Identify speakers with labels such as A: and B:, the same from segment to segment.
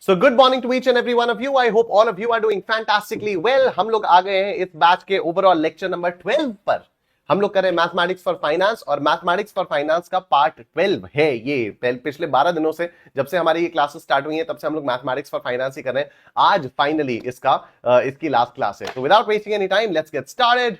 A: So good morning to each and every one of you. I hope all of you are doing fantastically well. हम लोग आ गए हैं इस batch के overall lecture number 12 पर. हम लोग कर रहे हैं मैथमेटिक्स फॉर फाइनेंस और मैथमेटिक्स फॉर फाइनेंस का पार्ट 12 है ये. पिछले 12 दिनों से जब से हमारी ये क्लासेस स्टार्ट हुई हैं तब से हम लोग मैथमेटिक्स फॉर फाइनेंस ही कर रहे हैं. आज फाइनली इसकी लास्ट क्लास है. तो without wasting any time let's get started.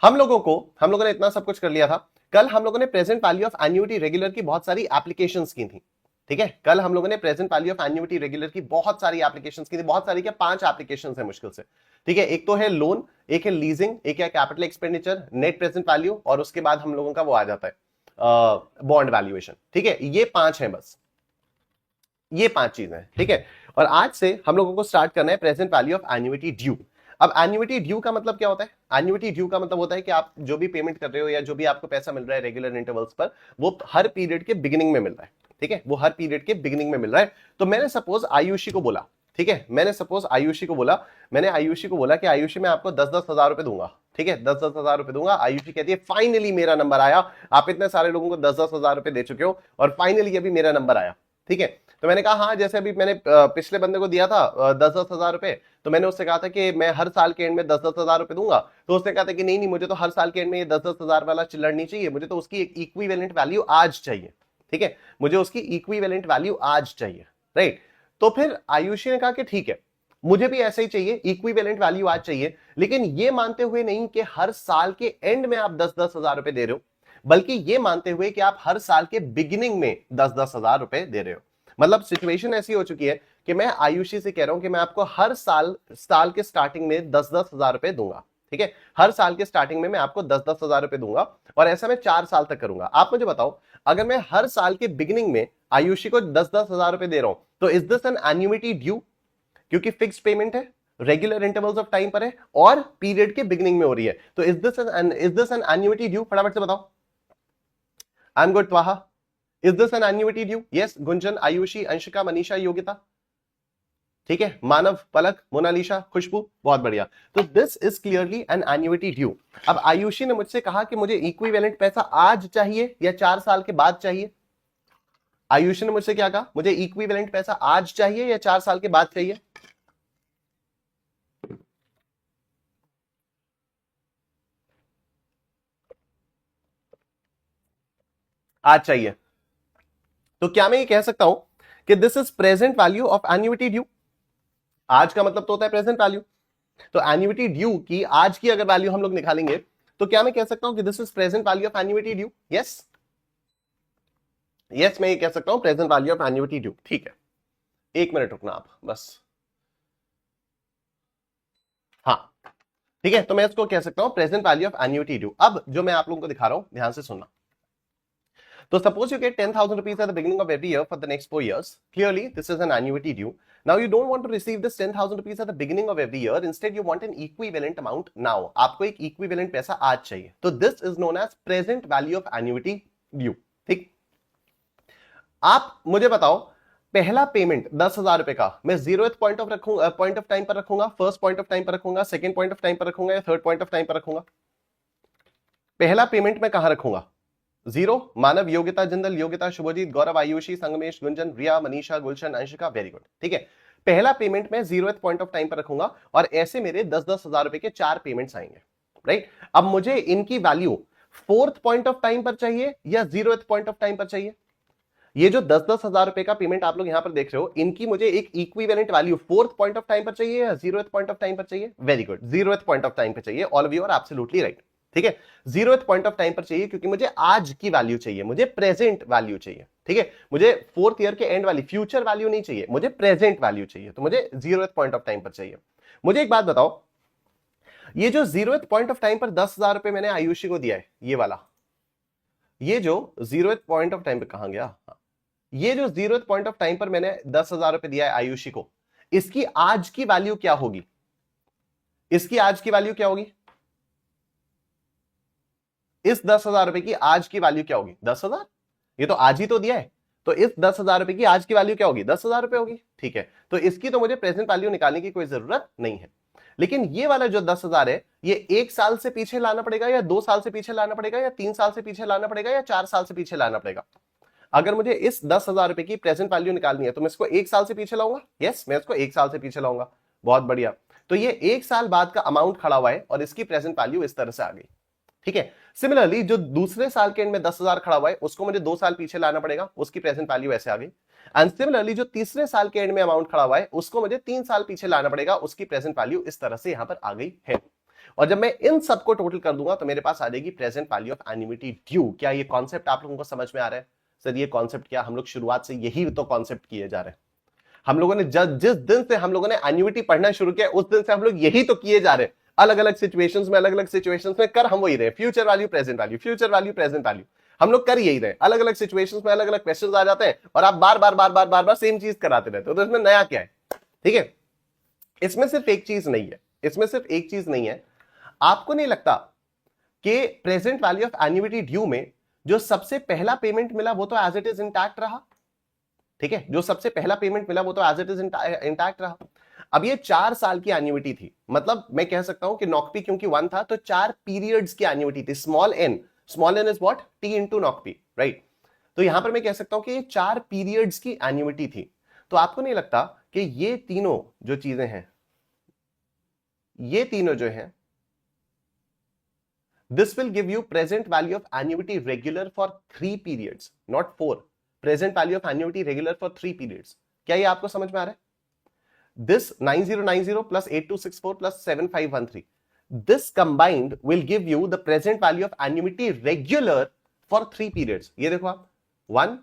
A: हम लोगों ने इतना सब कुछ कर लिया था. कल हम लोगों ने present value of annuity regular की बहुत सारी एप्लीकेशंस की थी. ठीक है, कल हम लोगों ने present value of annuity regular की बहुत सारी एप्लीकेशंस की थी. बहुत सारी क्या, 5 एप्लीकेशंस है मुश्किल से. ठीक है, एक तो है लोन, एक है लीजिंग, एक है capital expenditure, net present value और उसके बाद हम लोगों का वो आ जाता है बॉन्ड वैल्यूएशन. ठीक है, ये 5 है बस, ये 5 चीजें हैं. ठीक है, और आज से हम लोगों को स्टार्ट करना है present value of annuity due. अब एन्युटी ड्यू का मतलब क्या होता है? एन्युटी ड्यू का मतलब होता है कि आप जो भी पेमेंट कर रहे हो या जो भी आपको पैसा मिल रहा है रेगुलर इंटरवल्स पर, वो हर पीरियड के बिगिनिंग में मिल रहा है. ठीक है, वो हर पीरियड के बिगिनिंग में मिल रहा है. तो मैंने सपोज आयुषी को बोला, ठीक है, मैंने आयुषी को बोला कि आयुषी मैं आपको 10-10 हजार रुपए दूंगा. ठीक है, 10-10 हजार रुपए दूंगा. आयुषी कहती है फाइनली मेरा नंबर आया. आप इतने सारे लोगों को 10-10 हजार रुपए दे चुके हो और फाइनली अभी मेरा नंबर आया. ठीक है, तो मैंने कहा हाँ, जैसे अभी मैंने पिछले बंदे को दिया था 10-10 हजार रुपए, तो मैंने उससे कहा था कि मैं हर साल के एंड में 10-10 हजार रुपए दूंगा. तो उसने कहा था कि नहीं, मुझे तो हर साल के एंड में ये 10-10 हजार वाला चिल्लड़ नहीं चाहिए, मुझे तो उसकी एक इक्विवेलेंट वैल्यू आज चाहिए. ठीक है, मुझे उसकी इक्विवेलेंट वैल्यू आज चाहिए. राइट, तो फिर आयुषी ने कहा कि ठीक है, मुझे भी ऐसे ही चाहिए, इक्विवेलेंट वैल्यू आज चाहिए, लेकिन ये मानते हुए नहीं कि हर साल के एंड में आप 10-10 हजार रुपए दे रहे हो, बल्कि ये मानते हुए कि आप हर साल के बिगिनिंग में 10-10 हजार रुपए दे रहे हो. मतलब सिचुएशन ऐसी हो चुकी है कि मैं आयुषी से कह रहा हूं कि मैं आपको हर साल के स्टार्टिंग में 10-10 हजार रुपए दूंगा. ठीक है, हर साल के स्टार्टिंग में मैं आपको 10-10 हजार रुपए दूंगा और ऐसा मैं 4 साल तक करूंगा. आप मुझे बताओ, अगर मैं हर साल के बिगिनिंग में आयुषी को 10-10 हजार रुपए दे रहा हूं, तो is this an annuity due? क्योंकि फिक्स पेमेंट है, रेगुलर इंटरवल्स ऑफ टाइम पर है और पीरियड के बिगिनिंग में हो रही है. तो is this an annuity due? फटाफट से बताओ. I am good. Twaha, is this an annuity due? Yes. Gunjan, Ayushi, Anshika, Manisha, Yogita. ठीक है, मानव, पलक, मोनालिशा, खुशबू, बहुत बढ़िया. तो this is clearly an annuity due. अब आयुषी ने मुझसे कहा कि मुझे इक्विवेलेंट पैसा आज चाहिए या 4 साल के बाद चाहिए. आयुषी ने मुझसे क्या कहा? मुझे इक्विवेलेंट पैसा आज चाहिए या 4 साल के बाद चाहिए? आज चाहिए. तो क्या मैं ये कह सकता हूं कि this is present value of annuity due? आज का मतलब तो होता है प्रेजेंट वैल्यू. तो एन्युटी ड्यू की आज की अगर वैल्यू हम लोग निकालेंगे तो क्या मैं कह सकता हूं कि this is present value of annuity due? Yes, yes, मैं ये कह सकता हूं present value of annuity due. ठीक है, 1 मिनट रुकना आप बस. हाँ, ठीक है, तो मैं इसको कह सकता हूं present value of annuity due. अब जो मैं आप लोगों को दिखा रहा हूं, ध्यान से सुनना. So suppose you get 10,000 rupees at the beginning of every year for the next 4 years. Clearly, this is an annuity due. Now you don't want to receive this 10,000 rupees at the beginning of every year. Instead, you want an equivalent amount now. आपको एक equivalent पैसा आज चाहिए. तो this is known as present value of annuity due. ठीक? आप मुझे बताओ, पहला पेमेंट 10,000 रुपए का मैं 0th पॉइंट ऑफ टाइम पर रखूंगा, फर्स्ट पॉइंट ऑफ टाइम पर रखूंगा, सेकंड पॉइंट ऑफ टाइम पर रखूंगा या थर्ड पॉइंट ऑफ टाइम पर रखूंगा? पहला पेमेंट मैं कहां रखूंगा? 0. मानव, योगिता, जिंदल, योगिता, शुभजीत, गौरव, आयुषी, संगमेश, गुंजन, रिया, मनीषा, गुलशन, अंशिका. Very good. ठीक है, पहला पेमेंट मैं 0th पॉइंट ऑफ टाइम पर रखूंगा और ऐसे मेरे 10-10 हजार रुपए के 4 पेमेंट्स आएंगे. राइट, अब मुझे इनकी value 4th point of time पर चाहिए या 0th पॉइंट ऑफ टाइम पर चाहिए? ये जो 10-10 हजार रुपए का पेमेंट आप लोग यहां पर देख रहे हो, इनकी मुझे एक equivalent value 4th point of time पर चाहिए या 0th पॉइंट ऑफ टाइम पर चाहिए? Very good, 0th point of time पर चाहिए. All of you are absolutely right. ठीक है, 0th पॉइंट ऑफ टाइम पर चाहिए क्योंकि मुझे आज की वैल्यू चाहिए, मुझे प्रेजेंट वैल्यू चाहिए. ठीक है, मुझे 4th ईयर के एंड वाली फ्यूचर वैल्यू नहीं चाहिए, मुझे प्रेजेंट वैल्यू चाहिए. तो मुझे 0th पॉइंट ऑफ टाइम पर चाहिए. मुझे एक बात बताओ, ये जो 0th पॉइंट ऑफ टाइम पर 10,000 रुपए मैंने आयुषी को दिया है, ये वाला, ये जो 0th पॉइंट ऑफ टाइम पर कहां गया? ये जो 0th पॉइंट ऑफ टाइम पर मैंने 10,000 रुपए दिया है आयुषी को, इसकी आज की वैल्यू क्या होगी? इसकी आज की वैल्यू क्या होगी? इस 10,000 रुपए की आज की वैल्यू क्या होगी? 10,000. ये तो आज ही तो दिया है, तो इस 10,000 रुपए की आज की वैल्यू क्या होगी? 10,000 रुपए होगी. ठीक है, तो इसकी तो मुझे प्रेजेंट वैल्यू निकालने की कोई जरूरत नहीं है. लेकिन ये वाला जो 10,000 है, ये 1 साल से पीछे लाना पड़ेगा या 2 साल से पीछे लाना पड़ेगा या 3 साल से पीछे लाना पड़ेगा या 4 साल से पीछे लाना पड़ेगा? अगर मुझे इस 10,000 रुपए की प्रेजेंट वैल्यू निकालनी है तो मैं इसको 1 साल से पीछे लाऊंगा। यस, मैं इसको 1 साल से पीछे लाऊंगा। बहुत बढ़िया। तो ये 1 साल बाद का अमाउंट खड़ा हुआ है और इसकी प्रेजेंट वैल्यू इस तरह से आ गई। ठीक है। सिमिलरली जो दूसरे साल के एंड में 10,000 खड़ा हुआ है उसको मुझे 2 साल पीछे लाना पड़ेगा, उसकी प्रेजेंट वैल्यू ऐसे आ गई। एंड सिमिलरली जो तीसरे साल के एंड में अमाउंट खड़ा हुआ है उसको मुझे 3 साल पीछे लाना पड़ेगा, उसकी प्रेजेंट वैल्यू इस तरह से यहां पर आ गई है। और जब मैं इन सबको टोटल कर दूंगा तो मेरे पास आ जाएगी present value of annuity due. क्या ये कॉन्सेप्ट आप लोगों को समझ में आ रहा है? सर ये कॉन्सेप्ट क्या, हम लोग शुरुआत से यही तो कॉन्सेप्ट किए जा रहे हैं। हम लोगों ने जिस दिन से हम लोगों ने एन्युइटी पढ़ना शुरू किया उस दिन से हम लोग यही तो किए जा रहे हैं। अलग अलग सिचुएशंस में कर हम वही रहे, future value present value, future value present value, हम लोग कर यही रहे। अलग अलग सिचुएशंस में अलग अलग क्वेश्चंस आ जाते हैं और आप बार बार सेम चीज कराते रहते हो। तो इसमें नया क्या है? ठीक है, इसमें सिर्फ एक चीज नहीं है, इसमें सिर्फ एक चीज नहीं है। आपको नहीं लगता कि present value of annuity due में जो सबसे पहला पेमेंट मिला वो तो एज इट इज इंटैक्ट रहा? ठीक है, जो सबसे पहला पेमेंट मिला वो तो एज इट इज इंटैक्ट रहा। अब ये 4 साल की एन्युइटी थी, मतलब मैं कह सकता हूं कि नॉकपी क्योंकि 1 था तो 4 पीरियड्स की एन्युइटी थी। Small n is what? T into NOCP, right? तो यहां पर मैं कह सकता हूं कि ये 4 पीरियड्स की एन्युइटी थी। तो आपको नहीं लगता कि ये तीनों जो चीजें हैं, ये तीनों जो हैं, this will give you present value of annuity regular for 3 periods, not 4. Present value of annuity regular for 3 periods. क्या ये आपको समझ में आ रहा है? This 9090 plus 8264 plus 7513, this combined will give you the present value of annuity regular for 3 periods. ये देखो आप, 1,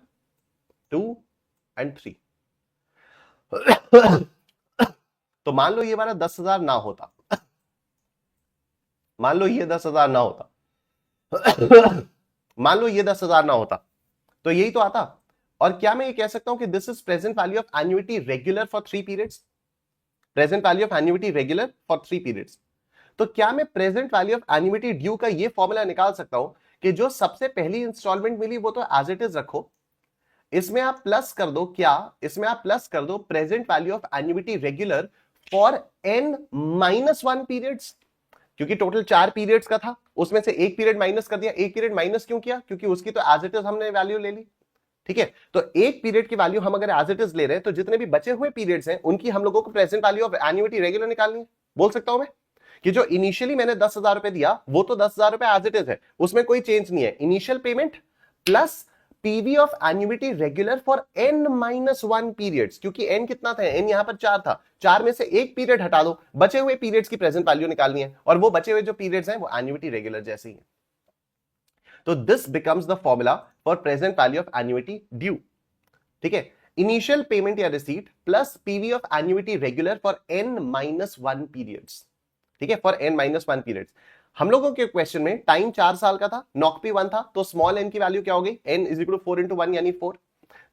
A: 2 and 3. तो मान लो ये वाला 10,000 ना होता, मान लो ये 10,000 ना होता, मान लो ये 10,000 ना होता तो यही तो आता। और क्या मैं ये कह सकता हूं कि this is present value of annuity regular for 3 periods? Present value of annuity regular for 3 periods. तो क्या मैं present value of annuity due का ये फॉर्मूला निकाल सकता हूं कि जो सबसे पहली इंस्टॉलमेंट मिली वो तो एज इट इज रखो, इसमें आप प्लस कर दो, क्या इसमें आप प्लस कर दो present value of annuity regular for n-1 periods, क्योंकि टोटल 4 पीरियड्स का था, उसमें से एक पीरियड माइनस कर दिया। एक पीरियड माइनस क्यों किया? क्योंकि उसकी तो एज इट इज हमने वैल्यू ले ली। ठीक है, तो एक पीरियड की वैल्यू हम अगर एज इट इज ले रहे हैं तो जितने भी बचे हुए पीरियड्स हैं उनकी हम लोगों को present value of annuity regular निकालनी है। बोल सकता हूं मैं कि जो इनिशियली मैंने 10,000 रुपए दिया वो तो 10,000 रुपए एज इट इज है, उसमें कोई चेंज नहीं है। Initial payment plus PV of annuity regular for n-1 periods, क्योंकि n कितना था? n यहां पर 4 था, 4 में से एक पीरियड हटा दो, बचे हुए पीरियड्स की प्रेजेंट वैल्यू निकालनी है और वो बचे हुए जो पीरियड्स हैं वो एन्युइटी रेगुलर जैसे ही है। तो this becomes the formula for present value of annuity due. ठीक है, इनिशियल पेमेंट या receipt plus PV of annuity regular for n-1 periods. ठीक है, फॉर n-1 पीरियड्स। हम लोगों के क्वेश्चन में टाइम 4 साल का था, नॉकपी 1 था, तो स्मॉल n की वैल्यू क्या हो गई? n is equal to 4 into 1 यानी 4।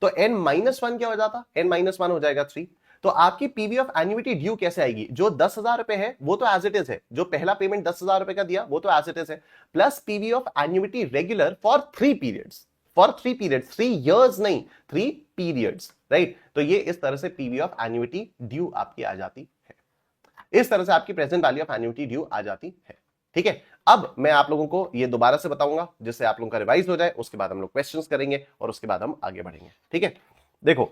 A: तो n-1 क्या हो जाता? n-1 हो जाएगा 3। तो आपकी पीवी ऑफ एन्युइटी ड्यू कैसे आएगी? जो 10,000 रुपए है वो तो एज इट इज है, जो पहला पेमेंट 10,000 रुपए का दिया वो तो एज इट इज है, plus PV of annuity regular for 3 periods, for 3 periods, 3 years नहीं, 3 पीरियड्स, राइट? तो ये इस तरह से पीवी ऑफ एन्युइटी ड्यू आपकी आ जाती है। इस तरह से आपकी present value of annuity due आ जाती है। ठीक है, अब मैं आप लोगों को ये दोबारा से बताऊंगा जिससे आप लोगों का रिवाइज हो जाए, उसके बाद हम लोग क्वेश्चंस करेंगे और उसके बाद हम आगे बढ़ेंगे। ठीक है, देखो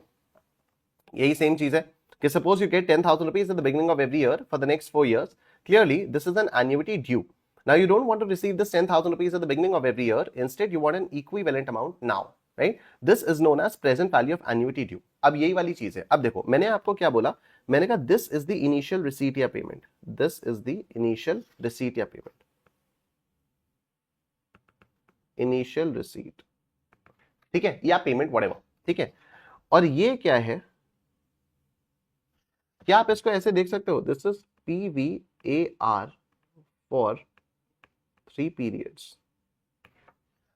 A: यही सेम चीज है कि suppose you get 10,000 rupees at the beginning of every year for the next 4 years, clearly this is an annuity due. Now you don't want to receive this 10,000 rupees at the beginning of every year, instead you want an equivalent amount now, right? This is known as present value of annuity due. अब यही वाली चीज है। अब देखो मैंने आपको क्या बोला, मैंने कहा this is the initial receipt या payment, this is the initial receipt या payment, इनिशियल रिसीट, ठीक है, या पेमेंट व्हाटएवर। ठीक है, और ये क्या है? क्या आप इसको ऐसे देख सकते हो? This is PVAR for 3 periods.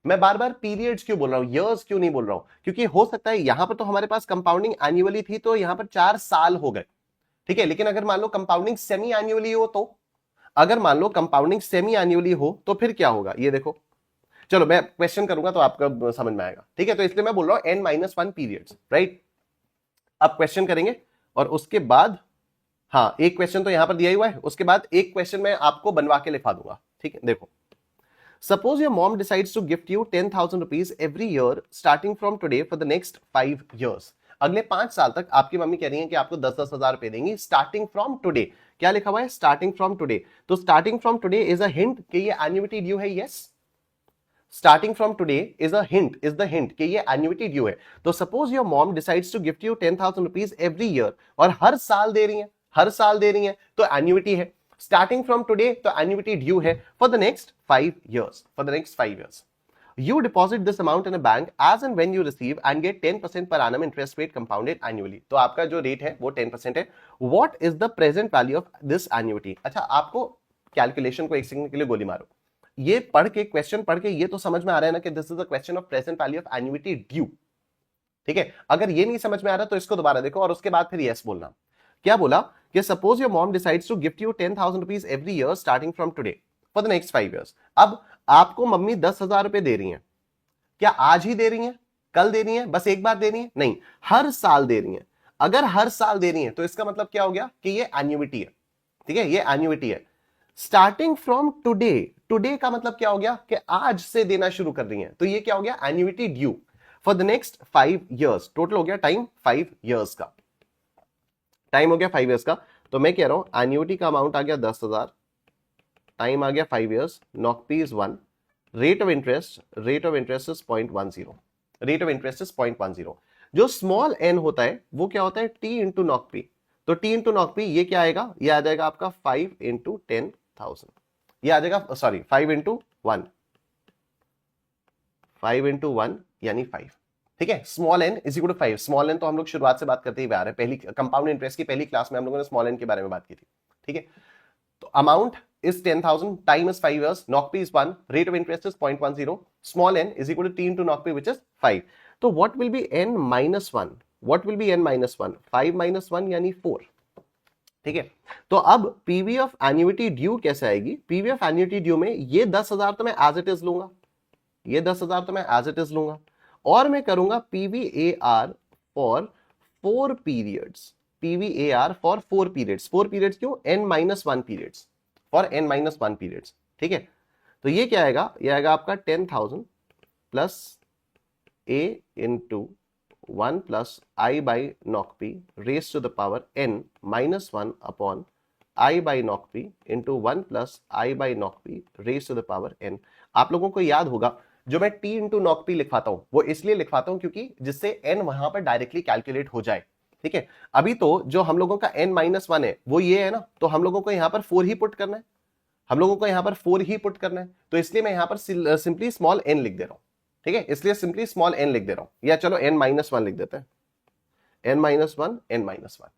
A: मैं बार बार पीरियड्स क्यों बोल रहा हूं, ईयर्स क्यों नहीं बोल रहा हूं? क्योंकि हो सकता है यहां पर तो हमारे पास कंपाउंडिंग एनुअली थी तो यहां पर 4 साल हो गए। ठीक है, लेकिन अगर मान लो कंपाउंडिंग सेमी एनुअली हो तो, अगर मान लो कंपाउंडिंग सेमी एनुअली हो तो फिर क्या होगा ये देखो। चलो मैं क्वेश्चन करूंगा तो आपका समझ में आएगा। ठीक है, तो इसलिए मैं बोल रहा हूं n-1 पीरियड्स, राइट? अब क्वेश्चन करेंगे और उसके बाद, हाँ एक क्वेश्चन तो यहां पर दिया हुआ है, उसके बाद एक क्वेश्चन मैं आपको बनवा के लिखा दूंगा। ठीक है, देखो Suppose your mom decides to gift you 10,000 rupees every year starting from today for the next 5 years. अगले 5 साल तक आपकी मम्मी कह रही है कि आपको 10-10 हजार रुपए देंगी स्टार्टिंग फ्रॉम टुडे. क्या लिखा हुआ है? Starting from today. तो starting from today is a hint कि ये एन्युइटी ड्यू है. Yes, starting from today is a hint, is the hint कि ये एन्युइटी ड्यू है. तो suppose your mom decides to gift you 10,000 rupees every year और हर साल दे रही है, हर साल दे रही है, तो एन्युइटी है. स्टार्टिंग फ्रॉम टुडे तो एन्युइटी ड्यू है for the next 5 years. For the next 5 years. You deposit this amount in a bank as and when you receive and get 10% per annum interest rate compounded annually. तो आपका जो rate है वो 10% है. What is the present value of this annuity? अच्छा, आपको calculation को एक सेकंड के लिए गोली मारो. ये पढ़ के, क्वेश्चन पढ़ के ये तो समझ में आ रहा है ना कि this is the question of present value of annuity due. ठीक है, अगर ये नहीं समझ में आ रहा तो इसको दोबारा देखो और उसके बाद फिर यस बोलना. क्या बोला कि suppose your mom decides to gift you 10,000 rupees every year starting from today for the next 5 years. अब आपको मम्मी 10,000 रुपए दे रही हैं. क्या आज ही दे रही हैं, कल दे रही हैं, बस एक बार दे रही हैं? नहीं, हर साल दे रही हैं. अगर हर साल दे रही हैं तो इसका मतलब क्या हो गया कि ये एन्युइटी है. ठीक है, ये एन्युइटी है. स्टार्टिंग फ्रॉम टुडे, टुडे का मतलब क्या हो गया कि आज से देना शुरू कर रही हैं, तो ये क्या हो गया? Annuity due for the next 5 years. Total हो गया टाइम 5 years का. टाइम हो गया 5 years का. तो मैं कह रहा हूं एन्युइटी का अमाउंट आ गया 10,000, टाइम आ गया 5 years, NOCP is 1, rate of interest is 0.10. Rate of interest is 0.10. जो स्मॉल एन होता है वो क्या होता है? T into NOCP. तो टी इंटू नॉकपी ये क्या आएगा? ये आ जाएगा आपका 5 इंटू 10,000. ये आ जाएगा, सॉरी 5 इंटू 1, 5 इंटू 1 यानी 5. ठीक है, small n is equal to 5. Small n तो हम लोग शुरुआत से बात करते ही आ रहे हैं. पहली कंपाउंड इंटरेस्ट की पहली क्लास में हम लोगों ने स्मॉल एन के बारे में बात की थी. ठीक है, तो amount is 10,000, time is 5 years, NOCP is 1, rate of interest is 0.10, small n is equal to t into NOCP which is 5. So what will be n minus 1? What will be n minus 1? 5 minus 1 यानी 4. ठीक है, तो अब PV of annuity due कैसे आएगी? PV of annuity due में ये 10,000 तो मैं एज इट इज लूंगा, ये 10,000 तो मैं एज इट इज लूंगा और मैं करूंगा PVAR for 4 periods. PVAR for 4 periods. 4 periods क्यों? n minus 1 periods. For n minus 1 periods. ठीक है, तो ये क्या आएगा? ये आएगा आपका 10,000 plus a into 1 plus i by knock p raise to the power n minus 1 upon i by knock p into 1 plus i by knock p raise to the power n. आप लोगों को याद होगा जो मैं t इंटू नॉक पी लिखवाता हूं वो इसलिए लिखवाता हूं क्योंकि जिससे n वहां पर डायरेक्टली कैलकुलेट हो जाए. ठीक है, अभी तो जो हम लोगों का n माइनस 1 है वो ये है ना, तो हम लोगों को यहां पर 4 ही पुट करना है, हम लोगों को यहां पर 4 ही पुट करना है. तो इसलिए मैं यहां पर सिंपली स्मॉल n लिख दे रहा हूं. ठीक है, इसलिए सिंपली स्मॉल n लिख दे रहा हूं, या चलो n माइनस 1 लिख देते हैं, n माइनस 1, n माइनस 1.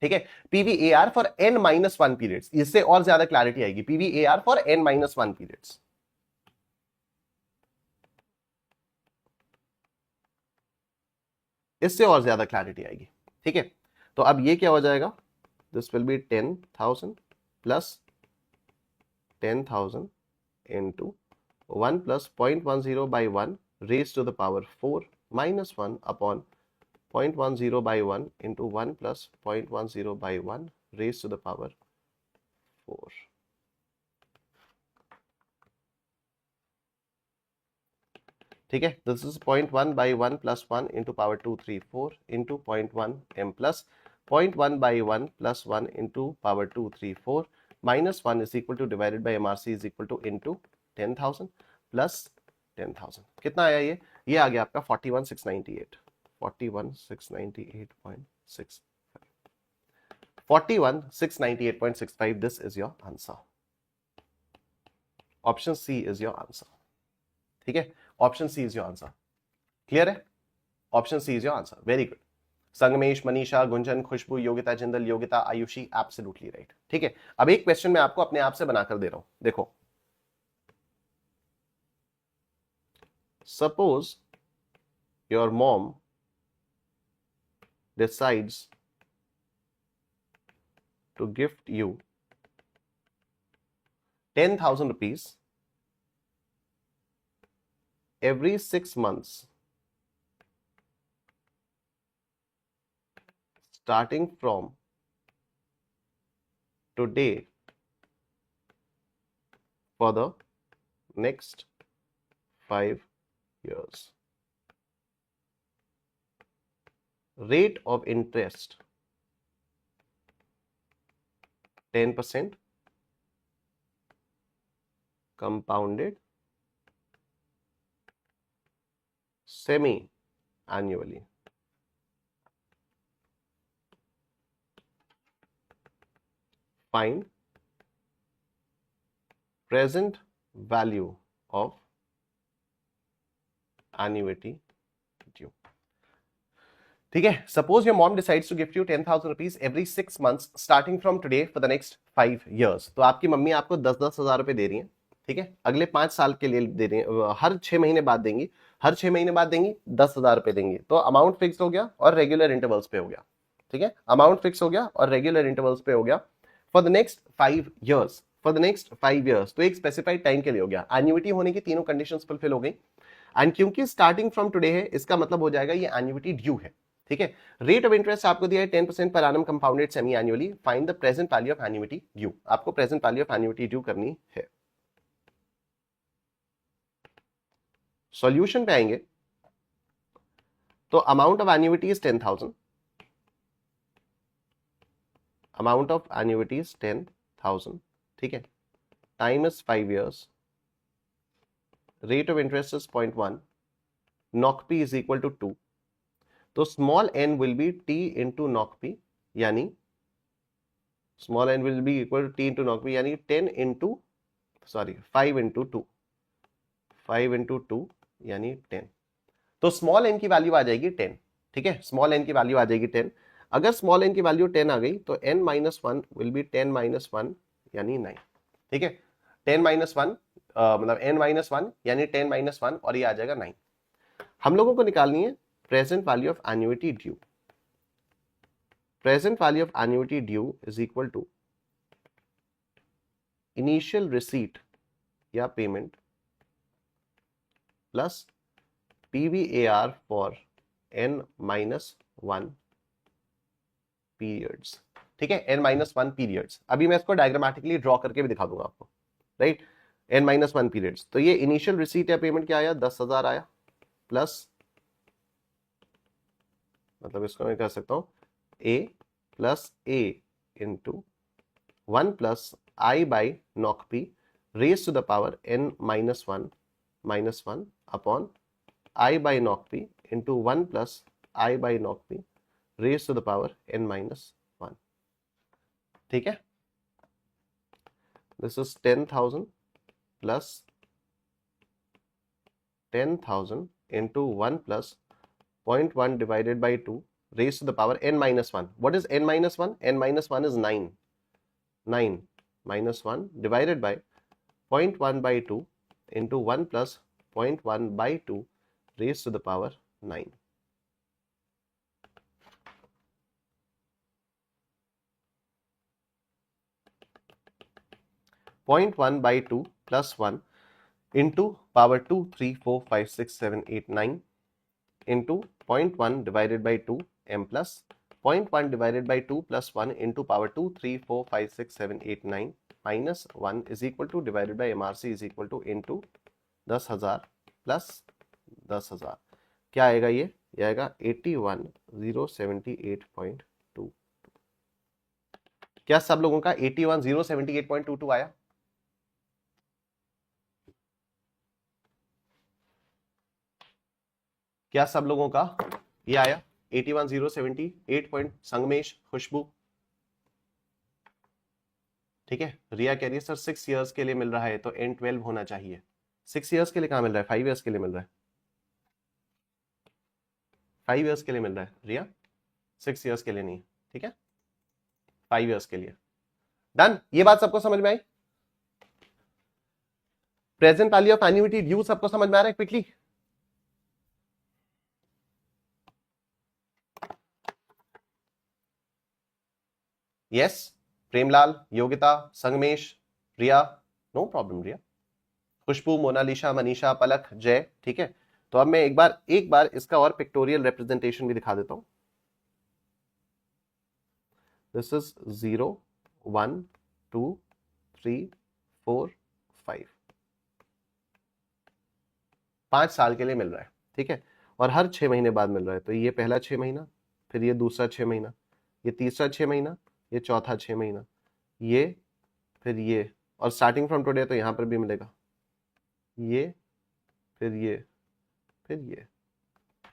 A: ठीक है, पीवीएआर फॉर n माइनस 1 पीरियड्स. इससे और ज्यादा क्लैरिटी आएगी. पीवीएआर फॉर n माइनस 1 पीरियड्स. इससे और ज्यादा क्लैरिटी आएगी. ठीक है, तो अब ये क्या हो जाएगा? This will be 10,000 plus 10,000 into 1 plus 0.10 by 1 raised to the power 4 minus 1 upon 0.10 by 1 into 1 plus 0.10 by 1 raised to the power 4. ठीक है, this is 0.1 by 1 plus 1 into power 2 3 4 into 0.1 m plus 0.1 by 1 plus 1 into power 2 3 4 minus 1 is equal to divided by MRC is equal to into 10,000 plus 10,000. कितना आया ये? ये आ गया आपका 41,698. 41,698.65. 41,698.65. This is your answer. Option C is your answer. ठीक है, option C is your answer. Clear है? Option C is your answer. Very good. Sangamesh, Manisha, Gunjan, Khushboo, Yogita Jindal, Yogita, Ayushi, absolutely right. ठीक है, अब एक क्वेश्चन मैं आपको अपने आप से बनाकर दे रहा हूं. देखो, suppose your mom decides to gift you 10,000 rupees every 6 months starting from today for the next 5 years. Rate of interest 10% compounded semi-annually. Find present value of annuity due. ठीक है, suppose your mom decides to gift you 10,000 rupees every 6 months starting from today for the next 5 years. तो आपकी mummy आपको 10,000 रुपए दे रही है, ठीक है, अगले 5 साल के लिए दे रही है, हर 6 महीने बाद देंगी, हर 6 महीने बाद देंगी, 10,000 रुपए देंगी. तो अमाउंट फिक्स हो गया और रेगुलर इंटरवल्स पे हो गया. ठीक है, अमाउंट फिक्स हो गया और रेगुलर इंटरवल्स पे हो गया for the next 5 years. For the next 5 years, तो एक स्पेसिफाइड टाइम के लिए हो गया. एन्युइटी होने की तीनों कंडीशंस फुलफिल हो गई. एंड क्योंकि स्टार्टिंग फ्रॉम टुडे है, इसका मतलब हो जाएगा ये एन्युइटी ड्यू है. ठीक है, रेट ऑफ इंटरेस्ट आपको दिया है 10% per annum compounded semi annually. Find the present value of annuity due. आपको present value of annuity due करनी है. सॉल्यूशन पे आएंगे तो amount of annuity is 10,000. Amount of annuity is 10,000. ठीक है, time is 5 years. Rate of interest is 0.1. Knock P is equal to 2. तो small n will be t into knock P, यानी small n will be equal to T into knock P, यानी 5 into 2, 5 into 2 यानी 10. तो small N की value आ जाएगी 10. ठीक है, small N की वैल्यू आ जाएगी 10. अगर स्मॉल एन की वैल्यू 10 आ गई तो n minus 1 will be 10 minus 1 यानी 9. ठीक है, 10 माइनस 1 मतलब n माइनस 1 यानी 10 माइनस 1 और ये आ जाएगा 9. हम लोगों को निकालनी है present value of annuity due. Present value of annuity due is equal to initial receipt या payment plus PVAR for n minus 1 periods. ठीक है, n माइनस 1 पीरियड्स. अभी मैं इसको डायग्रामेटिकली ड्रॉ करके भी दिखा दूंगा आपको. Right, n minus 1 periods. तो ये इनिशियल रिसीट या पेमेंट क्या आया, 10,000 आया, प्लस मतलब इसको मैं कह सकता हूं a plus a into 1 plus i by nought p raise to the power n minus 1 upon i by nought p into 1 plus i by nought p raise to the power n minus 1. ठीक है, this is 10,000 plus 10,000 into 1 plus 0.1 divided by 2 raised to the power n minus 1. What is n minus 1? n minus 1 is 9. 9 minus 1 divided by 0.1 by 2 into 1 plus 0.1 by 2 raised to the power 9. Point 1 by 2 plus 1 into power 2, 3, 4, 5, 6, 7, 8, 9 into 0.1 divided by 2 m plus 0.1 divided by 2 plus 1 into power 2, 3, 4, 5, 6, 7, 8, 9 minus 1 is equal to divided by MRC is equal to into 10,000 plus 10,000. क्या आएगा ये आएगा 81,078.22. क्या सब लोगों का 81,078.22 आया? क्या सब लोगों का ये आया 81,078. संगमेश, खुशबू, ठीक है. रिया कह रही है सर 6 years के लिए मिल रहा है तो N12 होना चाहिए. 6 years के लिए कहां मिल रहा है, 5 years के लिए मिल रहा है. 5 years के लिए मिल रहा है रिया, 6 years के लिए नहीं. ठीक है, 5 years के लिए. डन. ये बात सबको समझ में आई? Present value of annuity due सबको समझ में आ रहा है quickly? Yes, Premlal, Yogita, Sangamesh, Riya, no problem Riya, Khushboo, Monalisha, Manisha, Palak, Jay. ठीक है, तो अब मैं एक बार इसका और पिक्टोरियल रिप्रेजेंटेशन भी दिखा देता हूं. This is 0, 1, 2, 3, 4, 5. 5 साल के लिए मिल रहा है, ठीक है, और हर 6 महीने बाद मिल रहा है। तो ये पहला 6 महीना, फिर ये दूसरा 6 महीना, ये तीसरा 6 महीना, ये चौथा 6 महीना, ये, फिर ये, और स्टार्टिंग फ्रॉम टुडे तो यहां पर भी मिलेगा, ये, फिर ये, फिर ये,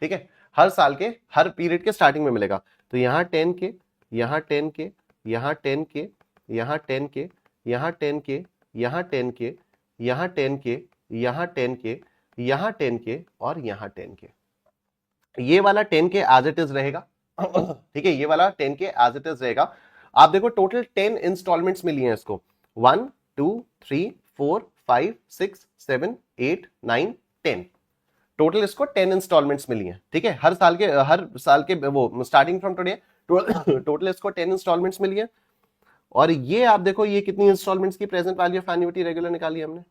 A: ठीक है, हर साल के हर पीरियड के स्टार्टिंग में मिलेगा। तो यहाँ 10 के, यहाँ 10 के, यहाँ 10 के, यहाँ 10 के, यहाँ 10 के, यहाँ 10 के, यहाँ 10 के, यहाँ 10 के, यहाँ 10 के, और यहाँ 10 के। ये वाला 10 के एज इट इज रहेगा, ठीक है, ये वाला 10 के एज इट इज रहेगा। आप देखो टोटल 10 इंस्टॉलमेंट्स मिली हैं इसको, 1 2 3 4 5 6 7 8 9 10, टोटल इसको 10 इंस्टॉलमेंट्स मिली हैं, ठीक है, हर साल के वो स्टार्टिंग फ्रॉम टुडे टोटल इसको 10 इंस्टॉलमेंट्स मिली है। और ये आप देखो ये कितनी इंस्टॉलमेंट्स की present value of annuity regular निकाली है हमने,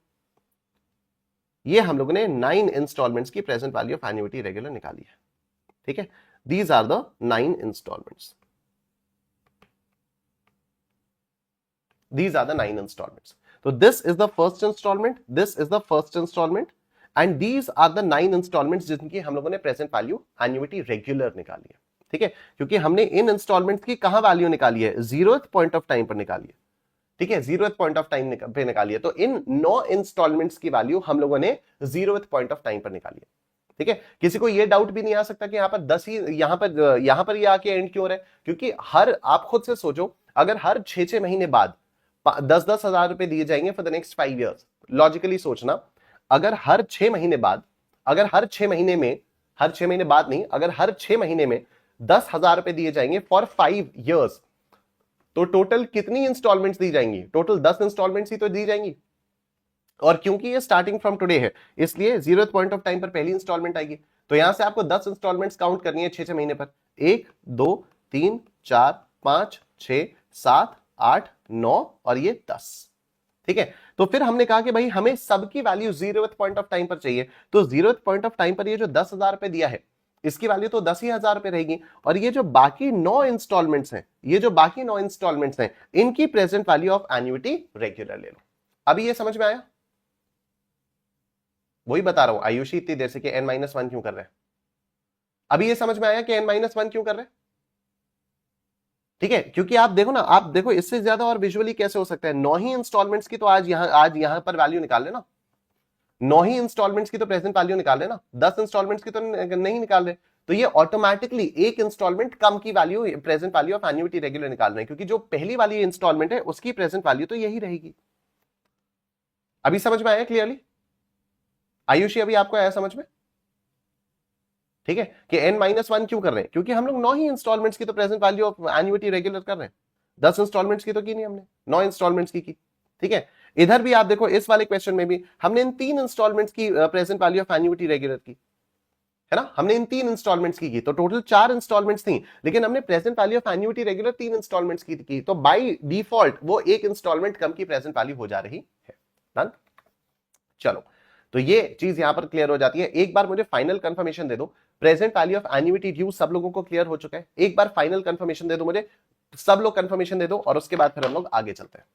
A: ये हम लोगों ने 9 इंस्टॉलमेंट्स की present value of annuity regular निकाली है, ठीक है, these are the 9 instalments, these are the 9 installments. So this is the first installment, this is the first installment, and these are the 9 installments जिनकी हम लोगों ने प्रेजेंट वैल्यू एन्युटी रेगुलर निकाली है, ठीक है, क्योंकि हमने इन इंस्टॉलमेंट्स की कहां वैल्यू निकाली है, 0th पॉइंट ऑफ टाइम पर निकाली है, ठीक है, 0th पॉइंट ऑफ टाइम पे निकाली है। तो इन 9 इंस्टॉलमेंट्स की वैल्यू हम लोगों ने 0th पॉइंट ऑफ टाइम पर निकाली है, ठीक है। किसी को यह डाउट भी नहीं आ सकता कि यहाँ पर 10 ही यहां पर ये आके एंड क्यों हो रहा है, क्योंकि आप खुद से सोचो, अगर हर 6 महीने बाद 10-10 हजार रुपए दिए जाएंगे for the next 5 years, logically सोचना, अगर हर 6 महीने बाद, अगर हर 6 महीने में, हर 6 महीने बाद नहीं, अगर हर 6 महीने में 10,000 रुपए दिए जाएंगे फॉर 5 इयर्स, तो टोटल कितनी इंस्टॉलमेंट्स दी जाएंगी, टोटल 10 इंस्टॉलमेंट्स ही तो दी जाएंगी। और क्योंकि ये स्टार्टिंग फ्रॉम टुडे है, इसलिए 0th पॉइंट ऑफ टाइम पर पहली इंस्टॉलमेंट आएगी। तो यहां से आपको 10 इंस्टॉलमेंट्स काउंट करनी है 6 महीने पर, 1 2 3 4 5 6 7 8 9 और ये 10, ठीक है। तो फिर हमने कहा कि भाई हमें सबकी value 0th point of time पर चाहिए, तो 0th पॉइंट ऑफ टाइम पर ये जो 10,000 रुपए दिया है, इसकी वैल्यू तो 10,000 रुपए रहेगी, और ये जो बाकी 9 इंस्टॉलमेंट्स हैं, ये जो बाकी 9 इंस्टॉलमेंट्स हैं, इनकी present value of annuity regular ले लो। अभी ये समझ में आया? वही बता रहा हूं आयुषी इतनी देर से कि n-1 क्यों कर रहे हैं, अभी ये समझ में आया कि n-1 क्यों कर रहे हैं, ठीक है, क्योंकि आप देखो ना, आप देखो इससे ज्यादा और विजुअली कैसे हो सकता है, 9 ही इंस्टॉलमेंट्स की तो आज यहां पर वैल्यू निकाल लेना, 9 ही इंस्टॉलमेंट्स की तो प्रेजेंट वैल्यू निकाल लेना, 10 इंस्टॉलमेंट्स की तो नहीं निकाल रहे, तो ये ऑटोमेटिकली एक इंस्टॉलमेंट कम की value present value of annuity regular निकाल रहे हैं, क्योंकि जो पहली वाली इंस्टॉलमेंट है उसकी प्रेजेंट वैल्यू तो यही रहेगी। अभी समझ में आया क्लियरली? आयुषी अभी आपको आया समझ में? ठीक है, कि n-1 क्यों कर रहे हैं, क्योंकि हम लोग 9 ही इंस्टॉलमेंट्स की तो present value of annuity regular कर रहे हैं, 10 इंस्टॉलमेंट्स की तो की नहीं हमने, 9 इंस्टॉलमेंट्स की, ठीक है। इधर भी आप देखो इस वाले क्वेश्चन में भी हमने इन 3 इंस्टॉलमेंट्स की present value of annuity regular की है ना, हमने इन 3 इंस्टॉलमेंट्स की, तो टोटल 4 इंस्टॉलमेंट्स थी, लेकिन हमने present value of annuity regular 3 instalments की, तो बाय डिफॉल्ट वो एक इंस्टॉलमेंट कम की प्रेजेंट वैल्यू हो जा रही है। डन, चलो, तो ये चीज यहां पर क्लियर हो जाती है। एक बार मुझे फाइनल कंफर्मेशन दे दो, present value of annuity due सब लोगों को क्लियर हो चुका है? एक बार फाइनल कंफर्मेशन दे दो मुझे, सब लोग कंफर्मेशन दे दो, और उसके बाद फिर हम लोग आगे चलते हैं।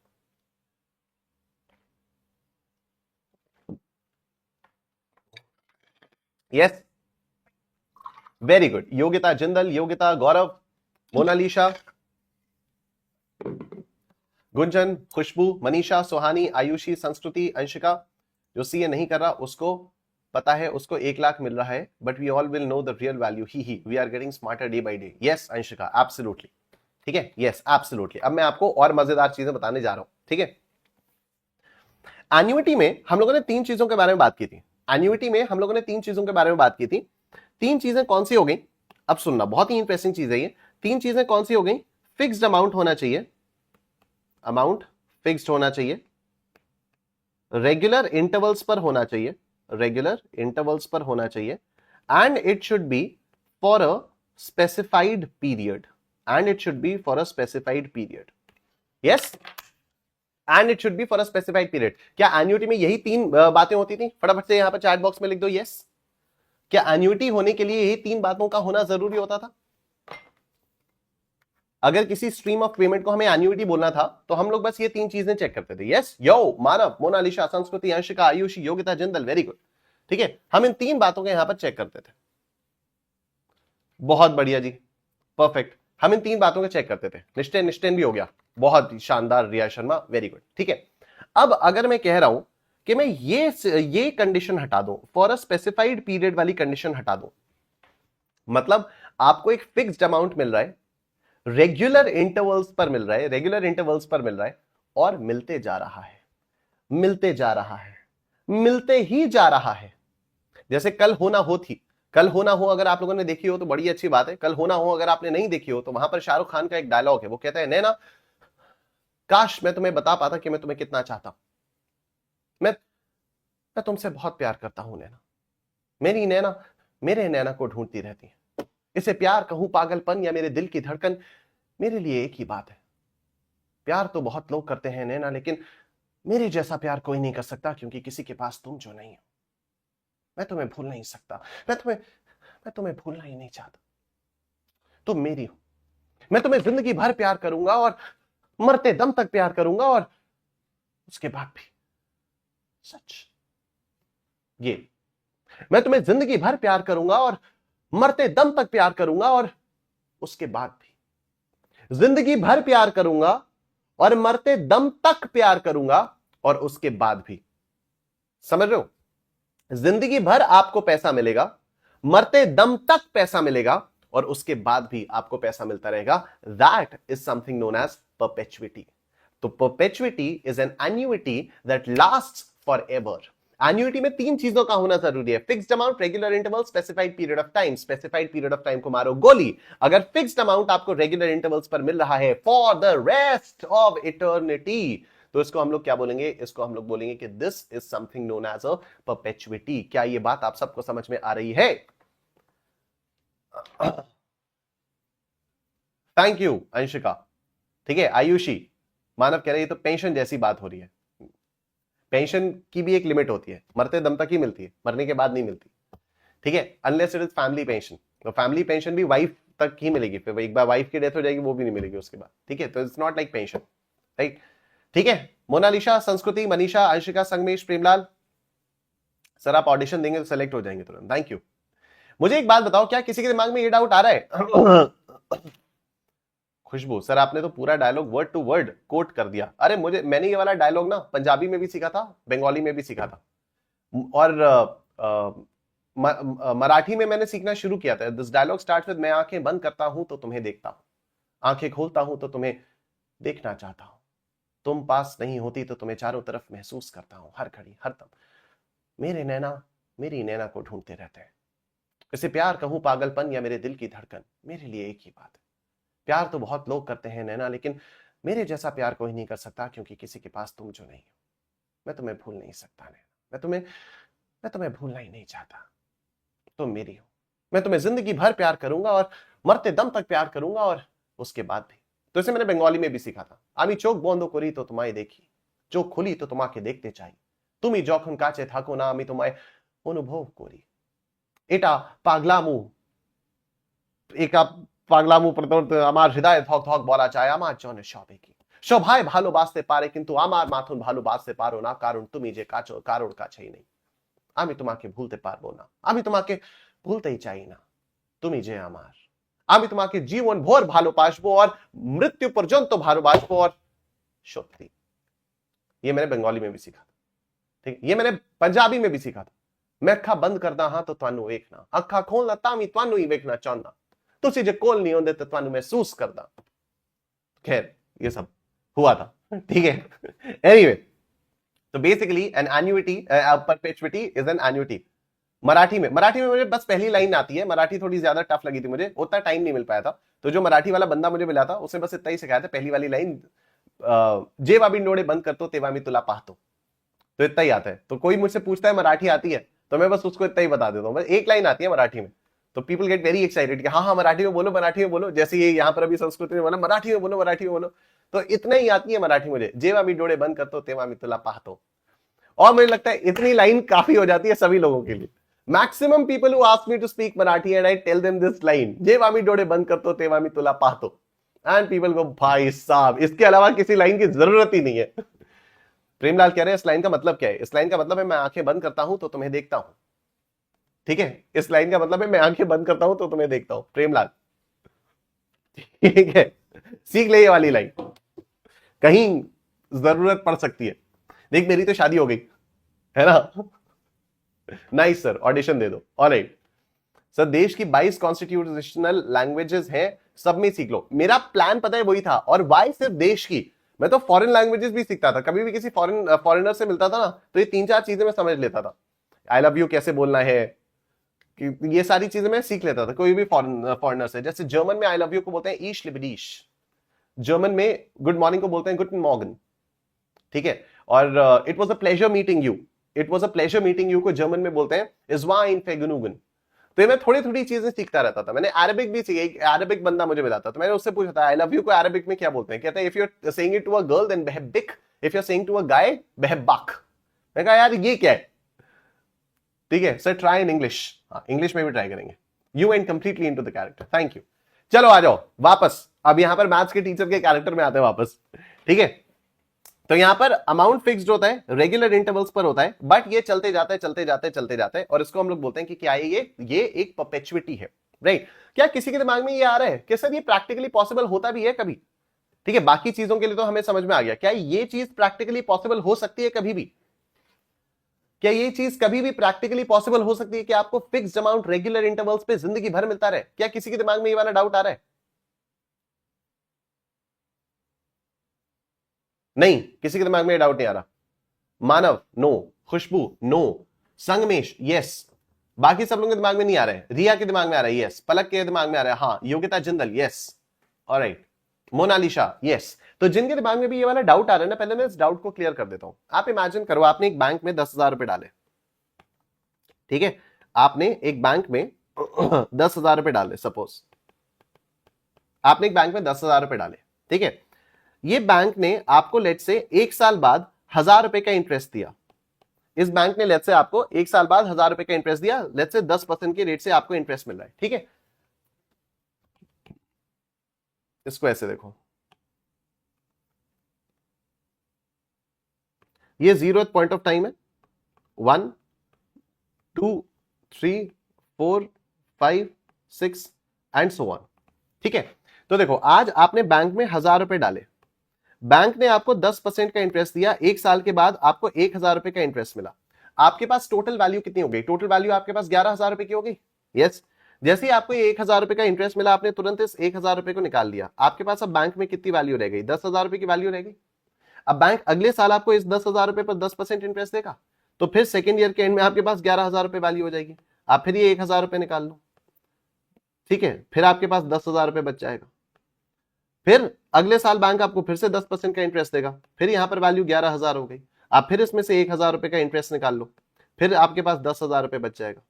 A: Yes, very good, Yogita Jindal, Yogita Gaurav, Monalisha, Gunjan, Khushboo, Manisha, Suhani, Ayushi, Sanskriti, Anshika. जो सीए नहीं कर रहा उसको पता है उसको 1 लाख मिल रहा है, but we all will know the real value, he we are getting smarter day by day. Yes Anshika, absolutely, ठीक है, यस एब्सोल्युटली। अब मैं आपको और मजेदार चीजें बताने जा रहा हूं, ठीक है। एन्युटी में हम लोगों ने 3 चीजों के बारे में बात की थी, एन्युटी में हम लोगों ने 3 चीजों के बारे में बात की थी। 3 चीजें कौन सी हो गई, अब सुनना, बहुत ही इंटरेस्टिंग चीज है ये। 3 चीजें कौन सी हो गई? फिक्स्ड अमाउंट होना चाहिए, अमाउंट फिक्स्ड होना चाहिए, रेगुलर इंटरवल्स पर होना चाहिए, रेगुलर इंटरवल्स पर होना चाहिए, and it should be for a specified period, and it should be for a specified period. Yes, and it should be for a specified period. क्या annuity में यही 3 बातें होती थी? फटाफट से यहां पर चैट बॉक्स में लिख दो यस। क्या एन्युटी होने के लिए यही 3 बातों का होना जरूरी होता था? अगर किसी स्ट्रीम ऑफ पेमेंट को हमें एन्युटी बोलना था तो हम लोग बस ये 3 चीजें चेक करते थे। यस, यो, मानव, मोनालिशा, संस्कृति, अंशिका, आयुषी, योगिता जिंदल, वेरी गुड। ठीक है, हम इन 3 बातों को यहां पर चेक करते थे। बहुत बढ़िया जी, परफेक्ट। हम इन 3 बातों को चेक करते थे। निश्चय निश्चय भी हो गया, बहुत ही शानदार रिया शर्मा, वेरी गुड। ठीक है, अब अगर मैं कह रहा हूं कि मैं ये कंडीशन हटा दूं, फॉर अ स्पेसिफाइड पीरियड वाली कंडीशन हटा दूं, मतलब आपको एक फिक्स्ड अमाउंट मिल रहा है, रेगुलर इंटरवल्स पर मिल रहा है, रेगुलर इंटरवल्स पर मिल रहा है, और मिलते जा रहा है, मिलते जा रहा है, मिलते ही जा रहा है। जैसे कल हो ना हो थी, कल हो ना हो अगर आप लोगों ने देखी हो तो बड़ी अच्छी बात है, कल हो ना हो अगर आपने नहीं देखी हो तो वहां पर शाहरुख खान का एक डायलॉग है, वो कहता है, नैना काश मैं तुम्हें बता पाता कि मैं तुम्हें कितना चाहता हूं, मैं तुमसे बहुत प्यार करता हूं नैना, मेरी नैना मेरे नैना को ढूंढती रहती है, इसे प्यार कहूं पागलपन या मेरे दिल की धड़कन, मेरे लिए एक ही बात है, प्यार तो बहुत लोग करते हैं नैना, लेकिन मेरे जैसा प्यार कोई नहीं कर सकता, क्योंकि किसी के पास तुम जो नहीं हो। मैं तुम्हें भूल नहीं सकता, मैं तुम्हें भूलना ही नहीं चाहता, तुम मेरी हो, मैं तुम्हें जिंदगी भर प्यार करूंगा और मरते दम तक प्यार करूंगा, और उसके बाद भी सच ये, मैं तुम्हें जिंदगी भर प्यार करूंगा और मरते दम तक प्यार करूंगा, और उसके बाद भी जिंदगी भर प्यार करूंगा और मरते दम तक प्यार करूंगा, और उसके बाद भी। समझ रहे हो, जिंदगी भर आपको पैसा मिलेगा, मरते दम तक पैसा मिलेगा, और उसके बाद भी आपको पैसा मिलता रहेगा। That is something known as perpetuity. तो perpetuity is an annuity that lasts for ever. Annuity में 3 चीजों का होना जरूरी है, fixed amount, regular interval, specified period of time. Specified period of time को मारो गोली, अगर फिक्स्ड अमाउंट आपको रेगुलर इंटरवल्स पर मिल रहा है for the rest of eternity, तो इसको हम लोग क्या बोलेंगे, इसको हम लोग बोलेंगे कि this is something known as a perpetuity. क्या ये बात आप सबको समझ में आ रही है? Thank you Anshika. ठीक है, आयुषी, मानव कह रहे हैं तो पेंशन जैसी बात हो रही है, पेंशन की भी एक लिमिट होती है, मरते दम तक ही मिलती है, मरने के बाद नहीं मिलती। ठीक है, unless it is family pension, तो फैमिली पेंशन भी वाइफ तक ही मिलेगी, फिर एक बार वाइफ की डेथ हो जाएगी वो भी नहीं मिलेगी उसके बाद। ठीक है, तो it's not like pension, right? ठीक है, मोनालिशा, संस्कृति, मनीषा, अंशिका, संगमेश, प्रेमलाल, सर आप ऑडिशन देंगे तो सेलेक्ट हो जाएंगे तुरंत, थैंक यू। मुझे एक बात बताओ, क्या किसी के दिमाग में ये डाउट आ रहा है? खुशबू, सर आपने तो पूरा dialogue word to word quote कर दिया। अरे मैंने ये वाला डायलॉग ना पंजाबी में भी सीखा था, बंगाली में भी सीखा था, और मराठी में मैंने सीखना शुरू किया था। दिस डायलॉग स्टार्ट्स विद, मैं आंखें बंद करता हूं तो तुम्हें देखता हूं, आंखें खोलता हूं तो तुम्हें देखना चाहता हूं, तुम पास नहीं होती तो तुम्हें चारों तरफ महसूस करता हूं, हर घड़ी हर दम मेरे नैना मेरी नैना को ढूंढते रहते हैं, इसे प्यार कहूं पागलपन या मेरे दिल की धड़कन, मेरे लिए एक ही बात है, प्यार तो बहुत लोग करते हैं नैना, लेकिन मेरे जैसा प्यार कोई नहीं कर सकता, क्योंकि किसी के पास तुम जो नहीं हो। मैं तुम्हें भूल नहीं सकता नैना, मैं तुम्हें भूलना ही नहीं चाहता, तुम मेरी हो, मैं तुम्हें जिंदगी भर प्यार करूंगा और मरते दम तक प्यार करूंगा, और उसके बाद भी। तो इसे मैंने बंगाली में भी सीखा था। आमी चोख बंद करी तो तुम्हारी देखी, चोख खुली तो तुम्हाके देखते चाही, তুমি যখন কাছে থাকো না আমি তোমায় অনুভব করি, এটা পাগলামু, একা পাগলামু প্রতি আমার হৃদয়ে ধক ধক বলা চায়, আমার জন্য সবে কি সবাই ভালোবাসতে পারে, কিন্তু আমার মতন ভালোবাসতে পারো না, কারণ তুমি যে কারোর কাছেই নেই। আমি তোমাকে ভুলতে পারবো না, আমি তোমাকে ভুলতেই চাই না, তুমি যে আমার, আমি তোমাকে জীবন ভর ভালোবাসবো और मृत्यु पर्यंत ভালোবাসবো। और সত্যি, ये मैंने बंगाली में भी सीखा था, ठीक, ये मैंने पंजाबी में भी सीखा था। मैं अखा बंद करदा हां तो ਤੁਹਾਨੂੰ ਵੇਖਣਾ, ਅੱਖਾਂ ਖੋਲਣਾ ਤਾਂ ਵੀ ਤੁਹਾਨੂੰ ਹੀ ਵੇਖਣਾ ਚਾਹੁੰਦਾ, ਤੁਸੀਂ ਜੇ ਕੋਲ नहीं ਹੁੰਦੇ तो ਤੁਹਾਨੂੰ महसूस करदा। खैर ये सब हुआ था, ठीक है। एनीवे, तो basically an annuity, perpetuity is an annuity. Marathi में मुझे बस पहली लाइन आती है, मराठी थोड़ी ज्यादा टफ लगी थी मुझे, उतना टाइम नहीं मिल पाया था, तो जो मराठी वाला बंदा मुझे मिला था उसने बस इतना ही सिखाया था, पहली वाली लाइन, जेवा भी नोड़े बंद करतो तेवा मी तुला पाहतो, तो इतना ही आता है। तो कोई मुझसे पूछता है मराठी आती है, तो मैं बस उसको इतना ही बता देता हूँ, बस एक लाइन आती है मराठी में, तो पीपल गेट वेरी एक्साइटेड कि हाँ हाँ मराठी में बोलो, मराठी में बोलो, जैसे ये यहाँ पर अभी संस्कृति में बोला मराठी में बोलो, मराठी में बोलो, तो इतना ही आती है मराठी मुझे, जेवा मी डोळे बंद करतो तेवा मी तुला पाहतो। और मुझे लगता है इतनी लाइन काफी हो जाती है सभी लोगों के लिए। Maximum people who ask me to speak Marathi and I tell them this line, जेवा मी डोळे बंद करतो तेवा मी तुला पाहतो, एंड पीपल गो भाई साहब इसके अलावा किसी लाइन की जरूरत ही नहीं है। प्रेमलाल कह रहे हैं इस लाइन का मतलब क्या है? इस लाइन का मतलब है मैं आंखें बंद करता हूं तो तुम्हें देखता हूं, ठीक है, इस लाइन का मतलब है मैं आंखें बंद करता हूं तो तुम्हें देखता हूं, प्रेमलाल। ठीक है, सीख ले ये वाली लाइन, कहीं जरूरत पड़ सकती है। देख मेरी तो शादी हो गई है ना। नाइस सर, ऑडिशन दे दो। ऑलराइट सर, देश की 22 कॉन्स्टिट्यूशनल लैंग्वेजेस हैं, सब में सीख लो। मेरा प्लान पता है वही था, और वाई सिर्फ देश की, मैं तो फॉरेन लैंग्वेजेस भी सीखता था। कभी भी किसी फॉरेनर से मिलता था ना, तो ये 3-4 चीजें मैं समझ लेता था। आई लव यू कैसे बोलना है, कि ये सारी चीजें मैं सीख लेता था कोई भी फॉरेनर से। जैसे जर्मन में आई लव यू को बोलते हैं ईश लिबडीश, जर्मन में गुड मॉर्निंग को बोलते हैं गुड मॉर्गन। ठीक है, और it was a pleasure meeting you, it was a pleasure meeting you को जर्मन में बोलते हैं इज़वाइन फेगनुगन। तो ये मैं थोड़ी थोड़ी चीजें सीखता रहता था। मैंने अरबिक भी सीखी, एक अरबिक बंदा मुझे मिला था, तो मैंने उससे पूछा था आई लव यू को अरबिक में क्या बोलते हैं। कहता है if you are saying it to a girl then behebik, if you are saying to a guy behebak। मैं कहा यार ये क्या है। ठीक है sir, try in English, English में भी ट्राई करेंगे। You went completely into the character, thank you. चलो आ जाओ वापस, अब यहां पर मैथ्स के टीचर के कैरेक्टर में आते हैं वापस। ठीक है, तो यहां पर अमाउंट फिक्स्ड होता है, रेगुलर इंटरवल्स पर होता है, बट ये चलते जाते हैं चलते जाते चलते जाते हैं, और इसको हम लोग बोलते हैं कि क्या है ये एक परपेचुइटी है, राइट। क्या किसी के दिमाग में ये आ रहा है कि सर ये प्रैक्टिकली पॉसिबल होता भी है कभी? ठीक है, बाकी चीजों के लिए तो हमें समझ में आ गया, क्या ये चीज प्रैक्टिकली पॉसिबल हो सकती है कभी भी? क्या ये चीज कभी भी प्रैक्टिकली पॉसिबल हो सकती है कि आपको फिक्स्ड अमाउंट रेगुलर इंटरवल्स पे जिंदगी भर मिलता रहे? क्या किसी के दिमाग में ये वाला डाउट आ रहा है? नहीं, किसी के दिमाग में ये डाउट नहीं आ रहा। मानव नो, खुशबू नो, संगमेश यस, बाकी सब लोगों के दिमाग में नहीं आ रहा है। रिया के दिमाग में आ रहा है यस, पलक के दिमाग में आ रहा है हाँ, Yogita Jindal yes, alright, Monalisa yes. तो जिनके दिमाग में भी ये वाला डाउट आ रहा है ना, पहले मैं इस डाउट को क्लियर कर देता हूं। आप इमेजिन करो, आपने एक बैंक में 10,000 रुपए डाले। ठीक है, आपने एक बैंक में 10,000 रुपए डाले, सपोज आपने एक बैंक में 10,000 रुपए डाले। ठीक है, ये बैंक ने आपको लेट से 1 साल बाद 1,000 रुपए का इंटरेस्ट दिया। इस बैंक ने लेट से आपको 1 साल बाद 1,000 रुपए का इंटरेस्ट दिया, लेट से 10% के रेट से आपको इंटरेस्ट मिल रहा है। ठीक है, इसको ऐसे देखो, ये 0th पॉइंट ऑफ टाइम है, 1 2 3 4 5 6 एंड सो ऑन। ठीक है, तो देखो आज आपने बैंक में 1,000 रुपए डाले, बैंक ने आपको 10% का इंटरेस्ट दिया, 1 साल के बाद आपको 1,000 रुपए का इंटरेस्ट मिला। आपके पास टोटल वैल्यू कितनी हो गई? टोटल वैल्यू आपके पास 11,000 रुपए की हो गई। यस, जैसे ही आपको ये 1,000 रुपए का इंटरेस्ट मिला, आपने तुरंत इस 1,000 रुपए को निकाल लिया। आपके पास अब बैंक में कितनी वैल्यू रह गई? 10,000 रुपए की वैल्यू रह गई। अब बैंक अगले साल आपको इस 10,000 रुपए पर 10% इंटरेस्ट देगा, तो फिर सेकेंड ईयर के एंड में आपके पास 11,000 रुपए वैल्यू हो जाएगी। आप फिर ये 1,000 रुपए निकाल लो। ठीक है, फिर आपके पास 10,000 रुपए बच जाएगा। फिर अगले साल बैंक आपको फिर से 10% का इंटरेस्ट देगा, फिर यहां पर वैल्यू 11,000 हो गई। आप फिर इसमें से 1,000 रुपए का इंटरेस्ट निकाल लो, फिर आपके पास 10,000 रुपए बच जाएगा।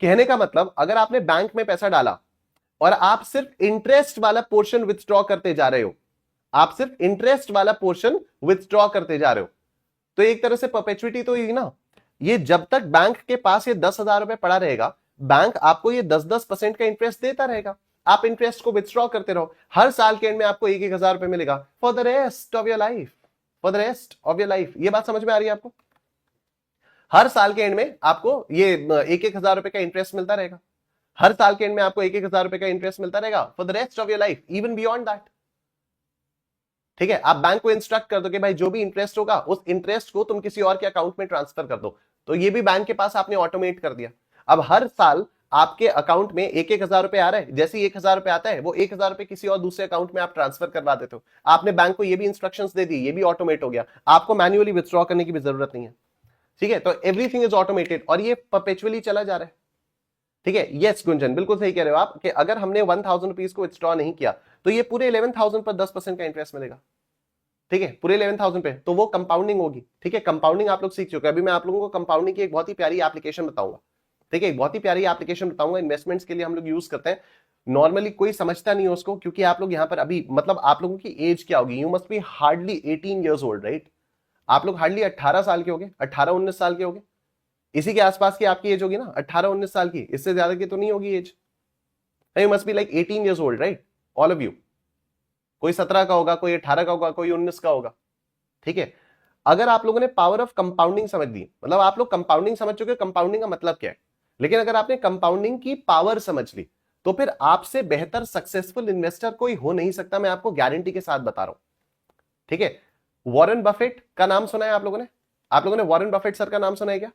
A: कहने का मतलब, अगर आपने बैंक में पैसा डाला और आप सिर्फ इंटरेस्ट वाला पोर्शन विथड्रॉ करते जा रहे हो, आप सिर्फ इंटरेस्ट वाला पोर्शन विथड्रॉ करते जा रहे हो, तो एक तरह से परपेचुइटी तो ही ना। ये जब तक बैंक के पास ये 10,000 रुपए पड़ा रहेगा, बैंक आपको ये 10% का इंटरेस्ट देता रहेगा। आप इंटरेस्ट को विथड्रॉ करते रहो, हर साल के एंड में आपको 1,000 रुपए मिलेगा for the rest of your life, for the rest of your life. ये बात समझ में आ रही है आपको? हर साल के एंड में आपको ये 1,000 रुपए का इंटरेस्ट मिलता रहेगा, हर साल के एंड में आपको 1,000 रुपए का इंटरेस्ट मिलता रहेगा for the rest of your life, even beyond that. ठीक है, आप बैंक को इंस्ट्रक्ट कर दो कि भाई जो भी इंटरेस्ट होगा उस इंटरेस्ट को तुम किसी और के अकाउंट में ट्रांसफर कर दो, तो ये भी बैंक के पास आपने ऑटोमेट कर दिया। अब हर साल आपके अकाउंट में 1,000 रुपए आ रहा है, जैसे ही 1,000 रुपए आता है वो 1,000 रुपए किसी और दूसरे अकाउंट में आप ट्रांसफर करवा देते हो। आपने बैंक को ये भी इंस्ट्रक्शंस दे दी, ये भी ऑटोमेट हो गया, आपको मैन्युअली विथड्रॉ करने की भी जरूरत नहीं है। ठीक है, तो एवरीथिंग इज ऑटोमेटेड और ये परपेचुअली चला जा रहा है। ठीक है, यस गुंजन बिल्कुल सही कह रहे हो आप कि अगर हमने 1,000 रुपीज को विथड्रॉ नहीं किया तो ये पूरे 11,000 पर 10% का इंटरेस्ट मिलेगा। ठीक है, पूरे 11,000 पे, तो वो कंपाउंडिंग होगी। ठीक है, कंपाउंडिंग आप लोग सीख चुके हैं। अभी मैं आप लोगों को कंपाउंडिंग की एक बहुत ही प्यारी एप्लीकेशन बताऊंगा। ठीक है, एक बहुत ही प्यारी एप्लीकेशन बताऊंगा, इन्वेस्टमेंट्स के लिए हम लोग यूज करते हैं। नॉर्मली कोई समझता नहीं है उसको, क्योंकि आप लोग यहाँ पर अभी मतलब आप लोगों की एज क्या होगी? You must be hardly 18 years old, right? आप लोग हार्डली 18 साल के होगे, 18-19 साल के होगे, इसी के आसपास की आपकी एज होगी ना, 18-19 साल की, इससे ज्यादा की तो नहीं होगी age. You must be like 18 years old, right? All of you. कोई 17 का होगा, कोई 18 का होगा, कोई 19 का होगा। ठीक है, अगर आप लोगों ने पावर ऑफ कंपाउंडिंग समझ ली, मतलब आप लोग कंपाउंडिंग समझ चुके, कंपाउंडिंग का मतलब क्या है? लेकिन अगर आपने कंपाउंडिंग की पावर समझ ली तो फिर आपसे बेहतर सक्सेसफुल इन्वेस्टर कोई हो नहीं सकता, मैं आपको गारंटी के साथ बता रहा हूं। ठीक है, वॉरेन बफेट का नाम सुना है आप लोगों ने? आप लोगों ने वॉरेन बफेट सर का नाम सुना है क्या?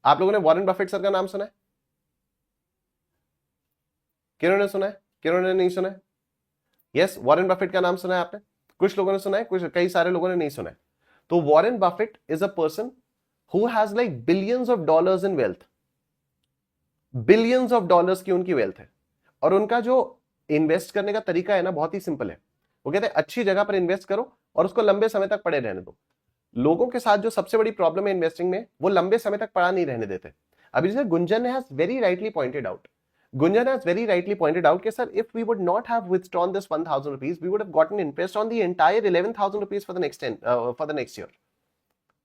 A: आप लोगों ने वॉरेन बफेट सर का नाम सुना है? किन्होंने सुना है, किन्होंने नहीं सुना है? यस, वॉरेन बफेट का नाम सुना है आपने? कुछ लोगों ने सुना है, कुछ कई सारे लोगों ने नहीं सुना है। तो Warren Buffett is a person who has like billions of dollars in wealth, billions of dollars की उनकी वेल्थ है। और उनका जो इन्वेस्ट करने का तरीका है ना, बहुत ही सिंपल है। वो कहते हैं अच्छी जगह पर इन्वेस्ट करो और उसको लंबे समय तक पड़े रहने दो। लोगों के साथ जो सबसे बड़ी प्रॉब्लम है इन्वेस्टिंग में, वो लंबे समय तक पड़ा नहीं रहने देते। अभी जैसे Gunjan has very rightly pointed out, Gunjan has very rightly pointed out कि sir, if we would not have withdrawn this 1,000 rupees, we would have gotten interest on the entire 11,000 rupees for the next year.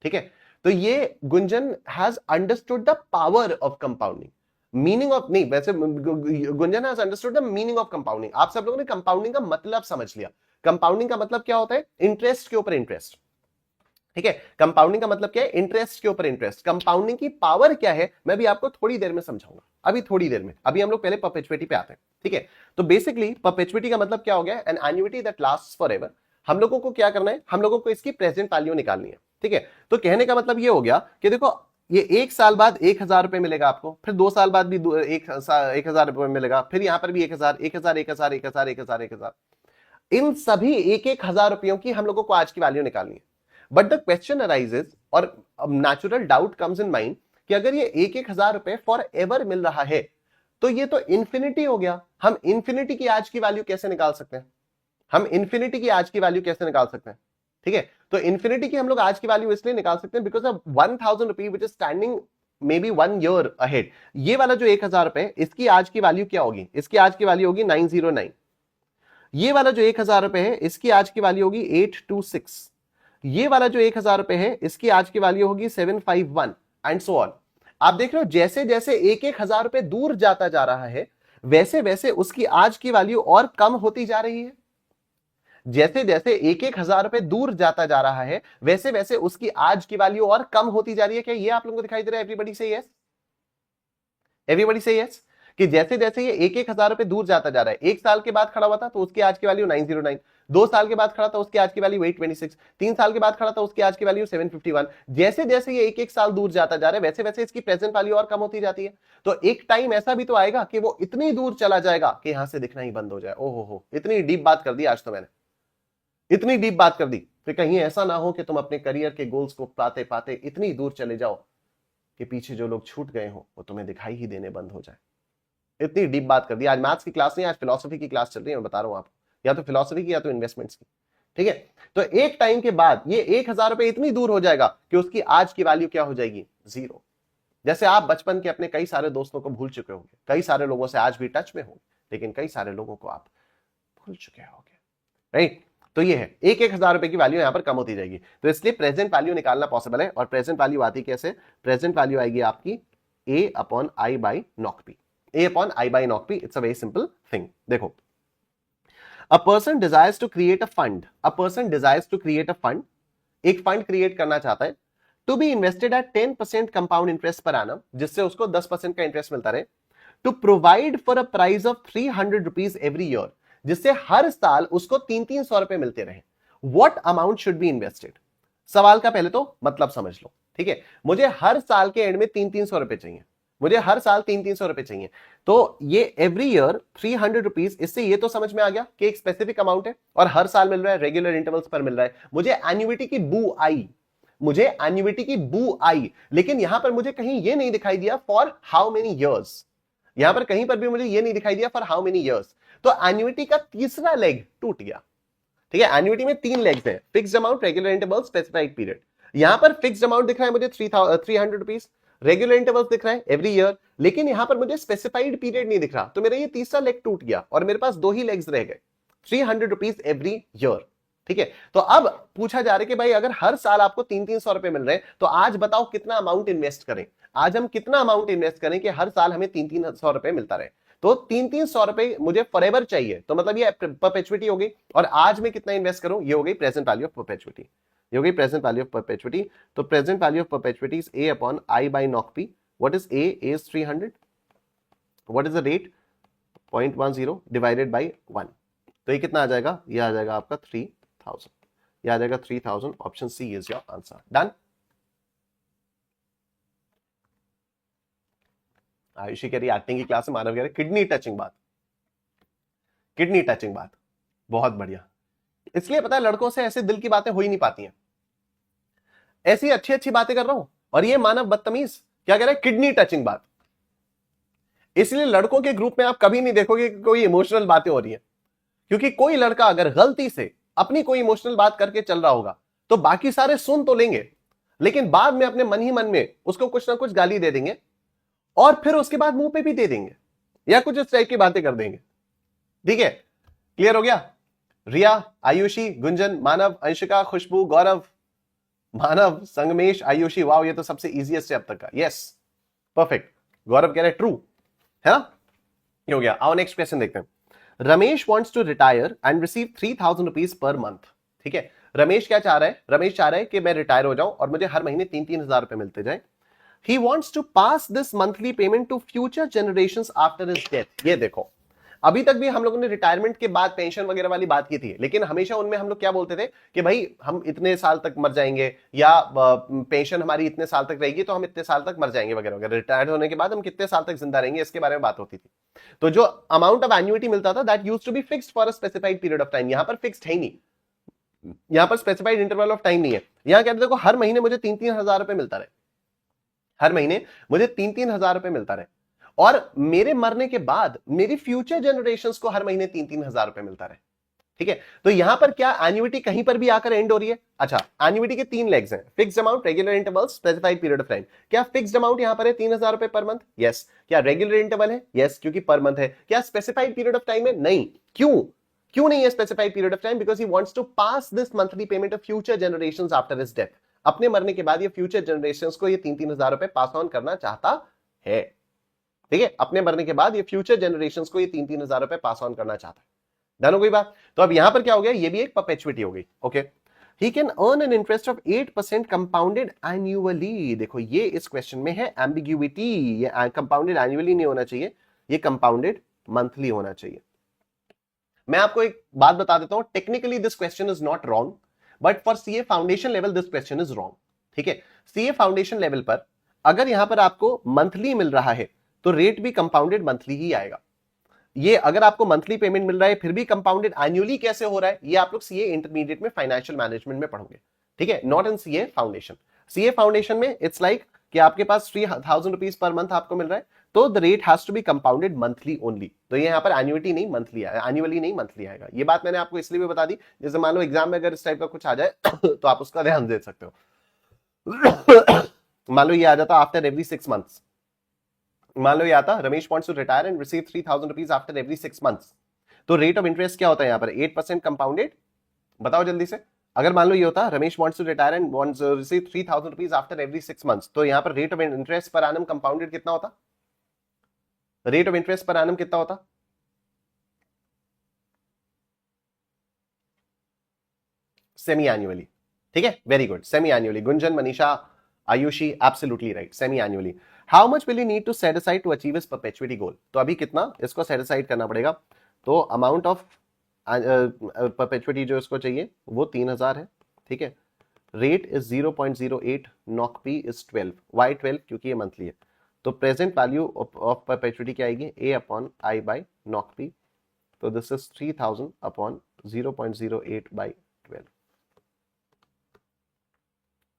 A: ठीक है, तो ये Gunjan has understood the power of compounding, meaning of नहीं, वैसे Gunjan has understood the meaning of compounding। आप सब लोगों ने कंपाउंडिंग का मतलब समझ लिया। कंपाउंडिंग का मतलब क्या होता है? इंटरेस्ट के ऊपर इंटरेस्ट। ठीक है, कंपाउंडिंग का मतलब क्या है? इंटरेस्ट के ऊपर इंटरेस्ट। कंपाउंडिंग की पावर क्या है, मैं भी आपको थोड़ी देर में समझाऊंगा, अभी थोड़ी देर में। अभी हम लोग पहले परपेचुइटी पे आते हैं। ठीक है, तो बेसिकली परपेचुइटी का मतलब क्या हो गया? An annuity that lasts forever. हम लोगों को क्या करना है? हम लोगों को इसकी प्रेजेंट वैल्यू निकालनी है। ठीक है, तो कहने का मतलब ये हो गया कि देखो, ये 1 साल बाद 1,000 रुपए मिलेगा आपको, फिर 2 साल बाद भी 1,000 रुपए मिलेगा, फिर यहां पर भी 1,000, 1,000, 1,000, 1,000, 1,000, 1,000। इन सभी 1,000 रुपयों की हम लोगों को आज की वैल्यू निकालनी है। बट द क्वेश्चन अराइजेस और natural doubt comes in mind कि अगर ये 1,000 रुपए फॉर एवर मिल रहा है तो ये तो इंफिनिटी हो गया। हम इंफिनिटी की आज की वैल्यू कैसे निकाल सकते हैं? हम इंफिनिटी की आज की वैल्यू कैसे निकाल सकते हैं? ठीक है, तो इंफिनिटी की हम लोग आज की वैल्यू इसलिए निकाल सकते हैं because of 1,000 rupee which is standing may be 1 year ahead. ये वाला जो 1,000 रुपए, इसकी आज की वैल्यू क्या होगी? इसकी आज की वैल्यू होगी 909। ये वाला जो 1,000 रुपए है, इसकी आज की वैल्यू होगी 826। ये वाला जो 1,000 रुपए है, इसकी आज की वैल्यू होगी 751 एंड सो ऑन। आप देख रहे हो, जैसे जैसे 1,000 रुपए दूर जाता जा रहा है, वैसे वैसे उसकी आज की वैल्यू और कम होती जा रही है। जैसे जैसे 1,000 रुपए दूर जाता जा रहा है, वैसे वैसे उसकी आज की वैल्यू और कम होती जा रही है। क्या ये आप लोगों को दिखाई दे रहा है? एवरीबॉडी से यस, एवरीबॉडी से यस, कि जैसे जैसे ये 1,000 रुपए दूर जाता जा रहा है। 1 साल के बाद खड़ा हुआ था तो उसकी आज की वैल्यू 909, 2 साल के बाद खड़ा था उसकी आज की वैल्यू 826, 3 साल के बाद खड़ा था उसकी आज की वैल्यू 751। जैसे जैसे ये एक साल दूर जाता जा रहा है, वैसे वैसे इसकी प्रेजेंट वैल्यू और कम होती जाती है। तो एक टाइम ऐसा भी तो आएगा कि वो इतनी दूर चला जाएगा कि यहां से दिखना ही बंद हो जाए। ओहो हो, इतनी डीप बात कर दी आज तो मैंने, इतनी डीप बात कर दी कि कहीं ऐसा ना हो कि तुम अपने करियर के गोल्स को पाते पाते इतनी दूर चले जाओ कि पीछे जो लोग छूट गए हो वो तुम्हें दिखाई ही देने बंद हो जाए। इतनी डीप बात कर दी। आज मैथ्स की क्लास नहीं, आज फिलोसफी की क्लास चल रही है, मैं बता रहा हूं आपको, या तो फिलोसफी की या तो इन्वेस्टमेंट्स की। ठीक है, तो एक टाइम के बाद ये 1,000 रुपए इतनी दूर हो जाएगा कि उसकी आज की वैल्यू क्या हो जाएगी? 0। जैसे आप बचपन के अपने कई सारे दोस्तों को भूल चुके होंगे, कई सारे लोगों से आज भी टच में हो, लेकिन कई सारे लोगों को आप भूल चुके होंगे, राइट? तो ये है, 1,000 रुपए की वैल्यू यहां पर कम होती जाएगी। तो इसलिए प्रेजेंट वैल्यू निकालना पॉसिबल है। और प्रेजेंट वैल्यू आती कैसे? प्रेजेंट वैल्यू आएगी आपकी A/I/P। A/I/P, it's a very simple thing। देखो, a person desires to create a fund, a person desires to create a fund, एक फंड क्रिएट करना चाहता है, to be invested at 10% compound interest per annum, जिससे उसको 10% का interest मिलता रहे, to provide for a price of 300 rupees every year, जिससे हर साल उसको 300 रुपए मिलते रहे। What amount should be invested? सवाल का पहले तो मतलब समझ लो। ठीक है, मुझे हर साल के एंड में 300 रुपए चाहिए, मुझे हर साल 300 रुपए चाहिए। तो ये एवरी ईयर 300 रुपीज, इससे ये तो समझ में आ गया कि एक स्पेसिफिक अमाउंट है और हर साल मिल रहा है, रेगुलर इंटरवल्स पर मिल रहा है। मुझे एन्युइटी की बू आई, मुझे एन्युइटी की बू आई, लेकिन यहां पर मुझे कहीं ये नहीं दिखाई दिया फॉर हाउ मेनी ईयर्स। यहां पर कहीं पर भी मुझे ये नहीं दिखाई दिया फॉर हाउ मेनी ईयर्स। तो एन्युइटी का तीसरा लेग टूट गया। ठीक है, एन्युइटी में 3 लेग्स हैं, fixed amount, regular interval, specified period. यहां पर फिक्स्ड अमाउंट दिख रहा है मुझे 300 रुपीज, रेगुलर इंटरवल्स दिख रहा है एवरी ईयर, लेकिन यहां पर मुझे स्पेसिफाइड पीरियड नहीं दिख रहा। तो मेरा ये तीसरा लेग टूट गया और मेरे पास 2 ही लेग्स रह गए, 300 रुपीज एवरी ईयर। ठीक है, तो अब पूछा जा रहा है कि भाई अगर हर साल आपको 300 रुपए मिल रहे हैं, तो आज बताओ कितना अमाउंट इन्वेस्ट करें? आज हम कितना अमाउंट इन्वेस्ट करें कि हर साल हमें 300 रुपए मिलता रहे? तो 300 रुपए मुझे फॉरएवर चाहिए, तो मतलब ये परपेचुइटी हो गई। और आज मैं कितना इन्वेस्ट करूं? ये हो गई प्रेजेंट वैल्यू ऑफ परपेचुइटी, ये हो गई प्रेजेंट वैल्यू ऑफ परपेचुइटी। तो present value of perpetuity is A/I/P, what is a is 300, what is the rate 0.10 divided by 1, तो ये कितना आ जाएगा, ये आ जाएगा आपका 3000, ये आ जाएगा 3000, option C is your answer. Done. Ayushi कह रही एक्टिंग की क्लास में, मानव कह रहे किडनी टचिंग बात, किडनी टचिंग बात, बहुत बढ़िया। इसलिए पता है लड़कों से ऐसे दिल की बातें हो ही नहीं पाती हैं, ऐसी अच्छी अच्छी बातें कर रहा हूं और ये मानव बदतमीज क्या कह रहा है, किडनी टचिंग बात। इसलिए लड़कों के ग्रुप में आप कभी नहीं देखोगे कि कोई इमोशनल बातें हो रही है, क्योंकि कोई लड़का अगर गलती से अपनी कोई इमोशनल बात करके चल रहा होगा तो बाकी सारे सुन तो लेंगे, लेकिन बाद में अपने मन ही मन में उसको कुछ ना कुछ गाली दे देंगे और फिर उसके बाद मुंह पे भी दे देंगे या कुछ इस टाइप की बातें कर देंगे। ठीक है, क्लियर हो गया? रिया, आयुषी, गुंजन, मानव, अंशिका, खुशबू, गौरव, मानव, संगमेश, आयुषी, वाओ ये तो सबसे इजीएस्ट है अब तक का। Yes perfect. गौरव कह रहे ट्रू है ना, ये हो गया। आओ नेक्स्ट क्वेश्चन देखते हैं। Ramesh wants to retire and receive 3000 rupees per month. ठीक है, रमेश क्या चाह रहा है, रमेश चाह रहा है कि मैं रिटायर हो जाऊं और मुझे हर महीने 3-3 हजार रुपए मिलते जाए। He wants to pass this monthly payment to future generations after his death। ये देखो, अभी तक भी हम लोगों ने रिटायरमेंट के बाद पेंशन वगैरह वाली बात की थी, लेकिन हमेशा उनमें हम लोग क्या बोलते थे कि भाई हम इतने साल तक मर जाएंगे या पेंशन हमारी इतने साल तक रहेगी तो हम इतने साल तक मर जाएंगे वगैरह वगैरह, रिटायर होने के बाद हम कितने साल तक जिंदा रहेंगे इसके बारे में बात होती थी। तो जो अमाउंट ऑफ एन्युइटी मिलता था that used to be fixed for a specified period of time. यहां पर फिक्स्ड है ही नहीं, यहां पर स्पेसिफाइड इंटरवल ऑफ टाइम नहीं है। यहां कहते देखो हर महीने मुझे 3-3 हजार रुपए मिलता रहे, हर महीने मुझे 3-3 हजार रुपए मिलता रहे और मेरे मरने के बाद मेरी फ्यूचर जनरेशंस को हर महीने 3-3 हजार रुपए मिलता रहे। ठीक है, तो यहां पर क्या एन्युइटी कहीं पर भी आकर एंड हो रही है? अच्छा, एन्युइटी के 3 लेग्स हैं, fixed amount, regular interval, specified period of time. क्या फिक्स्ड अमाउंट यहां पर है 3,000 रुपए पर मंथ? यस। क्या रेगुलर इंटरवल है? यस, क्योंकि पर मंथ है। क्या स्पेसिफाइड पीरियड ऑफ टाइम है? नहीं। क्यों नहीं है specified period of time? Because he wants to pass this monthly payment of future generations after his death. अपने मरने के बाद ये फ्यूचर जनरेशंस को ये 3-3 हजार रुपए पास ऑन करना चाहता है। ठीक है, अपने मरने के बाद ये फ्यूचर जनरेशंस को ये 3-3 हजार रुपए पास ऑन करना चाहता है। डन हो गई बात? तो अब यहां पर क्या हो गया, ये भी एक परपेचुइटी हो गई। Okay, he can earn an interest of 8% compounded annually. देखो ये इस क्वेश्चन में है एम्बिग्यूइटी, ये कंपाउंडेड एन्युअली नहीं होना चाहिए, ये कंपाउंडेड मंथली होना चाहिए। मैं आपको एक बात बता देता हूं, technically this question is not wrong, but for CA foundation level this question is wrong. ठीक है, सीए फाउंडेशन लेवल पर अगर यहां पर आपको मंथली मिल रहा है तो रेट भी कंपाउंडेड मंथली ही आएगा। ये अगर आपको मंथली पेमेंट मिल रहा है फिर भी कंपाउंडेड एन्युअली कैसे हो रहा है, ये आप लोग सीए इंटरमीडिएट में फाइनेंशियल मैनेजमेंट में पढ़ोगे। ठीक है, not in CA foundation. CA foundation में इट्स लाइक कि आपके पास 3000 रुपीज पर मंथ आपको मिल रहा है तो the rate has to be compounded monthly only. तो ये यहां पर एन्युइटी नहीं मंथली आएगा, एन्युअली नहीं मंथली आएगा। ये बात मैंने आपको इसलिए भी बता दी, जैसे मान लो एग्जाम में अगर इस टाइप का कुछ आ जाए तो आप उसका ध्यान दे सकते हो। मान लो ये आ जाता आफ्टर एवरी 6 मंथ्स, मान लो ये आता Ramesh wants to retire and receive 3000 rupees after every 6 months, तो रेट ऑफ इंटरेस्ट क्या होता है यहाँ पर? 8% कंपाउंडेड। बताओ जल्दी से, अगर मान लो ये होता Ramesh wants to retire and wants to receive 3000 rupees after every 6 months, तो यहाँ पर rate of interest per annum compounded कितना होता? Rate of interest per annum कितना होता? Semi annually. ठीक है, very good, semi annually. Gunjan, Manisha, Ayushi, absolutely right, semi annually. How much will you need to set aside to achieve his perpetuity goal? तो अभी कितना इसको सेट असाइड करना पड़ेगा? तो अमाउंट ऑफ परपेचुइटी जो इसको चाहिए वो 3000 है। ठीक है, rate is 0.08, nought P is 12। Why 12? क्योंकि ये मंथली है। तो प्रेजेंट वैल्यू ऑफ परपेचुइटी क्या आएगी? a upon i by knock P. तो this is 3000 upon 0.08 by 12,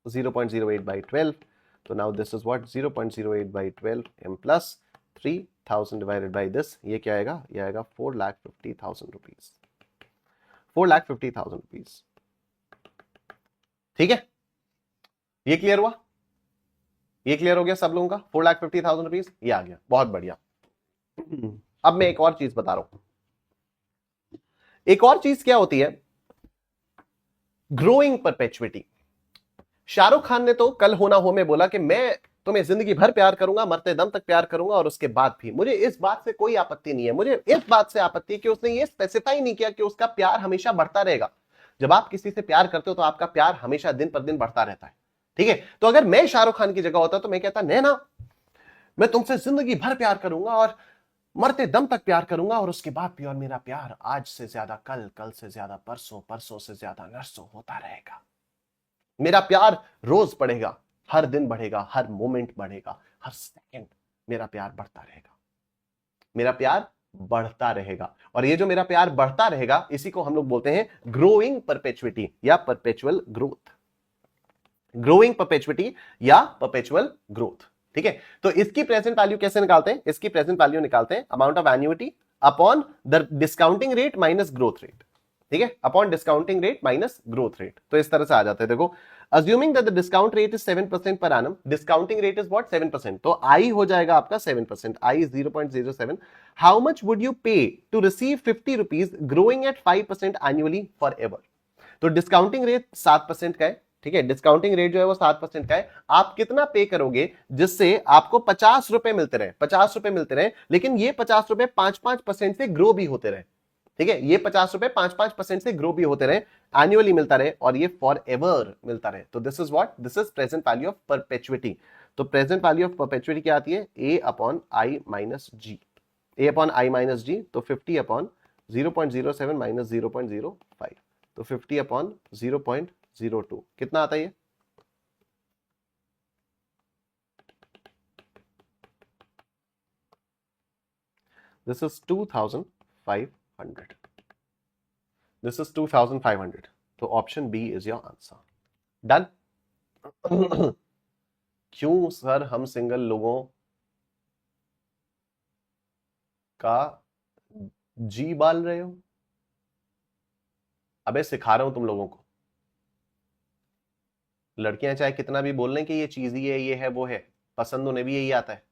A: 0.08 by 12. So now this is what? 0.08 by 12 m plus 3000 divided by this. ये क्या आएगा? ये आएगा 4,50,000 रुपीज, 4,50,000 रुपीज। ठीक है, ये क्लियर हुआ? ये क्लियर हो गया सब लोगों का? 4,50,000 रुपीज ये आ गया, बहुत बढ़िया। अब मैं एक और चीज बता रहा हूं। एक और चीज क्या होती है? Growing perpetuity. शाहरुख खान ने तो कल होना हो में बोला कि मैं तुम्हें जिंदगी भर प्यार करूंगा, मरते दम तक प्यार करूंगा और उसके बाद भी। मुझे इस बात से कोई आपत्ति नहीं है, मुझे इस बात से आपत्ति है कि उसने ये स्पेसिफाई नहीं किया कि उसका प्यार हमेशा बढ़ता रहेगा। जब आप किसी से प्यार करते हो तो आपका प्यार हमेशा दिन पर दिन बढ़ता रहता है। ठीक है, तो अगर मैं शाहरुख खान की जगह होता तो मैं कहता नैना मैं तुमसे जिंदगी भर प्यार करूंगा और मरते दम तक प्यार करूंगा, और उसके बाद भी, और मेरा प्यार आज से ज्यादा कल, कल से ज्यादा परसों, परसों से ज्यादा नरसों होता रहेगा। मेरा प्यार रोज बढ़ेगा, हर दिन बढ़ेगा, हर मोमेंट बढ़ेगा, हर सेकंड मेरा प्यार बढ़ता रहेगा, मेरा प्यार बढ़ता रहेगा। और ये जो मेरा प्यार बढ़ता रहेगा, इसी को हम लोग बोलते हैं ग्रोइंग परपेचुइटी या परपेचुअल ग्रोथ। ग्रोइंग परपेचुइटी या परपेचुअल ग्रोथ। ठीक है, तो इसकी प्रेजेंट वैल्यू कैसे निकालते हैं? इसकी प्रेजेंट वैल्यू निकालते हैं amount of annuity upon the discounting rate minus growth rate. ठीक है, upon discounting rate minus growth rate. तो इस तरह से आ जाता है, देखो, assuming that the discount rate is 7% per annum, discounting rate is what? 7%, तो I हो जाएगा आपका 7%, I is 0.07. How much would you pay to receive 50 rupees growing at 5% annually forever? तो डिस्काउंटिंग रेट 7% का है, ठीक है, डिस्काउंटिंग रेट जो है वो 7% का है। आप कितना पे करोगे जिससे आपको 50 रुपए मिलते रहे, 50 रुपए मिलते रहे, लेकिन ये 50 रुपए 5-5% से ग्रो भी होते रहे। ठीक है, ये 50 रुपए 5-5% से ग्रो भी होते रहे, एनुअली मिलता रहे, और ये फॉर एवर मिलता रहे। तो this is what? This is present value of perpetuity. तो प्रेजेंट वैल्यू ऑफ परपेचुइटी क्या आती है? A upon i minus g, a upon i minus g. तो 50 अपॉन 0.07 माइनस 0.05, तो 50 अपॉन 0.02 कितना आता है? ये दिस इज 2500, दिस इज 2500। तो option B is your answer. Done? क्यों सर हम सिंगल लोगों का जी बाल रहे हो? अबे सिखा रहा हूं तुम लोगों को। लड़कियां चाहे कितना भी बोल लें कि ये चीज ही है, ये है, वो है, पसंद उन्हें भी यही आता है,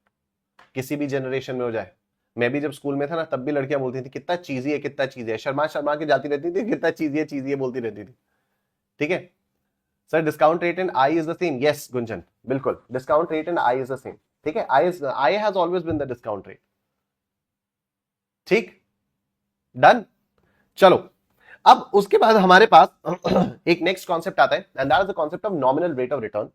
A: किसी भी जनरेशन में हो जाए। मैं भी जब स्कूल में था ना, तब भी लड़कियां बोलती थी कितना चीजी है, कितना चीज है, शर्मा शर्मा के जाती रहती थी, कितना चीजी है बोलती रहती थी। ठीक है sir, discount rate in i is the same. Yes Gunjan, बिल्कुल, discount rate in i is the same. ठीक है, i has always been the discount rate. ठीक, डन। चलो, अब उसके बाद हमारे पास एक नेक्स्ट कॉन्सेप्ट आता है, and that is the concept of nominal rate of return.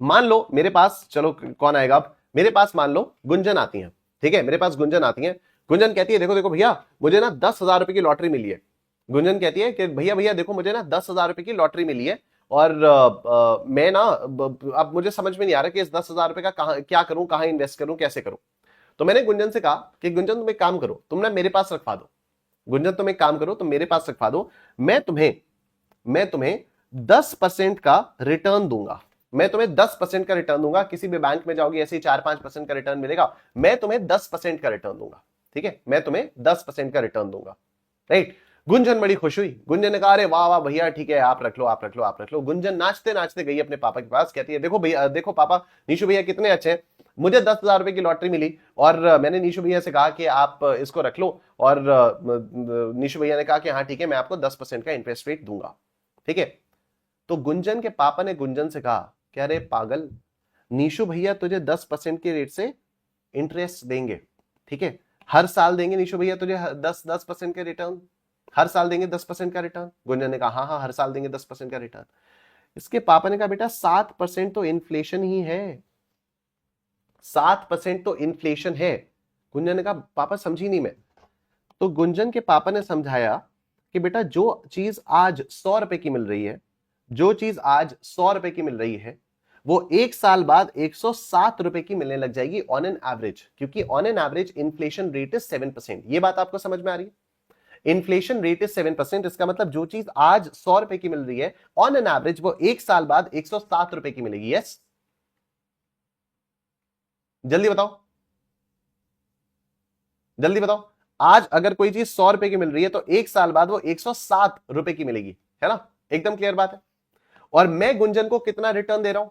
A: मान लो मेरे पास, चलो कौन आएगा अब, मेरे पास मान लो गुंजन आती है। ठीक है, मेरे पास गुंजन आती है। गुंजन कहती है देखो देखो भैया, मुझे ना 10,000 रुपए की लॉटरी मिली है। गुंजन कहती है कि भैया भैया देखो, मुझे ना 10,000 रुपए की लॉटरी मिली है, और मैं ना अब मुझे समझ में नहीं आ रहा कि इस 10,000 रुपए का क्या करूं, कहां इन्वेस्ट करूं, कैसे करूं। तो मैंने गुंजन से कहा कि गुंजन तुम एक काम करो, तुम ना मेरे पास रखवा दो। गुंजन तुम एक काम करो, तुम मेरे पास रखवा दो, मैं तुम्हें 10% का रिटर्न दूंगा। मैं तुम्हें 10% का रिटर्न दूंगा। किसी भी बैंक में जाओगे ऐसे ही 4-5% का रिटर्न मिलेगा, मैं तुम्हें 10% का रिटर्न दूंगा। ठीक है, मैं तुम्हें 10% का रिटर्न दूंगा। राइट? गुंजन बड़ी खुश हुई। गुंजन ने कहा अरे वाह वाह भैया, ठीक है, आप रख लो, आप रख लो, आप रख लो। गुंजन नाचते नाचते गई अपने पापा के पास, कहती है देखो भैया, देखो पापा, नीशू भैया कितने अच्छे हैं, मुझे 10,000 रुपए की लॉटरी मिली, और मैंने नीशू भैया से कहा कि आप इसको रख लो, और नीशू भैया ने कहा कि हाँ ठीक है, मैं आपको 10% का इंटरेस्ट रेट दूंगा। ठीक है, तो गुंजन के पापा ने गुंजन से कहा कि अरे पागल, नीशू भैया तुझे 10% के रेट से इंटरेस्ट देंगे। ठीक है, हर साल देंगे नीशू भैया तुझे 10% के रिटर्न, हर साल देंगे 10% का रिटर्न। गुंजन ने कहा हाँ हाँ, हर साल देंगे 10% का रिटर्न। इसके पापा ने कहा बेटा 7% तो इन्फ्लेशन ही है, 7% तो इन्फ्लेशन है। गुंजन ने कहा पापा समझी नहीं मैं। तो गुंजन के पापा ने समझाया कि बेटा जो चीज आज 100 रुपए की मिल रही है, जो चीज आज 100 रुपए की मिल रही है, वो एक साल बाद 107 रुपए की मिलने लग जाएगी ऑन एन एवरेज, क्योंकि on an average inflation rate is 7%। ये बात आपको समझ में आ रही है? इन्फ्लेशन रेट इज 7%, इसका मतलब जो चीज आज 100 रुपए की मिल रही है, ऑन एन एवरेज वो एक साल बाद 107 रुपए की मिलेगी। यस, जल्दी बताओ, जल्दी बताओ। आज अगर कोई चीज 100 रुपए की मिल रही है तो एक साल बाद वो 107 रुपए की मिलेगी, है ना? एकदम क्लियर बात है। और मैं गुंजन को कितना रिटर्न दे रहा हूं?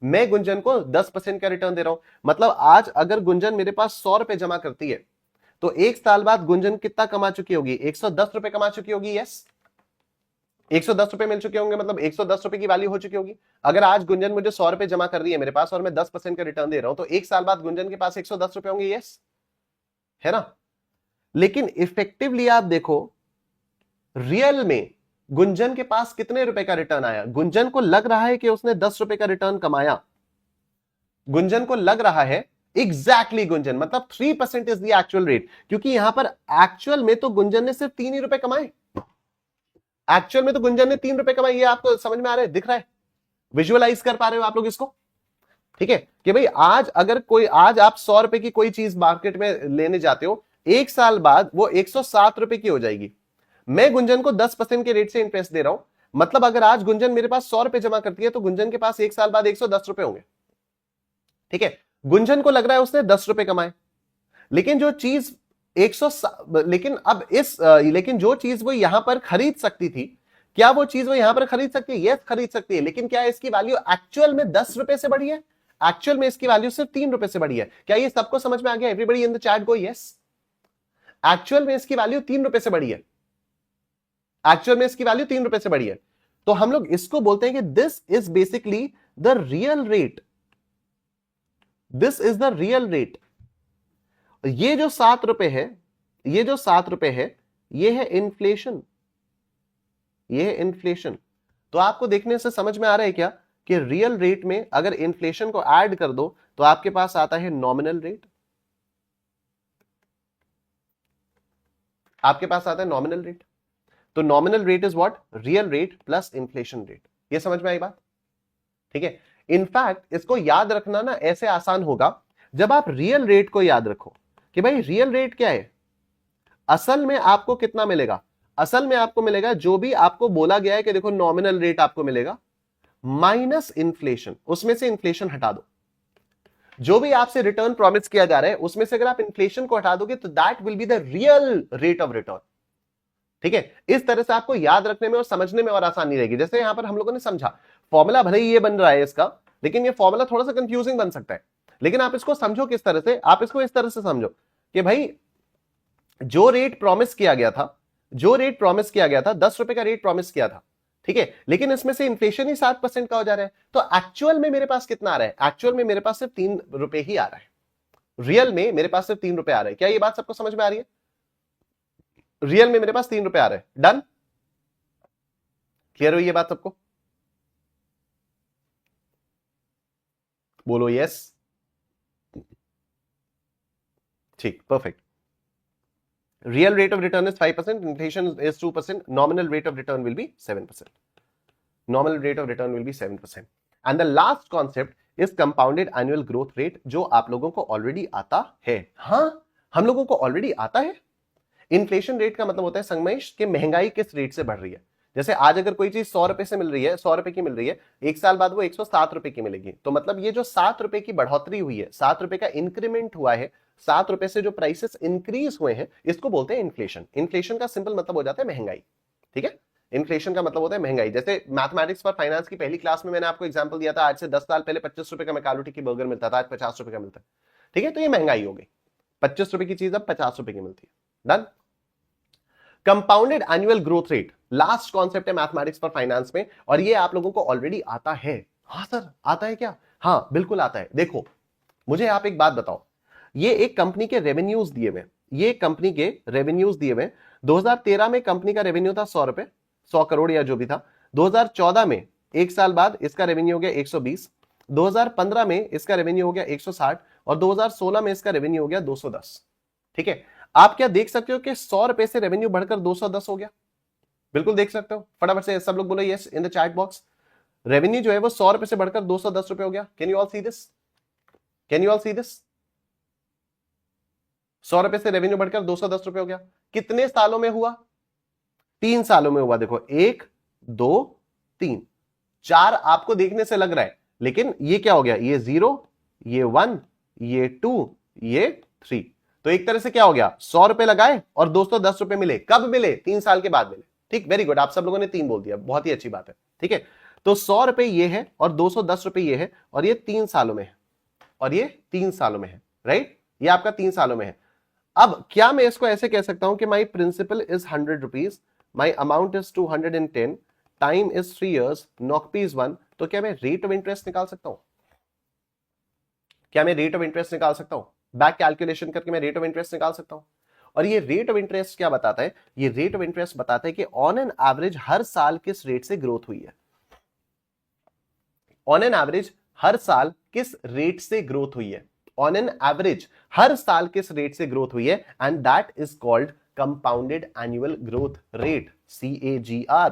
A: मैं गुंजन को 10% का रिटर्न दे रहा हूं। मतलब आज अगर गुंजन मेरे पास 100 रुपए जमा करती है, तो एक साल बाद गुंजन कितना कमा चुकी होगी? 110 रुपए कमा चुकी होगी। यस, 110 रुपए मिल चुके होंगे, मतलब 110 रुपए की वैल्यू हो चुकी होगी। अगर आज गुंजन मुझे 100 रुपए जमा कर रही है मेरे पास, और मैं 10% का रिटर्न दे रहा हूं, तो एक साल बाद गुंजन के पास 110 रुपए होंगे। यस, है ना? लेकिन इफेक्टिवली आप देखो, रियल में गुंजन के पास कितने रुपए का रिटर्न आया? गुंजन को लग रहा है कि उसने 10 रुपए का रिटर्न कमाया, गुंजन को लग रहा है एग्जैक्टली गुंजन, मतलब 3% इज द एक्चुअल रेट, क्योंकि यहां पर एक्चुअल में तो गुंजन ने सिर्फ 3 ही रुपए कमाए। एक्चुअल में तो गुंजन ने 3 रुपए कमाए। ये आपको समझ में आ रहा है, दिख रहा है, विजुअलाइज कर पा रहे हो आप लोग इसको? ठीक है कि भाई आज अगर कोई, आज आप 100 रुपए की कोई चीज मार्केट में लेने जाते हो, 1 साल बाद वो 107 रुपए की हो जाएगी। मैं गुंजन को 10% के रेट से इंटरेस्ट दे रहा हूं, मतलब अगर आज गुंजन मेरे पास 100 रुपए जमा करती है तो गुंजन के पास 1 साल बाद 110 रुपए होंगे। ठीक है, गुंजन को लग रहा है उसने 10 रुपए कमाए, लेकिन जो चीज 100, लेकिन अब लेकिन जो चीज वो यहां पर खरीद सकती थी, क्या वो चीज वो यहां पर खरीद सकती है? यस, खरीद सकती है, लेकिन क्या इसकी वैल्यू एक्चुअल में 10 रुपए से बढ़ी है? एक्चुअल में इसकी वैल्यू सिर्फ 3 रुपए से बढ़ी है। क्या ये सबको समझ में आ गया? Everybody in the chat go yes. Actual में इसकी वैल्यू 3 रुपए से बढ़ी है। एक्चुअल में इसकी वैल्यू 3 रुपए से बढ़ी है। तो हम लोग इसको बोलते हैं कि this is basically the real rate. This is the real rate. ये जो 7 रुपए है, ये जो 7 रुपए है, ये है इन्फ्लेशन। ये है इन्फ्लेशन। तो आपको देखने से समझ में आ रहा है क्या कि रियल रेट में अगर इन्फ्लेशन को ऐड कर दो तो आपके पास आता है नॉमिनल रेट। आपके पास आता है नॉमिनल रेट। तो nominal rate is what? Real rate plus inflation rate. ये समझ में आई बात? ठीक है, इनफैक्ट इसको याद रखना ना ऐसे आसान होगा जब आप रियल रेट को याद रखो कि भाई रियल रेट क्या है। असल में आपको कितना मिलेगा? असल में आपको मिलेगा जो भी आपको बोला गया है कि देखो नॉमिनल रेट आपको मिलेगा माइनस इन्फ्लेशन, उसमें से इन्फ्लेशन हटा दो। जो भी आपसे रिटर्न प्रॉमिस किया जा रहा है उसमें से अगर आप इन्फ्लेशन को हटा दोगे तो that will be the real rate of return. ठीक है, इस तरह से आपको याद रखने में और समझने में और आसानी रहेगी। जैसे यहां पर हम लोगों ने समझा, फॉर्मूला भले ही ये बन रहा है इसका, लेकिन ये फॉर्मूला थोड़ा सा कंफ्यूजिंग बन सकता है। लेकिन आप इसको समझो किस तरह से, आप इसको इस तरह से समझो कि भाई जो रेट प्रॉमिस किया गया था, जो रेट प्रॉमिस किया गया था, 10 रुपए का रेट प्रॉमिस किया था, ठीक है, लेकिन इसमें से इन्फ्लेशन ही 7% का हो जा रहा है, तो एक्चुअल में मेरे पास कितना आ रहा है? एक्चुअल में मेरे पास सिर्फ 3 रुपए ही आ रहा है। रियल में मेरे पास सिर्फ 3 रुपए आ रहे हैं। क्या ये बात सबको समझ में आ रही है? रियल में मेरे पास 3 रुपए आ रहे हैं। डन? क्लियर हुई ये बात सबको? बोलो यस। ठीक, perfect. Real rate of return is 5%, inflation is 2%, nominal rate of return will be 7%. Nominal rate of return will be 7%. And the last concept is compounded annual growth rate, जो आप लोगों को ऑलरेडी आता है। हाँ, हम लोगों को ऑलरेडी आता है। इन्फ्लेशन रेट का मतलब होता है संगमेश कि महंगाई किस रेट से बढ़ रही है। जैसे आज अगर कोई चीज 100 रुपए से मिल रही है, 100 रुपए की मिल रही है, 1 साल बाद वो 107 रुपए की मिलेगी। तो मतलब ये जो 7 रुपए की बढ़ोतरी हुई है, 7 रुपए का इंक्रीमेंट हुआ है, 7 रुपए से जो प्राइसेस इंक्रीज हुए हैं, इसको बोलते हैं इन्फ्लेशन। इन्फ्लेशन का सिंपल मतलब हो जाता है महंगाई। ठीक है, इन्फ्लेशन का मतलब होता है महंगाई। जैसे मैथमेटिक्स फॉर फाइनेंस की पहली क्लास में मैंने आपको एग्जांपल दिया था, आज से 10 साल पहले 25 रुपए का मैकालू टिक्की बर्गर मिलता था, आज 50 रुपए का मिलता है। ठीक है, तो ये महंगाई हो गई। 25 रुपए की चीज अब 50 रुपए की मिलती है। Done? Compounded annual growth rate last concept है मैथमेटिक्स फॉर फाइनेंस में, और ये आप लोगों को ऑलरेडी आता है। हाँ सर, आता है क्या? हाँ बिल्कुल आता है। देखो, मुझे आप एक बात बताओ, ये एक कंपनी के रेवेन्यूज दिए हुए, ये कंपनी के रेवेन्यूज दिए हुए। 2013 में कंपनी का रेवेन्यू था 100 रुपए, 100 करोड़ या जो भी था। 2014 में 1 साल बाद इसका रेवेन्यू हो गया 120, 2015 में इसका रेवेन्यू हो गया 160, और 2016 में इसका रेवेन्यू हो गया 210। ठीक है, आप क्या देख सकते हो कि 100 रुपए से रेवेन्यू बढ़कर 210 हो गया? बिल्कुल देख सकते हो। फटाफट से सब लोग बोलो yes in the chat box. Revenue जो है वो 100 रुपए से बढ़कर 210 रुपए हो गया। Can you all see this? Can you all see this? 100 रुपए से रेवेन्यू बढ़कर 210 रुपए हो गया। कितने सालों में हुआ? 3 सालों में हुआ। देखो 1 2 3 4 आपको देखने से लग रहा है, लेकिन ये क्या हो गया? ये 0, ये 1, ये 2, ये 3। तो एक तरह से क्या हो गया? 100 रुपए लगाए और 210 रुपए मिले। कब मिले? 3 साल के बाद मिले। ठीक, वेरी गुड, आप सब लोगों ने 3 बोल दिया, बहुत ही अच्छी बात है। ठीक है, तो 100 रुपए ये है और 210 रुपए ये है, और ये 3 सालों में है, और ये 3 सालों में है। राइट, ये आपका 3 सालों में है। अब क्या मैं इसको ऐसे कह सकता हूं कि my principal is 100 rupees, my amount is 210, time is 3 years, NOCP is 1। तो क्या मैं रेट ऑफ इंटरेस्ट निकाल सकता हूं? क्या मैं रेट ऑफ इंटरेस्ट निकाल सकता हूं? बैक कैलकुलेशन करके मैं रेट ऑफ इंटरेस्ट निकाल सकता हूं। और ये रेट ऑफ इंटरेस्ट क्या बताता है? ये रेट ऑफ इंटरेस्ट बताता है कि ऑन एन एवरेज हर साल किस रेट से ग्रोथ हुई है। ऑन एन एवरेज हर साल किस रेट से ग्रोथ हुई है। ऑन एन एवरेज हर साल किस रेट से ग्रोथ हुई है, and that is called compounded annual growth rate, CAGR।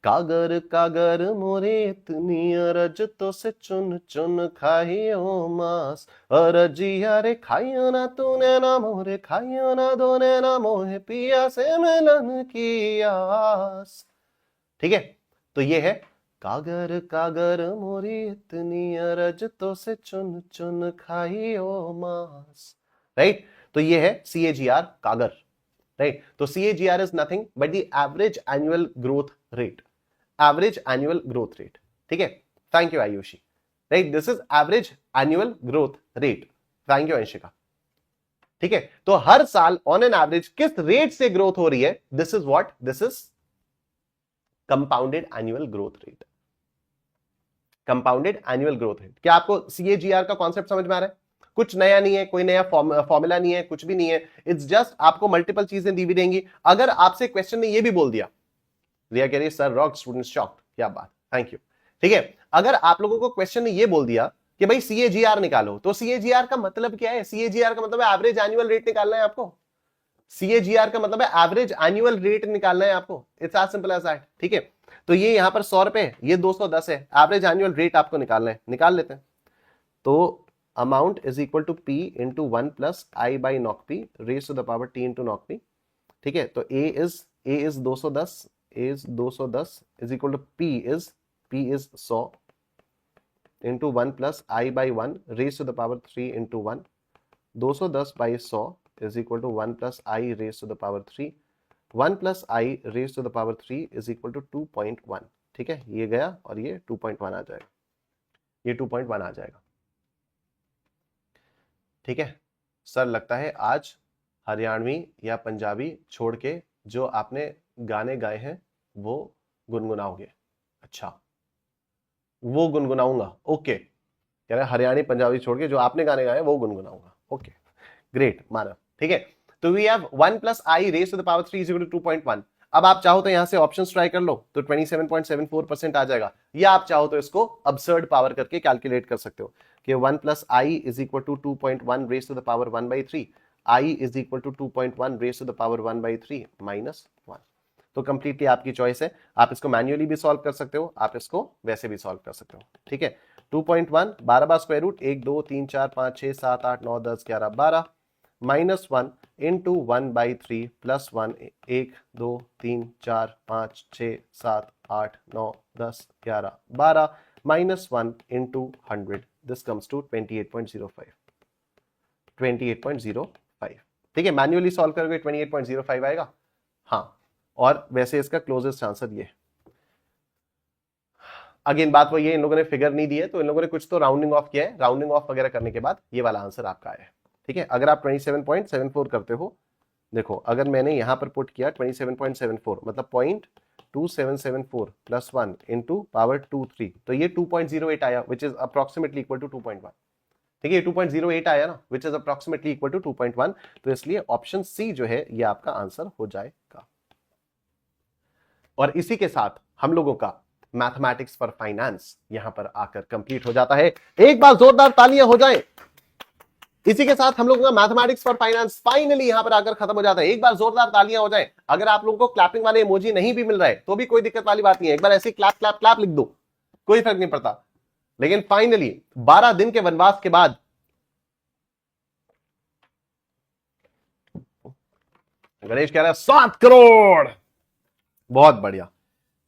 A: कागर कागर मोरे इतनी अरज तो से चुन चुन खाइयो मास, अरजिया रे खाइयो ना तूने ना मोरे, खाइयो ना दोने ना मोहे, पिया से मिलन की आस। ठीक है, तो ये है कागर कागर मोरी इतनी अरज तो से चुन चुन खाइयो मास, राइट। तो ये है CAGR, कागर, राइट। तो CAGR is nothing but the average annual growth rate, average annual growth rate. ठीक है, thank you Ayushi, right, this is average annual growth rate, thank you Anshika. ठीक है, तो हर साल ऑन एन एवरेज किस रेट से ग्रोथ हो रही है, this is what, this is compounded annual growth rate, compounded annual growth rate. क्या आपको CAGR का कॉन्सेप्ट समझ में आ रहा है? कुछ नया नहीं है, कोई नया फॉर्मूला नहीं है, कुछ भी नहीं है, इट्स जस्ट आपको मल्टीपल चीजें दी भी देंगी। अगर आपसे क्वेश्चन ने ये भी बोल दिया, रिया कह रही है सर रॉक, स्टूडेंट्स शॉक्ड, क्या बात, थैंक यू। ठीक है, अगर आप लोगों को क्वेश्चन ने ये बोल दिया कि भाई CAGR निकालो, तो CAGR का मतलब क्या है? CAGR का मतलब है एवरेज एनुअल रेट निकालना है आपको। CAGR का मतलब है एवरेज एनुअल रेट निकालना है आपको, it's as simple as that. ठीक है, तो ये यहां पर 100 रुपए, ये 210 है, एवरेज एनुअल रेट आपको निकालना है, निकाल लेते हैं। तो amount is equal to P into 1 plus I by nought P raise to the power T into nought P। ठीक है, तो A is 210 is equal to P is 100 into 1 plus I by 1 raise to the power 3 into 1। 210 by 100 is equal to 1 plus I raise to the power 3, 1 plus I raise to the power 3 is equal to 2.1। ठीक है, ये गया और ये 2.1 आ जाएगा, ये 2.1 आ जाएगा। ठीक है सर, लगता है आज हरियाणवी या पंजाबी छोड़ के जो आपने गाने गाए हैं वो गुनगुनाओगे। अच्छा, वो गुनगुनाऊंगा, ओके, कह रहे हरियाणी पंजाबी छोड़ के जो आपने गाने गाए वो गुनगुनाऊंगा, ओके ग्रेट मानव। ठीक है, तो we have 1 plus I raise to the power 3 is equal to 2.1। अब आप चाहो तो यहां से ऑप्शंस ट्राई कर लो, तो 27.74% आ जाएगा, या आप चाहो तो इसको अब्सर्ड पावर करके कैलकुलेट कर सकते हो कि 1 plus I is equal to 2.1 raise to the power 1/3, I is equal to 2.1 raise to the power 1/3 minus 1। तो कंप्लीटली आपकी चॉइस है, आप इसको मैन्युअली भी सॉल्व कर सकते हो, आप इसको वैसे भी सॉल्व कर सकते हो। ठीक है, 2.1 12 bar square root 1 2 3 4 5 6 7 8 9 10 11 12 minus 1 into 1/3 plus 1 1 2 3 4 5 6 7 8 9 10 11 12 minus 1 into 100, this comes to 28.05, 28.05। ठीक है, मैन्युअली सॉल्व करोगे 28.05 आएगा। हाँ, और वैसे इसका क्लोजेस्ट आंसर ये। अगेन बात वही है, इन लोगों ने फिगर नहीं दी है तो इन लोगों ने कुछ तो राउंडिंग ऑफ किया है, राउंडिंग ऑफ वगैरह करने के बाद ये वाला आंसर आपका आया है। ठीक है, अगर आप 27.74 करते हो, देखो अगर मैंने यहां पर पुट किया 27.74 मतलब 0.2774 प्लस 1 इंटू पावर 23, तो ये 2.08 आया which is approximately equal to 2.1। ठीक है, 2.08 आया ना, which is approximately equal to 2.1, तो इसलिए ऑप्शन सी जो है ये आपका आंसर हो जाएगा। और इसी के साथ हम लोगों का मैथमेटिक्स फॉर फाइनेंस यहां पर आकर कंप्लीट हो जाता है। एक बार जोरदार तालियां हो जाएं। इसी के साथ हम लोगों का मैथमेटिक्स फॉर फाइनेंस फाइनली यहां पर आकर खत्म हो जाता है। एक बार जोरदार तालियां हो जाएं। अगर आप लोगों को क्लैपिंग वाले इमोजी नहीं भी मिल रहा है तो भी कोई दिक्कत वाली बात नहीं है, एक बार ऐसे क्लैप क्लैप क्लैप लिख दो, कोई फर्क नहीं पड़ता। लेकिन फाइनली 12 दिन के वनवास के बाद गणेश कह रहा है 7 करोड़, बहुत बढ़िया।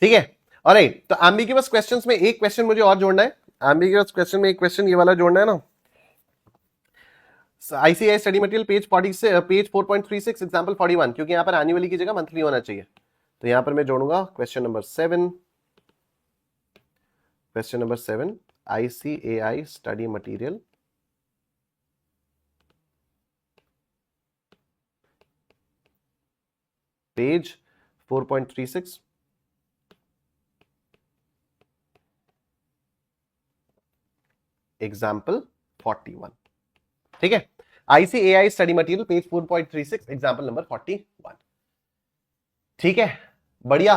A: ठीक है, ऑलराइट, तो एम्बिग्युअस क्वेश्चंस में एक क्वेश्चन मुझे और जोड़ना है, एम्बिग्युअस क्वेश्चन में एक क्वेश्चन ये वाला जोड़ना है ना, ICAI स्टडी मटेरियल पेज 40 से पेज 4.36 एग्जांपल 41, क्योंकि यहां पर एनुअली की जगह मंथली होना चाहिए, तो यहां पर मैं जोड़ूंगा question number 7, question number 7 ICAI study material page 4.36 example 41। ठीक है, ICAI study material page 4.36 example number 41। ठीक है, बढ़िया।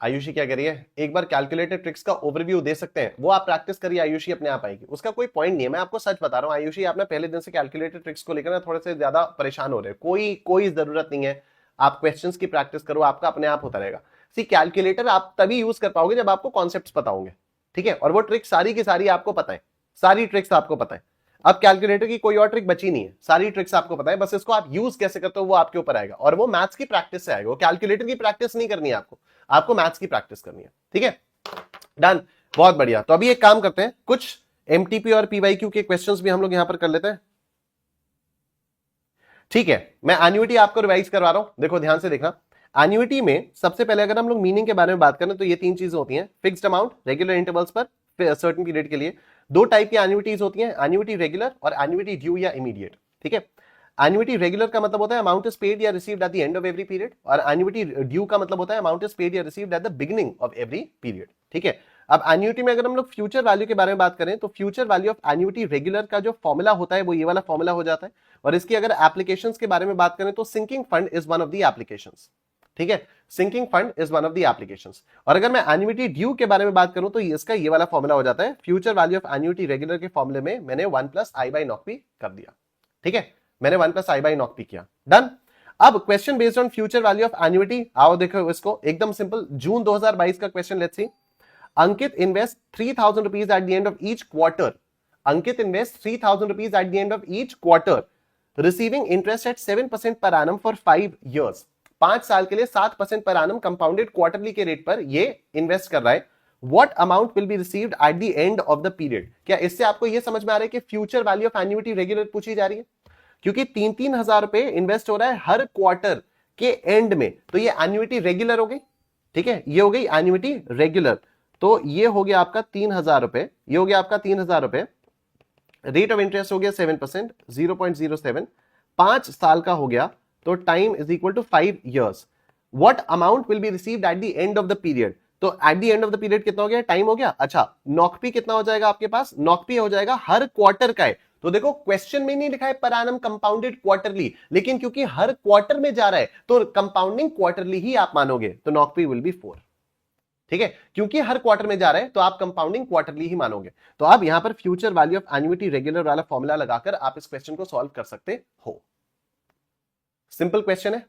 A: आयुषी क्या कह रही है, एक बार कैलकुलेटेड ट्रिक्स का ओवरव्यू दे सकते हैं? वो आप प्रैक्टिस करिए आयुषी, अपने आप आएगी। उसका कोई पॉइंट नहीं है, मैं आपको सच बता रहा हूं आयुषी, आपने पहले दिन से कैलकुलेटेड ट्रिक्स को लेकर ना थोड़े से ज्यादा परेशान हो रहे हैं। कोई कोई जरूरत नहीं है, आप क्वेश्चंस की प्रैक्टिस करो, आपका अपने आप होता रहेगा। सी कैलकुलेटर आप तभी यूज कर पाओगे जब आपको कॉन्सेप्ट्स पता होंगे, ठीक है, और वो ट्रिक सारी की सारी आपको पता है, सारी ट्रिक्स आपको पता है। अब कैलकुलेटर की कोई और ट्रिक बची नहीं है, सारी ट्रिक्स आपको पता है, बस इसको आप यूज कैसे करते हो वो आपके ऊपर आएगा, और वो मैथ्स की प्रैक्टिस से आएगा। वो कैलकुलेटर की प्रैक्टिस नहीं करनी है आपको, आपको मैथ्स की प्रैक्टिस करनी है, ठीक है, डन, बहुत बढ़िया। तो अभी एक काम करते हैं, कुछ एमटीपी और पीवाईक्यू के क्वेश्चंस भी हम लोग यहां पर कर लेते हैं, ठीक है। मैं एन्युइटी आपको रिवाइज करवा रहा हूं, देखो ध्यान से देखना। एन्युइटी में सबसे पहले अगर हम लोग मीनिंग के बारे में बात करें तो ये तीन चीजें होती हैं, फिक्स्ड अमाउंट रेगुलर इंटरवल्स पर सर्टेन पीरियड के लिए। दो टाइप की एन्युइटीज होती हैं, एन्युइटी रेगुलर और एन्युइटी ड्यू या इमीडिएट, ठीक है। एन्युइटी रेगुलर का मतलब होता है अमाउंट इज पेड या received at the end of every period, और एन्युइटी ड्यू का मतलब होता है अमाउंट इज पेड या received at the beginning of every period, ठीक है। अब एन्युइटी में अगर हम लोग फ्यूचर वैल्यू के बारे में बात करें तो future value of annuity regular का जो फॉर्मूला होता है वो ये वाला फॉर्मूला हो जाता है। और इसकी अगर एप्लीकेशंस के बारे में बात करें तो sinking fund is one of the applications, ठीक है, sinking fund is one of the applications. और अगर मैं एन्युइटी ड्यू के बारे में बात करूं तो इसका ये वाला फॉर्मूला हो जाता है, future value of annuity regular के फॉर्मूले में मैंने 1 plus i by not P कर दिया, ठीक है, मैंने 1 plus i by not P किया, डन। अब question based on future value of annuity, आओ देखो इसको, एकदम सिंपल, जून 2022 का question, let's see. Ankit invest 3000 rupees at the end of each quarter. Ankit invests 3000 rupees at the end of each quarter, receiving interest at 7% per annum for 5 years. 5 साल के लिए 7% per annum compounded quarterly के rate पर ये invest कर रहा है। What amount will be received at the end of the period? क्या इससे आपको ये समझ में आ रहा है कि future value of annuity regular पूछी जा रही है? क्योंकि 3-3 हजार रुपए इन्वेस्ट हो रहा है हर क्वार्टर के एंड में, तो ये एन्युइटी रेगुलर हो गई, ठीक है, ये हो गई एन्युइटी रेगुलर। तो ये हो गया आपका 3000 रुपए, ये हो गया आपका 3000 रुपए, रेट ऑफ इंटरेस्ट हो गया 7%, 0.07, 5 साल का हो गया, तो time is equal to 5 years। What amount will be received at the end of the period? तो at the end of the period कितना हो गया, टाइम हो गया। अच्छा, नॉकपी कितना हो जाएगा आपके पास, नॉकपी हो जाएगा हर क्वार्टर का है। तो देखो क्वेश्चन में नहीं लिखा है पर एनम कंपाउंडेड क्वार्टरली, लेकिन क्योंकि हर क्वार्टर में जा रहा है तो कंपाउंडिंग क्वार्टरली ही आप मानोगे, तो नॉकपी विल बी 4, ठीक है, क्योंकि हर क्वार्टर में जा रहा है तो आप कंपाउंडिंग क्वार्टरली ही मानोगे। तो आप यहां पर future value of annuity regular वाला फॉर्मूला लगाकर आप इस क्वेश्चन को सॉल्व कर सकते हो। सिंपल क्वेश्चन है,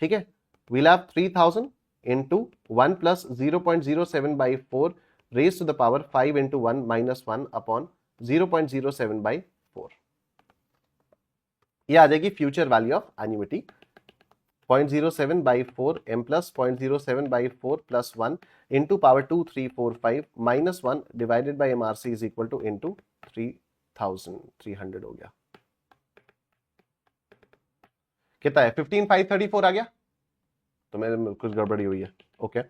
A: ठीक है। We'll have 3000 into 1 plus 0.07 by 4 raised to the power 5 into 1 minus 1 upon 0.07 by 4। ये आ जाएगी future value of annuity, 0.07 by 4 m plus 0.07 by 4 plus 1 into power 2 3 4 5 minus 1 divided by MRC is equal to into 3300 हो गया। कितना है, 15,534 आ गया, तो मेरे कुछ गड़बड़ी हुई है, okay.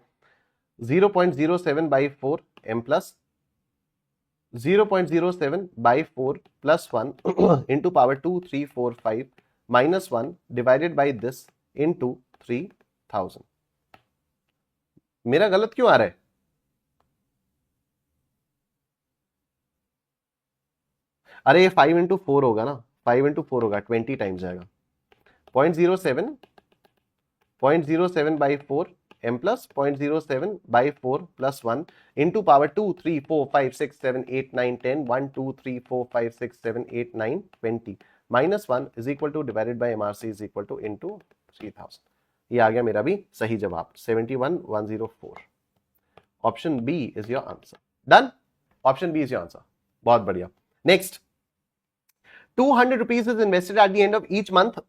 A: 0.07 by 4 m plus 0.07 by 4 plus 1 into power 2 3 4 5 minus 1 divided by this into 3000। मेरा गलत क्यों आ रहा है? अरे ये 5 into 4 होगा ना, 5 into 4 होगा, 20 टाइम्स जाएगा। 0.07 by 4 m plus 0.07 by 4 plus 1 into power 2 3 4 5 6 7 8 9 10 1 2 3 4 5 6 7 8 9 20 minus 1 is equal to divided by MRC is equal to into 3000। ये आ गया मेरा भी सही जवाब, 71,104। Option B is your answer, done, option B is your answer, बहुत बढ़िया। Next, 200 rupees is invested at the end of each month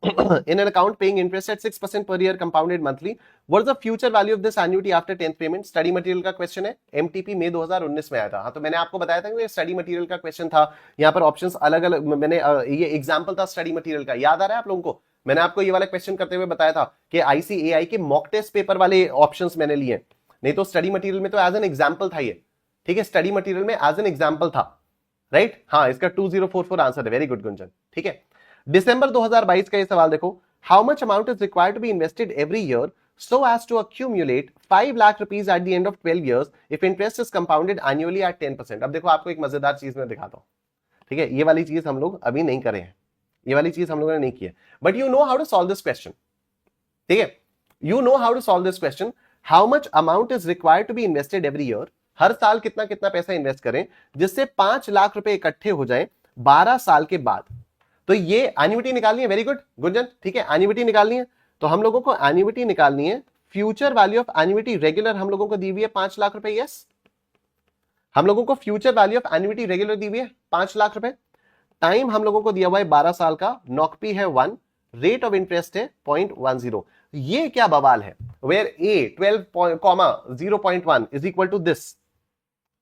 A: in an account paying interest at 6% per year compounded monthly. What is the future value of this annuity after 10th payment? Study material का question है, MTP में 2019 में आया था। हाँ, तो मैंने आपको बताया था कि स्टडी मटेरियल का क्वेश्चन था, यहाँ पर ऑप्शंस अलग अलग, मैंने ये एग्जांपल था स्टडी मटेरियल का, याद आ रहा है आप लोगों को? मैंने आपको ये वाला क्वेश्चन करते हुए बताया था कि आईसीएआई के मॉक टेस्ट पेपर वाले ऑप्शंस मैंने लिए, नहीं तो स्टडी मटेरियल में तो एज एन एग्जाम्पल था ये, ठीक है, स्टडी मटेरियल में एज एन एग्जाम्पल था, राइट। हाँ, इसका 2044 आंसर है, वेरी गुड गुंजन, ठीक है। दिसंबर 2022 का ये सवाल देखो, how much amount is required to be invested every year so as to accumulate 5 lakh rupees at the end of 12 years if interest is compounded annually at 10%। अब देखो आपको एक मजेदार चीज मैं दिखाता हूं, ठीक है, ये वाली चीज हम लोग अभी नहीं करे हैं, ये वाली चीज हम लोगों ने नहीं की है, but you know how to solve this question, ठीक है, you know how to solve this question. How much amount is required to be invested every year, हर साल कितना कितना पैसा इन्वेस्ट करें जिससे 5 लाख रुपए इकट्ठे हो जाए 12 साल के बाद। तो ये एन्युइटी निकालनी है, वेरी गुड गुंजन, ठीक है, एन्युइटी निकालनी है। तो हम लोगों को एन्युइटी निकालनी है, future value of annuity regular हम लोगों को दी हुई है 5 लाख रुपए, यस, हम लोगों को future value of annuity regular दी हुई है 5 लाख रुपए, टाइम हम लोगों को दिया हुआ है 12 साल का, नॉकपी है 1, रेट ऑफ इंटरेस्ट है 0.10। ये क्या बवाल है, where a 12,0.1 is equal to this.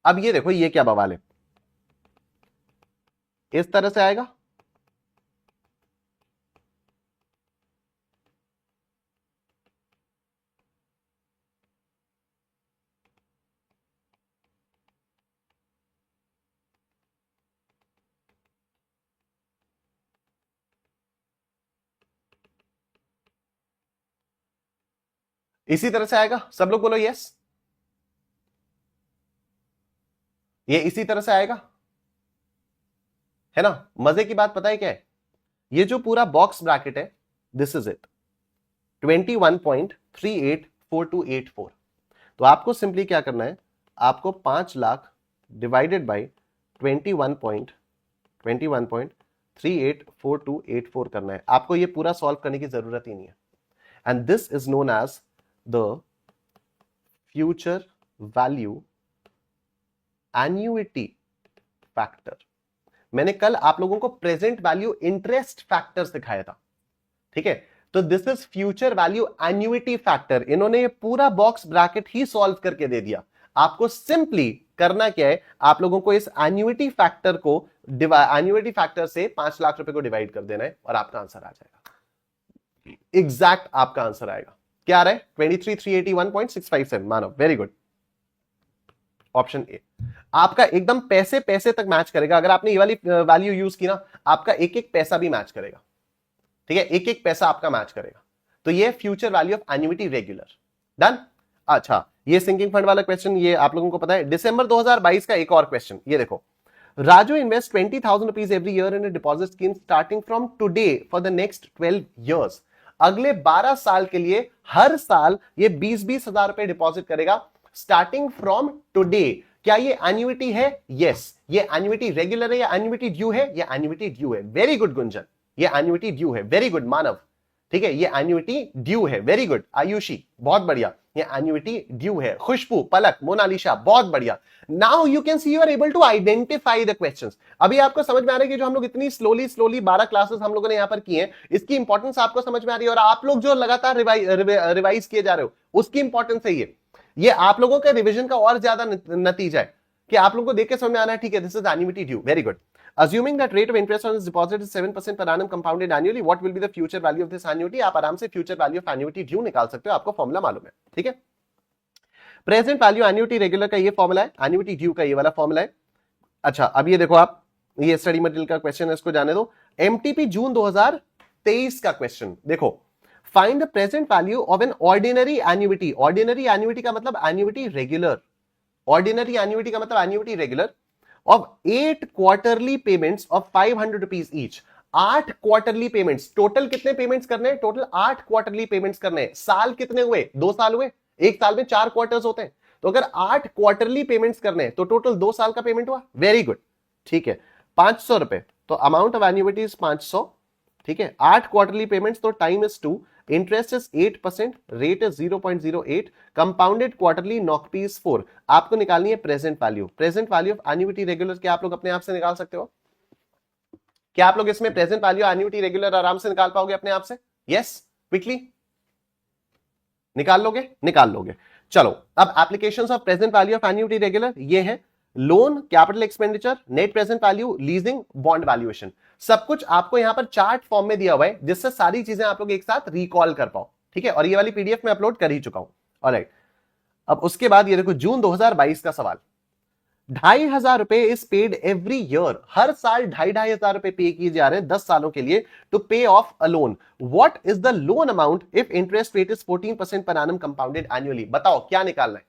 A: अब ये देखो ये क्या बवाल है, इस तरह से आएगा, इसी तरह से आएगा, सब लोग बोलो यस, ये इसी तरह से आएगा, है ना। मजे की बात पता है क्या है, ये जो पूरा बॉक्स ब्रैकेट है, दिस इज इट 21.384284। तो आपको सिंपली क्या करना है, आपको 5 लाख डिवाइडेड बाई 21.384284 करना है, आपको ये पूरा सॉल्व करने की जरूरत ही नहीं है। And this is known as the future value annuity factor. मैंने कल आप लोगों को प्रेजेंट वैल्यू इंटरेस्ट फैक्टर सिखाया था, ठीक है, तो this is future value annuity factor. इन्होंने ये पूरा बॉक्स ब्रैकेट ही सॉल्व करके दे दिया। आपको सिंपली करना क्या है, आप लोगों को इस एन्युइटी फैक्टर को एन्युइटी फैक्टर से 5 लाख रुपए को डिवाइड कर देना है और आपका आंसर आ जाएगा, एग्जैक्ट आपका आंसर आएगा। क्या आ रहा है, 23,381.657, मानो, वेरी गुड, ऑप्शन ए आपका एकदम पैसे पैसे तक मैच करेगा। अगर आपने ये वाली वैल्यू यूज की ना, आपका एक एक पैसा भी मैच करेगा, ठीक है, एक एक पैसा आपका मैच करेगा। तो ये future value of annuity regular, done. अच्छा, ये सिंकिंग फंड वाला क्वेश्चन ये आप लोगों को पता है। दिसंबर 2022 का एक और क्वेश्चन, ये देखो, Raju invest 20,000 rupees every year in deposit scheme starting from today for the next 12 years. अगले 12 साल के लिए हर साल ये 20-20 हजार रुपए डिपॉजिट करेगा स्टार्टिंग फ्रॉम टुडे। क्या ये एन्युइटी है? यस। ये एन्युइटी रेगुलर है या एन्युइटी ड्यू है? ये एन्युइटी ड्यू है, वेरी गुड गुंजन, ये एन्युइटी ड्यू है, वेरी गुड मानव, ठीक है, ये एन्युइटी ड्यू है, वेरी गुड आयुषी, बहुत बढ़िया, ये एन्युइटी ड्यू है। खुशबू, पलक, मोनालिशा, बहुत बढ़िया। Now you can see you are able to identify the questions. अभी आपको समझ में आ रहा है कि जो हम लोग इतनी स्लोली 12 क्लासेस हम लोगों ने यहां पर की हैं, इसकी इंपॉर्टेंस आपको समझ में आ रही है, और आप लोग जो लगातार रिवाइज किए जा रहे हो उसकी इंपॉर्टेंस है ये आप लोगों के रिविजन का और ज्यादा नतीजा है कि आप लोगों को देख के समझ में आना है, ठीक है, this is annuity due, very good. Assuming that rate of interest on this deposit is 7% per annum compounded annually, what will be the future value of this annuity? आप आराम से future value of annuity due निकाल सकते हो, आपको formula मालूम है, ठीक है। प्रेजेंट वैल्यू एन्युइटी रेगुलर का ये फॉर्मूला है, एन्युइटी ड्यू का ये वाला फॉर्मूला है। अच्छा, अब ये देखो आप, ये स्टडी मटेरियल का क्वेश्चन है, इसको जाने दो। एमटीपी जून 2023 का क्वेश्चन देखो, find the present value of an ordinary annuity. Ordinary annuity का मतलब एन्युइटी रेगुलर, ऑर्डिनरी एन्युइटी का मतलब annuity regular of 8 quarterly payments of 500 rupees each। 8 quarterly payments, total कितने पेमेंट्स करने हैं? टोटल 8 क्वार्टरली पेमेंट्स करने हैं। साल कितने हुए? 2 साल हुए, एक साल में 4 क्वार्टर्स होते हैं, तो अगर 8 क्वार्टरली पेमेंट्स करने हैं तो टोटल 2 साल का पेमेंट हुआ, वेरी गुड, ठीक है। 500 रुपए, तो अमाउंट ऑफ एन्युइटी इज 500, ठीक है। 8 क्वार्टरली पेमेंट्स, तो time is 2, interest is 8%, rate is 0.08, compounded quarterly NOCP is 4। आपको निकालनी है present value, present value of annuity regular क्या आप लोग अपने आप से निकाल सकते हो? क्या आप लोग इसमें प्रेजेंट वैल्यू एन्युइटी रेगुलर आराम से निकाल पाओगे अपने आप से? यस, क्विकली निकाल लोगे, निकाल लोगे। चलो, अब applications of present value of annuity regular ये है, loan, capital expenditure, net present value, leasing, bond valuation, सब कुछ आपको यहां पर चार्ट फॉर्म में दिया हुआ है, जिससे सारी चीजें आप लोग एक साथ रिकॉल कर पाओ, ठीक है। और ये वाली पीडीएफ में अपलोड कर ही चुका हूं, ऑलराइट। अब उसके बाद ये देखो, जून 2022 का सवाल, 2,500 रुपए इज पेड एवरी ईयर। हर साल 2,500 रुपए पे किए जा रहे हैं 10 सालों के लिए, टू पे of a loan. What is the loan amount if interest rate is 14% पर एनम कंपाउंडेड एनुअली? बताओ क्या निकालना है।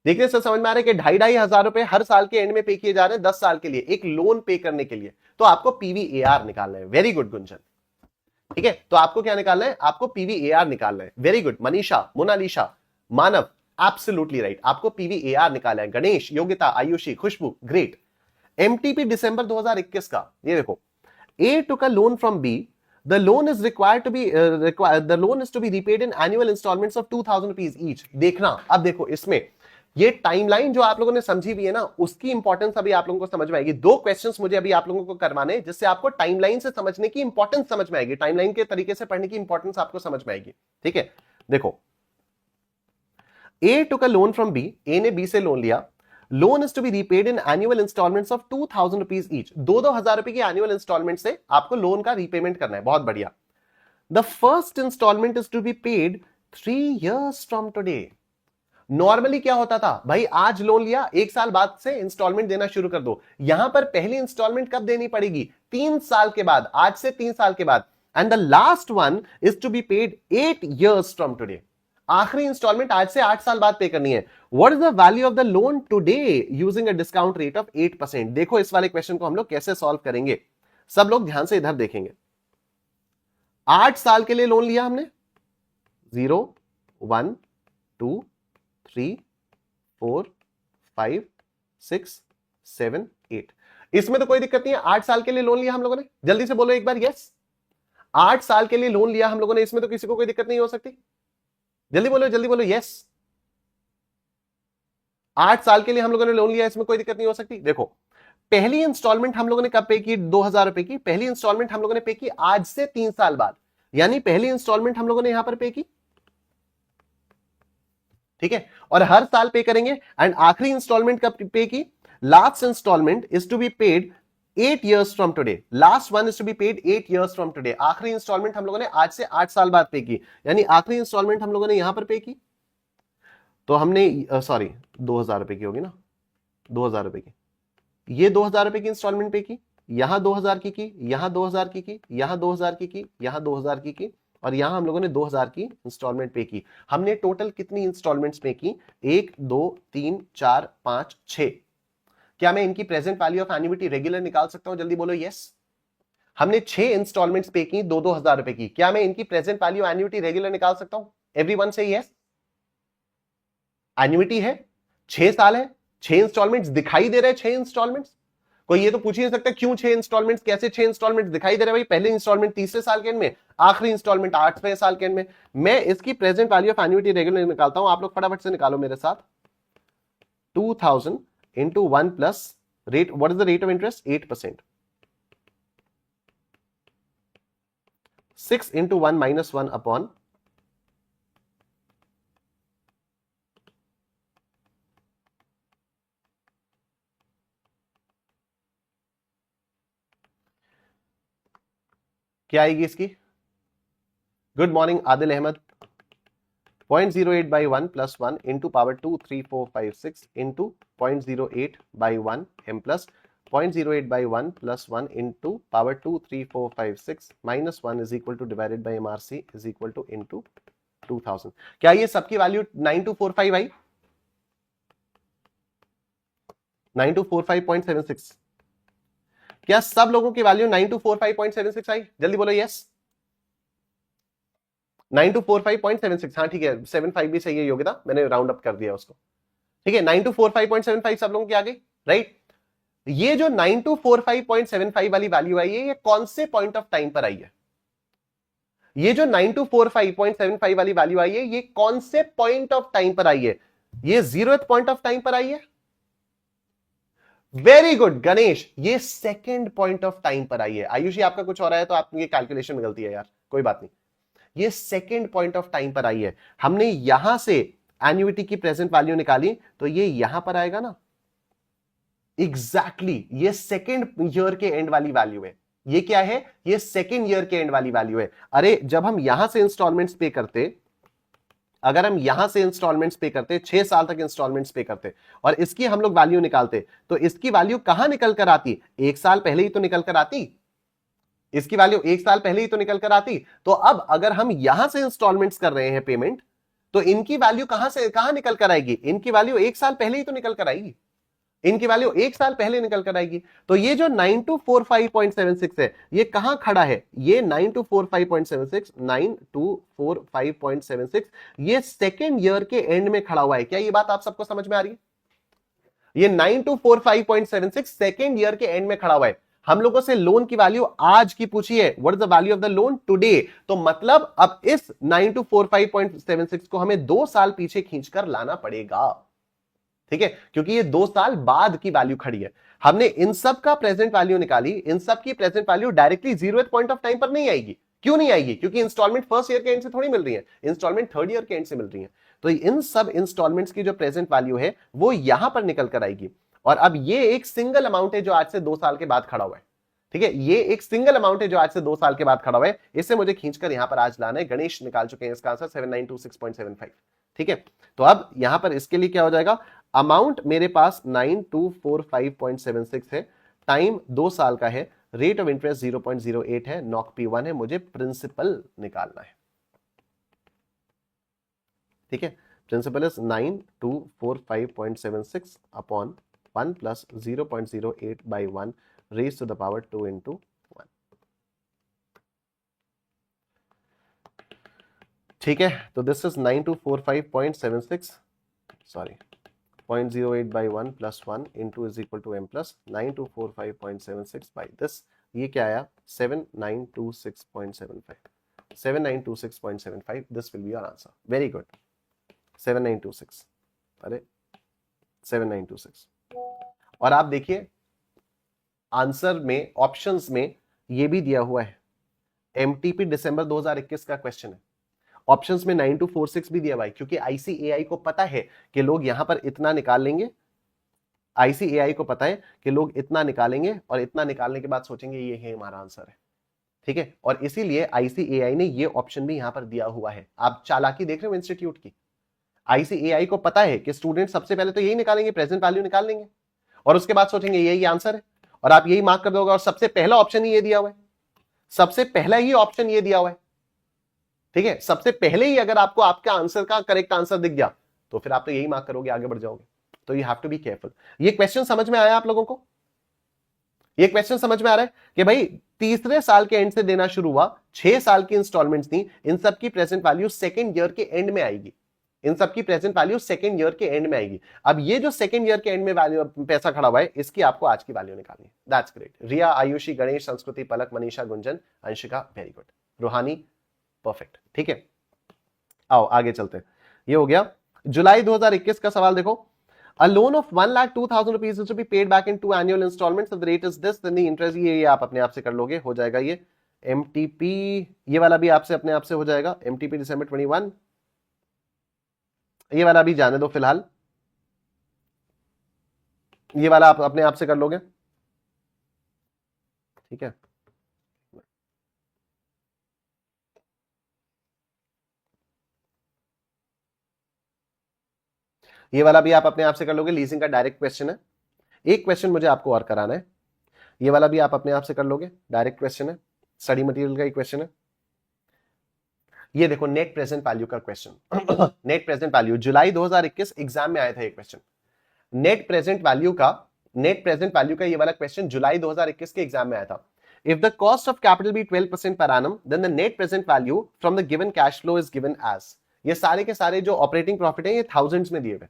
A: देखने से समझ में आ रहा है कि 2,500 रुपए हर साल के एंड में पे किए जा रहे हैं 10 साल के लिए, एक लोन पे करने के लिए। तो आपको पीवीएआर निकालना है, वेरी गुड गुंजन, ठीक है। तो आपको क्या निकालना है? आपको पीवीएआर निकालना है, very good Manisha, Monalisha, Manav absolutely right, आपको पीवीएआर निकाला है। Ganesh, Yogita, Ayushi, Khushboo, great. MTP December 2021 का, ये देखो, A took a loan from B, the loan is required to be the loan is to be repaid in annual installments of 2000 rupees each। देखना, अब देखो इसमें ये टाइमलाइन जो आप लोगों ने समझी भी है ना, उसकी इंपॉर्टेंस अभी आप लोगों को समझ में आएगी। दो क्वेश्चंस मुझे अभी आप लोगों को करवाने हैं जिससे आपको टाइमलाइन से समझने की इंपॉर्टेंस समझ में आएगी, टाइमलाइन के तरीके से पढ़ने की इंपॉर्टेंस आपको समझ में आएगी। ठीक है, देखो, A took a loan from B, A ने बी से लोन लिया। Loan is to be repaid in annual instalments of 2000 rupees each, 2,000 रुपए की एनुअल इंस्टॉलमेंट से आपको लोन का रीपेमेंट करना है। बहुत बढ़िया। The first instalment is to be paid 3 years from today. Normally क्या होता था भाई, आज लोन लिया, 1 साल बाद से इंस्टॉलमेंट देना शुरू कर दो। यहां पर पहली इंस्टॉलमेंट कब देनी पड़ेगी? 3 साल के बाद, आज से 3 साल के बाद। And the last one is to be paid 8 years from today. आखिरी इंस्टॉलमेंट आज से 8 साल बाद पे करनी है। What is the value of the loan today using a discount rate of 8%? देखो इस वाले क्वेश्चन को हम लोग कैसे सॉल्व करेंगे, सब लोग ध्यान से इधर देखेंगे। 8 साल के लिए लोन लिया हमने, 0 1 2 3 4 5 6 7 8। इसमें तो कोई दिक्कत नहीं है। 8 साल के लिए लोन लिया हम लोगों ने, जल्दी से बोलो एक बार यस। 8 साल के लिए लोन लिया हम लोगों ने, इसमें तो किसी को कोई दिक्कत नहीं हो सकती। जल्दी बोलो यस। 8 साल के लिए हम लोगों ने लोन लिया, इसमें कोई दिक्कत नहीं हो सकती। देखो, पहली इंस्टॉलमेंट हम लोगों ने कब पे की? 2,000 रुपए की। पहली इंस्टॉलमेंट हम लोगों ने पे की आज से 3 साल बाद, यानी पहली इंस्टॉलमेंट हम लोगों ने यहां पर पे की। ठीक है, और हर साल पे करेंगे। एंड आखिरी इंस्टॉलमेंट कब पे की? Last instalment is to be paid 8 years from today. Last one is to be paid 8 years from today. आखिरी इंस्टॉलमेंट हम लोगों ने आज से 8 साल बाद पे की, यानी आखिरी इंस्टॉलमेंट हम लोगों ने यहां पर पे की। तो हमने सॉरी 2,000 रुपए की होगी ना, 2,000 रुपए की, ये 2,000 रुपए की इंस्टॉलमेंट पे की, यहां 2,000 की, यहां 2,000 की, यहां 2,000 की, यहां 2,000 की, और यहां हम लोगों ने 2,000 की इंस्टॉलमेंट पे की। हमने टोटल कितनी इंस्टॉलमेंट्स पे की? 1 2 3 4 5 6। क्या मैं इनकी present value of annuity regular निकाल सकता हूं? जल्दी बोलो यस। हमने 6 इंस्टॉलमेंट्स पे की 2,000 रुपए की। क्या मैं इनकी प्रेजेंट वैल्यू एन्युइटी रेगुलर निकाल सकता हूं? एवरीवन से यस। एन्युइटी है, 6 साल है, 6 इंस्टॉलमेंट्स दिखाई दे रहे हैं। 6 इंस्टॉलमेंट्स, कोई ये तो पूछ ही नहीं सकता क्यों 6 इंस्टॉलमेंट्स, कैसे 6 इंस्टॉलमेंट्स दिखाई दे रहे हैं भाई? पहले इंस्टॉलमेंट 30 साल के एंड में, आखिरी इंस्टॉलमेंट 8वें साल के एंड में। मैं इसकी present value of annuity regular निकालता हूं, आप लोग फटाफट से निकालो मेरे साथ। 2000 into 1 plus rate, what is the rate of interest? 8%. 6 into 1 minus 1 upon क्या आएगी इसकी? Good morning Adil Ahmed. 0.08 by 1 plus 1 into power 2 3 4 5 6 into 0.08 by 1 m plus 0.08 by 1 plus 1 into power 2 3 4 5 6 minus 1 is equal to divided by MRC is equal to into 2000। क्या ये सबकी value 9245 आई? 9245.76। क्या सब लोगों की वैल्यू 9245.76 आई? जल्दी बोलो यस। 9245.76, हाँ ठीक है, 75 भी सही है योगिता, मैंने राउंड अप कर दिया उसको। ठीक है, 9245.75 सब लोगों की आ गई, राइट। ये जो 9245.75 वाली वैल्यू आई है, ये कौन से पॉइंट ऑफ टाइम पर आई है? ये जो 9245.75 वाली वैल्यू आई है, ये कौन से पॉइंट ऑफ टाइम पर आई है? ये 0th पॉइंट ऑफ टाइम पर आई है। वेरी गुड गणेश, ये सेकेंड पॉइंट ऑफ टाइम पर आई है। आयुषी आपका कुछ हो रहा है तो आपकी कैलकुलेशन में गलती है यार, कोई बात नहीं। ये सेकेंड पॉइंट ऑफ टाइम पर आई है। हमने यहां से एन्युइटी की प्रेजेंट वैल्यू निकाली तो ये यहां पर आएगा ना, एग्जैक्टली ये सेकेंड ईयर के एंड वाली वैल्यू है। ये क्या है? ये सेकेंड ईयर के एंड वाली वैल्यू है। अरे जब हम यहां से इंस्टॉलमेंट्स पे करते, अगर हम यहां से इंस्टॉलमेंट्स पे करते, 6 साल तक इंस्टॉलमेंट्स पे करते और इसकी हम लोग वैल्यू निकालते, तो इसकी वैल्यू कहां निकल कर आती? 1 साल पहले ही तो निकल कर आती। इसकी वैल्यू 1 साल पहले ही तो निकल कर आती। तो अब अगर हम यहां से इंस्टॉलमेंट्स कर रहे हैं पेमेंट, तो इनकी वैल्यू कहां निकल कर आएगी? इनकी वैल्यू 1 साल पहले ही तो निकल कर आएगी। इनकी वैल्यू एक साल पहले निकल कर आएगी। तो ये जो 9245.76 है ये कहां खड़ा है, ये 9245.76 9245.76 ये सेकेंड ईयर के एंड में खड़ा हुआ है। क्या ये बात आप सबको समझ में आ रही है? ये 9245.76 सेकेंड ईयर के एंड में खड़ा हुआ है। हम लोगों से लोन की वैल्यू आज की पूछी है, what is the value of the loan today. तो मतलब अब इस 9245.76 को हमें 2 साल पीछे खींचकर लाना पड़ेगा, ठीक है, क्योंकि ये 2 साल बाद की वैल्यू खड़ी है। हमने इन सब का प्रेजेंट वैल्यू निकाली, इन सब की present value directly 0th point of time पर नहीं आएगी। क्यों नहीं आएगी? क्योंकि इंस्टॉलमेंट फर्स्ट ईयर के एंड से थोड़ी मिल रही है, इंस्टॉलमेंट थर्ड ईयर के एंड से मिल रही है। तो इन सब इंस्टॉलमेंट्स की जो प्रेजेंट वैल्यू है वो यहां पर निकल कर आएगी। और अब ये एक सिंगल अमाउंट है जो आज से 2 साल के बाद खड़ा हुआ है, ठीक है, ये एक सिंगल अमाउंट है जो आज से 2 साल के बाद खड़ा हुआ है। इसे मुझे खींचकर यहां पर आज लाना है। गणेश निकाल चुके हैं इसका आंसर 7926.75, ठीक है। तो अब यहां पर इसके लिए क्या हो जाएगा, अमाउंट मेरे पास 9245.76 है, टाइम 2 साल का है, रेट ऑफ इंटरेस्ट 0.08 है, नॉक P1 है, मुझे प्रिंसिपल निकालना है, ठीक है। Principal is 9245.76 upon 1 plus 0.08 by 1 raise to the power 2 into 1, ठीक है। तो this is 9245.76 sorry 0.08 by 1 plus 1 into is equal to m plus 9245.76 by this, ये क्या आया 7926.75, 7926.75, this will be your answer, very good, 7926, अरे 7926। और आप देखिए आंसर में ऑप्शंस में ये भी दिया हुआ है, एमटीपी दिसंबर 2021 का क्वेश्चन है, ऑप्शंस में 9246 भी दिया भाई, क्योंकि आईसीएआई को पता है कि लोग यहां पर इतना निकाल लेंगे, आईसीएआई को पता है कि लोग इतना निकालेंगे और इतना निकालने के बाद सोचेंगे ये है हमारा आंसर है, ठीक है। और इसीलिए आईसीएआई ने ये ऑप्शन भी यहां पर दिया हुआ है। आप चालाकी देख रहे हो इंस्टीट्यूट की, आईसीएआई को पता है कि स्टूडेंट सबसे पहले तो यही निकालेंगे, प्रेजेंट वैल्यू निकाल लेंगे और उसके बाद सोचेंगे यही आंसर है और आप यही मार्क कर दोगे और सबसे पहला ऑप्शन ही ये दिया हुआ है, सबसे पहला ही ऑप्शन ये दिया हुआ है, ठीक है। सबसे पहले ही अगर आपको आपका आंसर का करेक्ट आंसर दिख गया तो फिर आप तो यही मार्क करोगे, आगे बढ़ जाओगे। तो you have to be careful. ये क्वेश्चन समझ में आया आप लोगों को? ये क्वेश्चन समझ में आ रहा है कि भाई तीसरे साल के एंड से देना शुरू हुआ, 6 साल की इंस्टॉलमेंट्स थी, इन सब की प्रेजेंट वैल्यू सेकेंड ईयर के एंड में आएगी, इन सब की प्रेजेंट वैल्यू सेकेंड ईयर के एंड में आएगी। अब ये जो सेकेंड ईयर के एंड में वैल्यू पैसा खड़ा हुआ है, इसकी आपको आज की वैल्यू निकालनी है। That's great. Riya, Ayushi, Ganesh, Sanskriti, Palak, Manisha, Gunjan, Anshika, very good, Ruhani, perfect, ठीक है। आओ आगे चलते हैं। ये हो गया जुलाई 2021 का सवाल। देखो, a loan of 1,02,000 rupees is to be paid back in 2 annual installments, the rate is this, then the interest, ये आप अपने आप से कर लोगे, हो जाएगा ये MTP, ये वाला भी आपसे अपने आप से हो जाएगा, MTP दिसंबर 21, ये वाला भी जाने दो फिलहाल, ये वाला आप अपने आप से कर लोगे, ठीक है। ये वाला भी आप अपने आप से कर लोगे, लीजिंग का डायरेक्ट क्वेश्चन है। एक क्वेश्चन मुझे आपको और कराना है, ये वाला भी आप अपने आप से कर लोगे, डायरेक्ट क्वेश्चन है, स्टडी मटेरियल का ही क्वेश्चन है। ये देखो नेट प्रेजेंट वैल्यू का क्वेश्चन नेट प्रेजेंट वैल्यू जुलाई 2021 एग्जाम में आया था ये क्वेश्चन। नेट प्रेजेंट वैल्यू का ये वाला क्वेश्चन जुलाई 2021 के एग्जाम में आया था। If the cost of capital be 12% per annum, then the net present value from the given cash flow is given as, ये सारे के सारे जो ऑपरेटिंग प्रॉफिट है ये थाउजेंड्स में दिए हुए।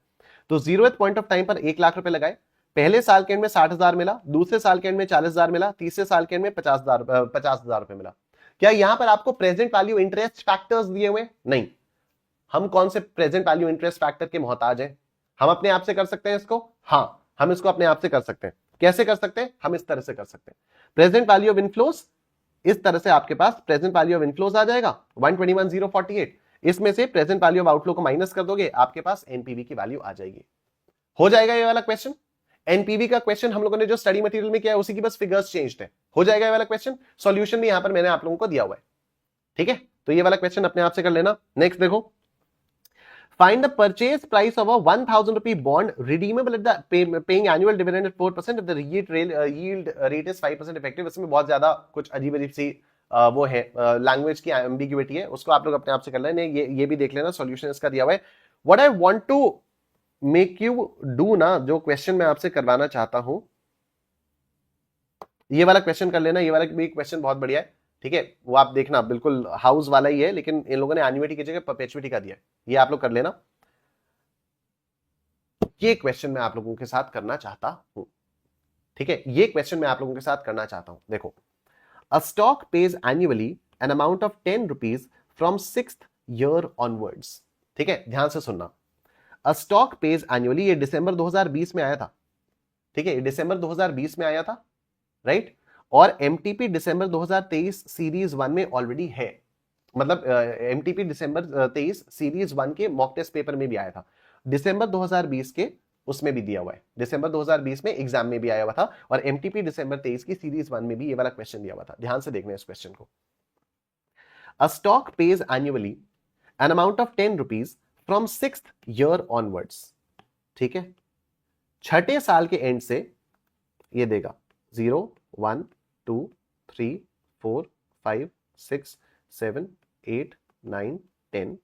A: तो 0th पॉइंट ऑफ टाइम पर 1 लाख रुपए लगाए, पहले साल के एंड में 60,000 मिला, दूसरे साल के एंड में 40,000 मिला, तीसरे साल के एंड में 50,000 रुपए मिला। क्या यहां पर आपको प्रेजेंट वैल्यू इंटरेस्ट फैक्टर्स दिए हुए? नहीं। हम कौन से प्रेजेंट वैल्यू इंटरेस्ट फैक्टर के मोहताज हैं? हम अपने आप से कर सकते हैं इसको, हाँ हम इसको अपने आप से कर सकते हैं। कैसे कर सकते हैं? हम इस तरह से कर सकते हैं। प्रेजेंट वैल्यू ऑफ इनफ्लोस, इस तरह से आपके पास प्रेजेंट वैल्यू ऑफ इनफ्लोस आ जाएगा 121,048, इसमें से प्रेजेंट वैल्यू ऑफ आउटफ्लो को माइनस कर दोगे, आपके पास एनपीवी की वैल्यू आ जाएगी। हो जाएगा ये वाला क्वेश्चन। एनपीवी का क्वेश्चन हम लोगों ने जो स्टडी मटेरियल में किया है उसी की बस फिगर्स चेंज्ड है। हो जाएगा ये वाला क्वेश्चन, सॉल्यूशन भी यहां पर मैंने आप लोगों को दिया हुआ है, ठीक है। तो ये वाला क्वेश्चन अपने आप से कर लेना। नेक्स्ट देखो, find the purchase price of a 1,000 rupee bond redeemable at the paying annual dividend at 4% if the yield rate is 5% effective. इसमें बहुत ज्यादा कुछ अजीब अजीब सी वो है, लैंग्वेज की एम्बिग्यूटी है, उसको आप लोग अपने आप से कर लेना। ये भी देख लेना, सॉल्यूशन इसका दिया हुआ है। What I want to make you do ना, जो क्वेश्चन मैं आपसे करवाना चाहता हूं, ये वाला क्वेश्चन कर लेना। ये वाला भी क्वेश्चन बहुत बढ़िया है, ठीक है, वो आप देखना, बिल्कुल हाउस वाला ही है, लेकिन इन लोगों ने एन्युइटी की जगह परपेचुइटी का दिया है, ये आप लोग कर लेना। ये क्वेश्चन मैं आप लोगों के साथ करना चाहता हूं, ठीक है, ये क्वेश्चन मैं आप लोगों के साथ करना चाहता हूं। देखो, a stock page annually an amount of 10 rupees from 6th year onwards. ठीक है, ध्यान से सुनना। अ स्टॉक पेज एनुअली, ये दिसंबर 2020 में आया था, ठीक है, ये दिसंबर 2020 में आया था, राइट। और एमटीपी दिसंबर 2023 सीरीज 1 में ऑलरेडी है, मतलब एमटीपी दिसंबर 23 सीरीज 1 के मॉक टेस्ट पेपर में भी आया था, दिसंबर 2020 के उसमें भी दिया हुआ है, दिसंबर 2020 में एग्जाम में भी आया हुआ था, और एमटीपी दिसंबर 23 की सीरीज 1 में भी ये वाला क्वेश्चन दिया हुआ था। ध्यान से देखना इस क्वेश्चन को। A stock page annually an amount of 10 rupees from 6th year onwards, ठीक है, छठे साल के एंड से ये देगा 0 1 2 3 4 5 6 7 8 9 10,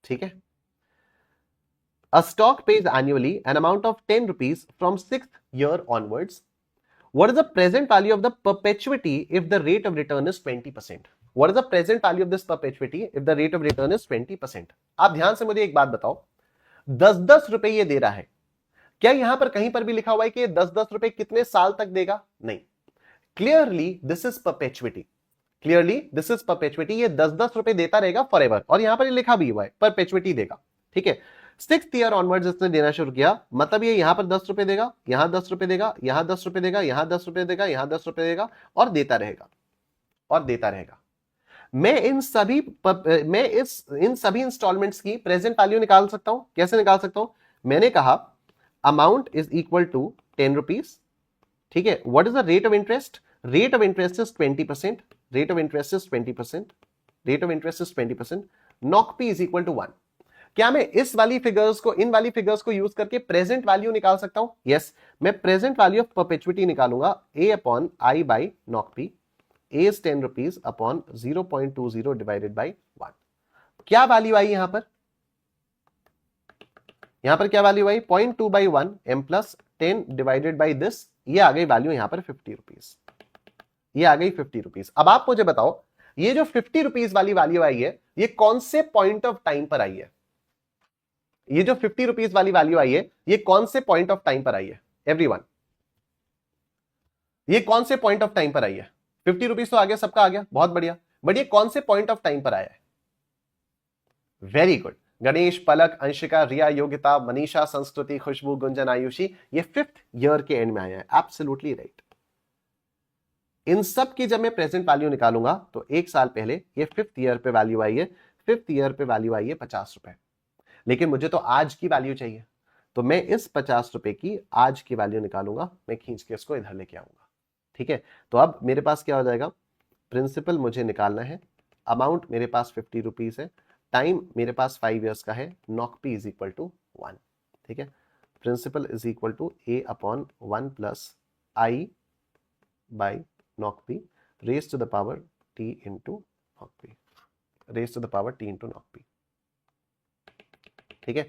A: ठीक है। A stock pays annually an amount of 10 rupees from 6th year onwards. What is the present value of the perpetuity if the rate of return is 20%? What is the present value of this perpetuity if the rate of return is 20%? आप ध्यान से मुझे एक बात बताओ, 10-10 रुपए ये दे रहा है, क्या यहां पर कहीं पर भी लिखा हुआ है कि 10-10 रुपए कितने साल तक देगा? नहीं, clearly this is perpetuity, clearly this is perpetuity, ये 10-10 रुपए देता रहेगा फॉरएवर, और यहां पर ये लिखा भी हुआ है परपेचुइटी देगा, ठीक है। 6th ईयर ऑनवर्ड्स इसने देना शुरू किया, मतलब ये यहां पर 10 रुपए देगा, यहां 10 रुपए देगा, यहां 10 रुपए देगा, यहां 10 रुपए देगा, यहां 10 रुपए देगा, और देता रहेगा, और देता रहेगा। इन सभी इंस्टॉलमेंट्स की प्रेजेंट वैल्यू निकाल सकता हूं। कैसे निकाल सकता हूं? मैंने कहा amount is equal to 10 rupees, ठीक है। What is the rate of interest? Rate of interest is 20%, rate of interest is 20%, rate of interest is 20%, noc P is equal to 1। क्या मैं इस वाली फिगर्स को, इन वाली फिगर्स को यूज करके प्रेजेंट वैल्यू निकाल सकता हूं? यस, मैं प्रेजेंट वैल्यू ऑफ परपेचुइटी निकालूंगा, a upon i by knock P, a is 10 rupees upon 0.20 divided by 1। क्या वैल्यू आई यहां पर? यहां पर क्या value I? 0.2 by 1 m plus 10 divided by this, ये आ गई वैल्यू यहां पर 50 रुपीज, ये आ गई 50 रुपीज। अब आप मुझे बताओ, ये जो 50 रुपीज वाली वैल्यू आई है, ये कौन से पॉइंट ऑफ टाइम पर आई है? ये जो 50 रुपीज वाली वैल्यू आई है, ये कौन से पॉइंट ऑफ टाइम पर आई है? एवरीवन, ये कौन से पॉइंट ऑफ टाइम पर आई है? 50 रुपीज तो आ गया, सबका आ गया, बहुत बढ़िया, बट ये कौन से पॉइंट ऑफ टाइम पर आया है? वेरी गुड, गणेश, पलक, अंशिका, रिया, योगिता, मनीषा, संस्कृति, खुशबू, गुंजन, आयुषी, ये 5th ईयर के एंड में आया है। Absolutely right. इन सब की जब मैं प्रेजेंट वैल्यू निकालूंगा तो एक साल पहले ये 5th ईयर पे वैल्यू आई है, 5th ईयर पे वैल्यू आई है 50 रुपए, लेकिन मुझे तो आज की वैल्यू चाहिए, तो मैं इस 50 रुपए की आज की वैल्यू निकालूंगा, मैं खींच के इसको इधर लेके आऊंगा, ठीक है। तो अब मेरे पास क्या हो जाएगा? प्रिंसिपल मुझे निकालना है, अमाउंट मेरे पास 50 रुपीज है, टाइम मेरे पास 5 ईयर्स का है, noc P is equal to 1, ठीक है। Principal is equal to a upon 1 plus i by knock p raise to the power t into knock p, raise to the power t into knock p, ठीक है।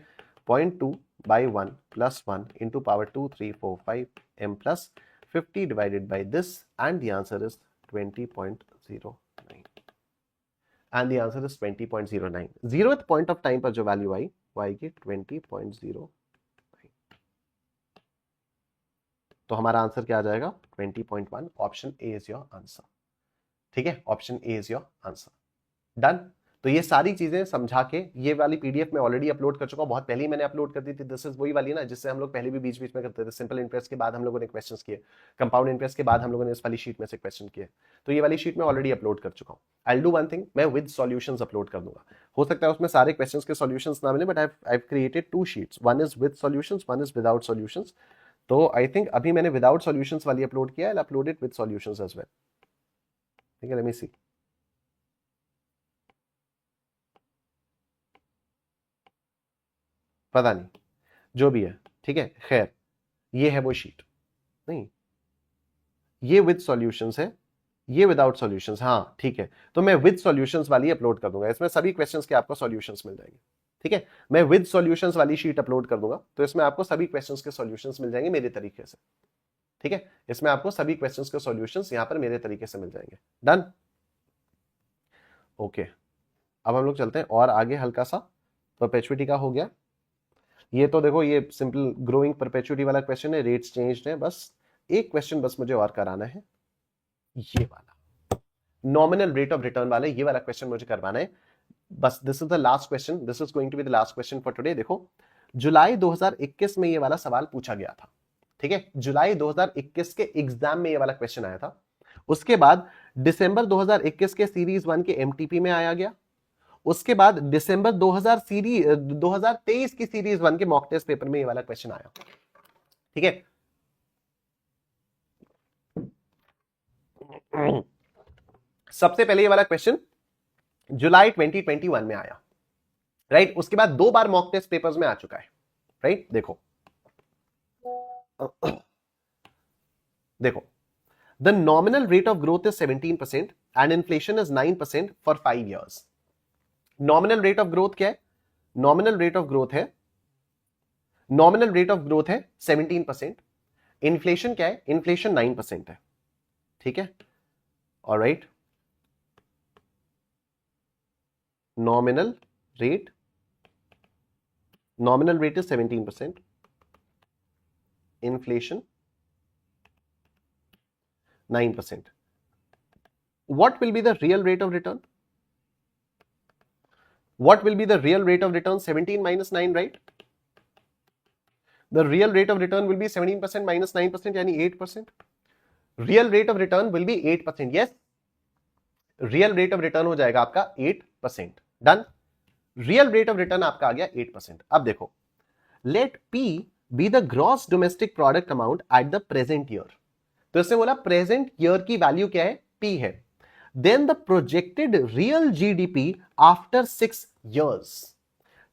A: 0.2 by 1 plus 1 into power 2 3 4 5 m plus 50 divided by this, and the answer is 20.09, and the answer is 20.09। 0th point of time पर जो value आई वो आएगी 20.09, तो हमारा answer क्या आ जाएगा? 20.1। Option A is your answer, ठीक है, option A is your answer. Done. तो ये सारी चीजें समझा के, ये वाली पीडीएफ में ऑलरेडी अपलोड कर चुका हूं, बहुत पहले ही मैंने अपलोड कर दी थी। दिस इज वही वाली ना जिससे हम लोग पहले भी बीच बीच में करते थे। सिंपल इंटरेस्ट के बाद हम लोगों ने क्वेश्चंस किए, कंपाउंड इंटरेस्ट के बाद हम लोगों ने इस वाली शीट में से क्वेश्चन किए, तो ये वाली शीट में ऑलरेडी अपलोड कर चुका हूं। I will do one thing, मैं विद सॉल्यूशंस अपलोड कर दूंगा। हो सकता है उसमें सारे क्वेश्चंस के सॉल्यूशंस ना मिले, but I have created 2 sheets, one is with solutions, one is without solutions. तो आई थिंक अभी मैंने विदाउट सॉल्यूशंस वाली अपलोड किया है, I upload it with solutions as well, ठीक है। लेट मी सी, पता नहीं, जो भी है, ठीक है, खैर ये है वो शीट, नहीं ये विद सॉल्यूशंस है, ये विदाउट सॉल्यूशंस, हाँ ठीक है, तो मैं विद सॉल्यूशंस वाली अपलोड कर दूंगा, इसमें सभी क्वेश्चंस के आपको सॉल्यूशंस मिल जाएंगे। ठीक है, मैं विद सॉल्यूशंस वाली शीट अपलोड कर दूंगा, तो इसमें आपको सभी क्वेश्चंस के सॉल्यूशंस मिल जाएंगे मेरे तरीके से। ठीक है, इसमें आपको सभी क्वेश्चंस के सॉल्यूशंस यहां पर मेरे तरीके से मिल जाएंगे। Done, okay. अब हम लोग चलते हैं और आगे, हल्का सा परपेचुइटी का हो गया। ये तो देखो ये सिंपल ग्रोइंग परपेचुइटी वाला क्वेश्चन है, रेट्स चेंज्ड है, बस एक क्वेश्चन बस मुझे और कराना है, ये वाला नॉमिनल रेट ऑफ रिटर्न वाला, ये वाला क्वेश्चन मुझे करवाना है बस। This is the last question, this is going to be the last question for today. देखो जुलाई 2021 में ये वाला सवाल पूछा गया था। ठीक है, जुलाई 2021 के एग्जाम में ये वाला क्वेश्चन आया था। उसके बाद दिसंबर 2021 के सीरीज 1 के एमटीपी में आया गया। उसके बाद दिसंबर 2023 की सीरीज 1 के मॉक टेस्ट पेपर में ये वाला क्वेश्चन आया। ठीक है, सबसे पहले ये वाला क्वेश्चन जुलाई 2021 में आया, राइट। उसके बाद 2 बार मॉक टेस्ट पेपर्स में आ चुका है, राइट। देखो देखो, the nominal rate of growth is 17% and inflation is 9% for 5 years। Nominal rate of growth क्या है? नॉमिनल रेट ऑफ ग्रोथ है, नॉमिनल रेट ऑफ ग्रोथ है 17%। इन्फ्लेशन क्या है? इन्फ्लेशन 9% है। ठीक है, alright. Nominal rate is 17%, inflation 9%. What will be the real rate of return? What will be the real rate of return? 17 minus 9, right? The real rate of return will be 17% minus 9%, यानी 8%. Real rate of return will be 8%. Yes, real rate of return हो जाएगा आपका 8%. Done. Real rate of return आपका आ गया 8%। अब देखो, let p be the gross domestic product amount at the present year. तो इसने बोला प्रेजेंट ईयर की वैल्यू क्या है? पी है। Then the projected real GDP after 6 years।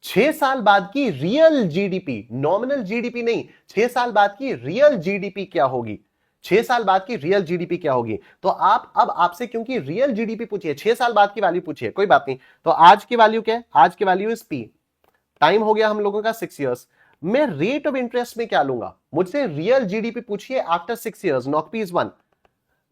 A: 6 साल बाद की रियल जीडीपी, नॉमिनल जीडीपी नहीं, 6 साल बाद की रियल जीडीपी क्या होगी? 6 साल बाद की रियल जीडीपी क्या होगी? तो आप अब आपसे क्योंकि रियल जीडीपी पूछिए, 6 साल बाद की वैल्यू पूछिए, कोई बात नहीं। तो आज की वैल्यू क्या है? आज की वैल्यू इज पी। टाइम हो गया हम लोगों का 6 years। मैं रेट ऑफ इंटरेस्ट में क्या लूंगा? मुझसे रियल जीडीपी पूछिए after 6 years, not P is 1।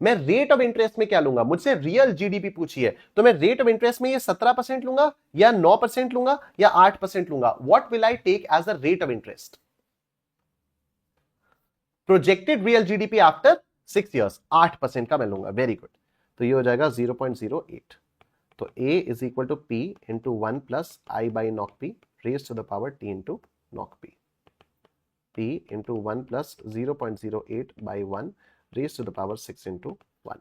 A: मैं रेट ऑफ इंटरेस्ट में क्या लूंगा? मुझसे रियल जीडीपी पूछिए, तो मैं रेट ऑफ इंटरेस्ट में ये 17% लूंगा या 9% लूंगा या 8% लूंगा? What will I take as a rate of interest? Projected real GDP after 6 years, 8% का मैं लूंगा। वेरी गुड, तो ये हो जाएगा 0.08। तो a is equal to p into 1 plus i by knock p raise to the power t into knock p. p into 1 plus 0.08 by 1 raise to the power 6 into 1।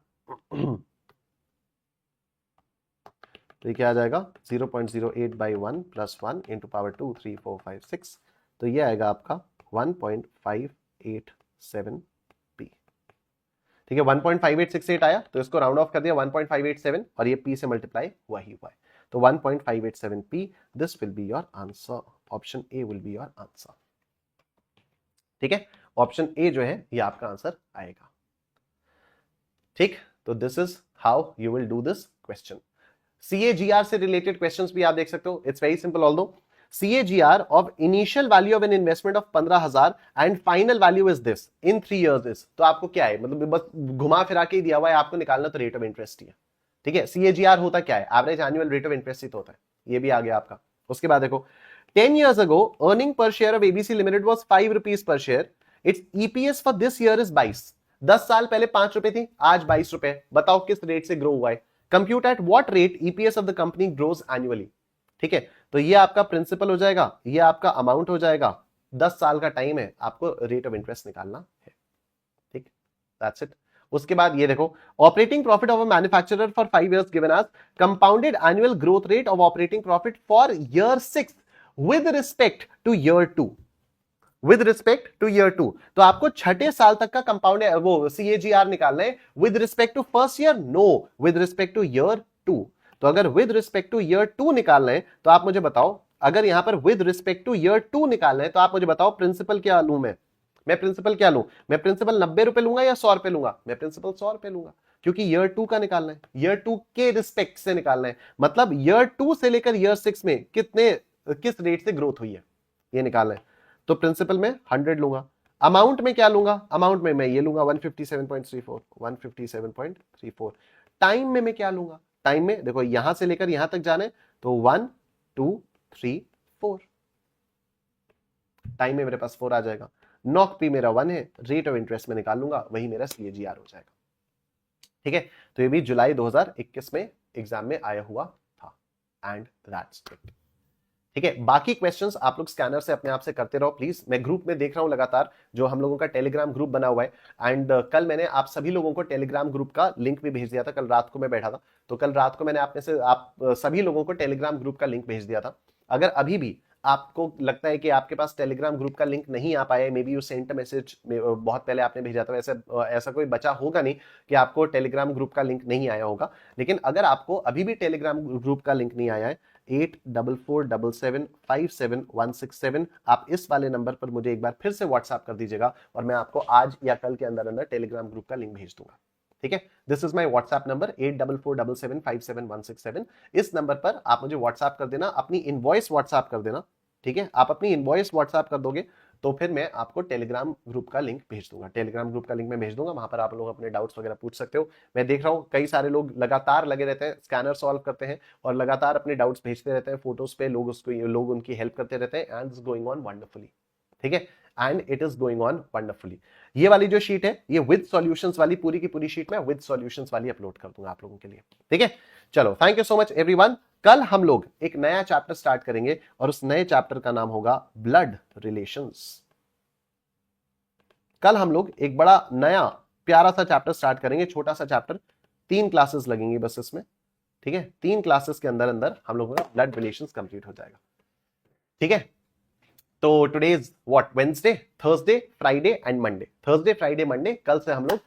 A: तो ये क्या आ जाएगा? 0.08 बाई 1 प्लस 1 इंटू पावर 2 3 4 5 6। तो ये आएगा आपका 1.587 p। ठीक है, 1.5868 आया, तो इसको राउंड ऑफ कर दिया 1.587 और ये p से मल्टीप्लाई हुआ ही हुआ है, तो 1.587 p। This will be your answer. Option A will be your answer. ठीक है, ऑप्शन ए जो है ये आपका आंसर आएगा। ठीक, तो this is how you will do this question. CAGR से रिलेटेड क्वेश्चंस भी आप देख सकते हो। It's very simple. Although CAGR of initial value of an investment of 15,000 and final value is this in 3 years is। तो आपको क्या है, मतलब बस घुमा फिरा के ही दिया हुआ है, आपको निकालना तो रेट ऑफ इंटरेस्ट ही है। ठीक है, CAGR होता क्या है? Average annual rate of interest ही तो होता है। ये भी आ गया आपका। उसके बाद देखो 10 years ago earning per share of ABC Limited was 5 rupees per share। its EPS for this year is 22। 10 साल पहले 5 रुपए थी, आज 22 रुपए। बताओ किस रेट से ग्रो हुआ है? Compute at what rate EPS of the company grows annually. ठीक है, तो ये आपका प्रिंसिपल हो जाएगा, ये आपका अमाउंट हो जाएगा। 10 साल का टाइम है, आपको रेट ऑफ इंटरेस्ट निकालना है। ठीक, दैट्स इट। उसके बाद ये देखो, operating profit of a manufacturer for 5 years given as compounded annual growth rate of operating profit for year 6 with respect to year 2। With respect to year 2, तो आपको छठे साल तक का कंपाउंड वो CAGR निकालना है। With respect to first year? No, with respect to year 2। तो अगर विद रिस्पेक्ट टू ईयर 2 निकालना है तो आप मुझे बताओ, अगर यहां पर विद रिस्पेक्ट टू ईयर 2 निकालना है तो आप मुझे बताओ प्रिंसिपल क्या लूं? मैं प्रिंसिपल क्या लूं? मैं प्रिंसिपल 90 रुपए लूंगा या 100 रुपए लूंगा? मैं प्रिंसिपल 100 रुपए लूंगा, क्योंकि ईयर 2 का निकालना है, ईयर 2 के रिस्पेक्ट से निकालना है, मतलब ईयर 2 से लेकर ईयर 6 में किस रेट से ग्रोथ हुई है ये निकालना है। तो प्रिंसिपल में 100 लूंगा, अमाउंट में क्या लूंगा, अमाउंट में मैं ये लूंगा 157.34 टाइम में मैं क्या लूंगा, टाइम में देखो यहां से लेकर यहां तक जाना है तो 1 2 3 4 टाइम में मेरे पास 4 आ जाएगा, नॉक पी मेरा 1 है, रेट ऑफ इंटरेस्ट में निकाल लूंगा, वही मेरा CAGR हो जाएगा। ठीक है, तो ये भी जुलाई 2021 में एग्जाम में आया हुआ था एंड दैट्स इट। ठीक है, बाकी क्वेश्चंस आप लोग स्कैनर से अपने आप से करते रहो प्लीज। मैं ग्रुप में देख रहा हूं लगातार जो हम लोगों का टेलीग्राम ग्रुप बना हुआ है एंड कल मैंने आप सभी लोगों को टेलीग्राम ग्रुप का लिंक भी भेज दिया था। कल रात को मैं बैठा था तो कल रात को मैंने आप सभी लोगों को टेलीग्राम ग्रुप का लिंक भेज दिया था। अगर अभी भी आपको लगता है कि आपके पास टेलीग्राम ग्रुप का लिंक नहीं आ पाया, may be you sent a message, बहुत पहले आपने भेजा था, वैसे ऐसा कोई बचा होगा नहीं कि आपको टेलीग्राम ग्रुप का लिंक नहीं आया होगा। लेकिन अगर आपको अभी भी टेलीग्राम ग्रुप का लिंक नहीं आया है 8447757167 आप इस वाले नंबर पर मुझे एक बार फिर से व्हाट्सएप कर दीजिएगा और मैं आपको आज या कल के अंदर अंदर टेलीग्राम ग्रुप का लिंक भेज दूंगा। ठीक है, this is my WhatsApp number 8447757167। इस नंबर पर आप मुझे व्हाट्सएप कर देना, अपनी इनवॉइस व्हाट्सएप कर देना। ठीक है, आप अपनी इनवॉइस व्हाट्सएप कर दोगे तो फिर मैं आपको टेलीग्राम ग्रुप का लिंक भेज दूंगा, टेलीग्राम ग्रुप का लिंक मैं भेज दूंगा, वहां पर आप लोग अपने डाउट्स वगैरह पूछ सकते हो। मैं देख रहा हूँ कई सारे लोग लगातार लगे रहते हैं, स्कैनर सॉल्व करते हैं और लगातार अपने डाउट्स भेजते रहते हैं फोटोज पे, लोग उनकी हेल्प करते रहते हैं and it's going on wonderfully. ठीक है, and it is going on wonderfully. ये वाली जो शीट है ये विद सॉल्यूशंस वाली पूरी की पूरी शीट में विद सॉल्यूशंस वाली अपलोड कर दूंगा आप लोगों के लिए। ठीक है, चलो thank you so much everyone. कल हम लोग एक नया चैप्टर स्टार्ट करेंगे और उस नए चैप्टर का नाम होगा ब्लड रिलेशंस। कल हम लोग एक बड़ा नया प्यारा सा चैप्टर स्टार्ट करेंगे, छोटा सा चैप्टर, 3 क्लासेस लगेंगी बस इसमें। ठीक है, 3 क्लासेस के अंदर अंदर हम लोगों का ब्लड रिलेशंस कंप्लीट हो जाएगा। ठीक है, तो today is what, Wednesday, Thursday, Friday and Monday, Thursday Friday Monday, कल से हम लोग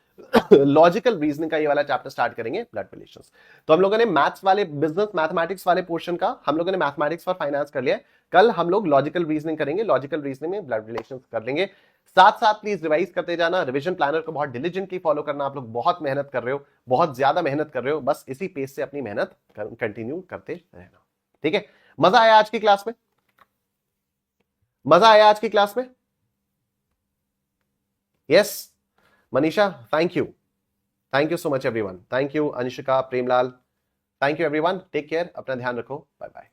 A: लॉजिकल रीजनिंग का ये वाला चैप्टर स्टार्ट करेंगे, ब्लड रिलेशंस। तो हम लोगों ने मैथ्स वाले, बिजनेस मैथमेटिक्स वाले पोर्शन का हम लोगों ने मैथमेटिक्स फॉर फाइनेंस कर लिया है। कल हम लोग लॉजिकल रीजनिंग करेंगे, लॉजिकल रीजनिंग में ब्लड रिलेशंस कर लेंगे। साथ साथ प्लीज रिवाइज करते जाना, रिवीजन प्लानर को बहुत डिलीजेंटली फॉलो करना। आप लोग बहुत मेहनत कर रहे हो, बहुत ज्यादा मेहनत कर रहे हो, बस इसी पेस से अपनी मेहनत कंटिन्यू करते रहना। ठीक है, मजा आया आज की क्लास में, मजा आया आज की क्लास में? Yes Manisha, thank you so much everyone, thank you Anishika, Premlal, thank you everyone, take care, अपना ध्यान रखो, बाय बाय।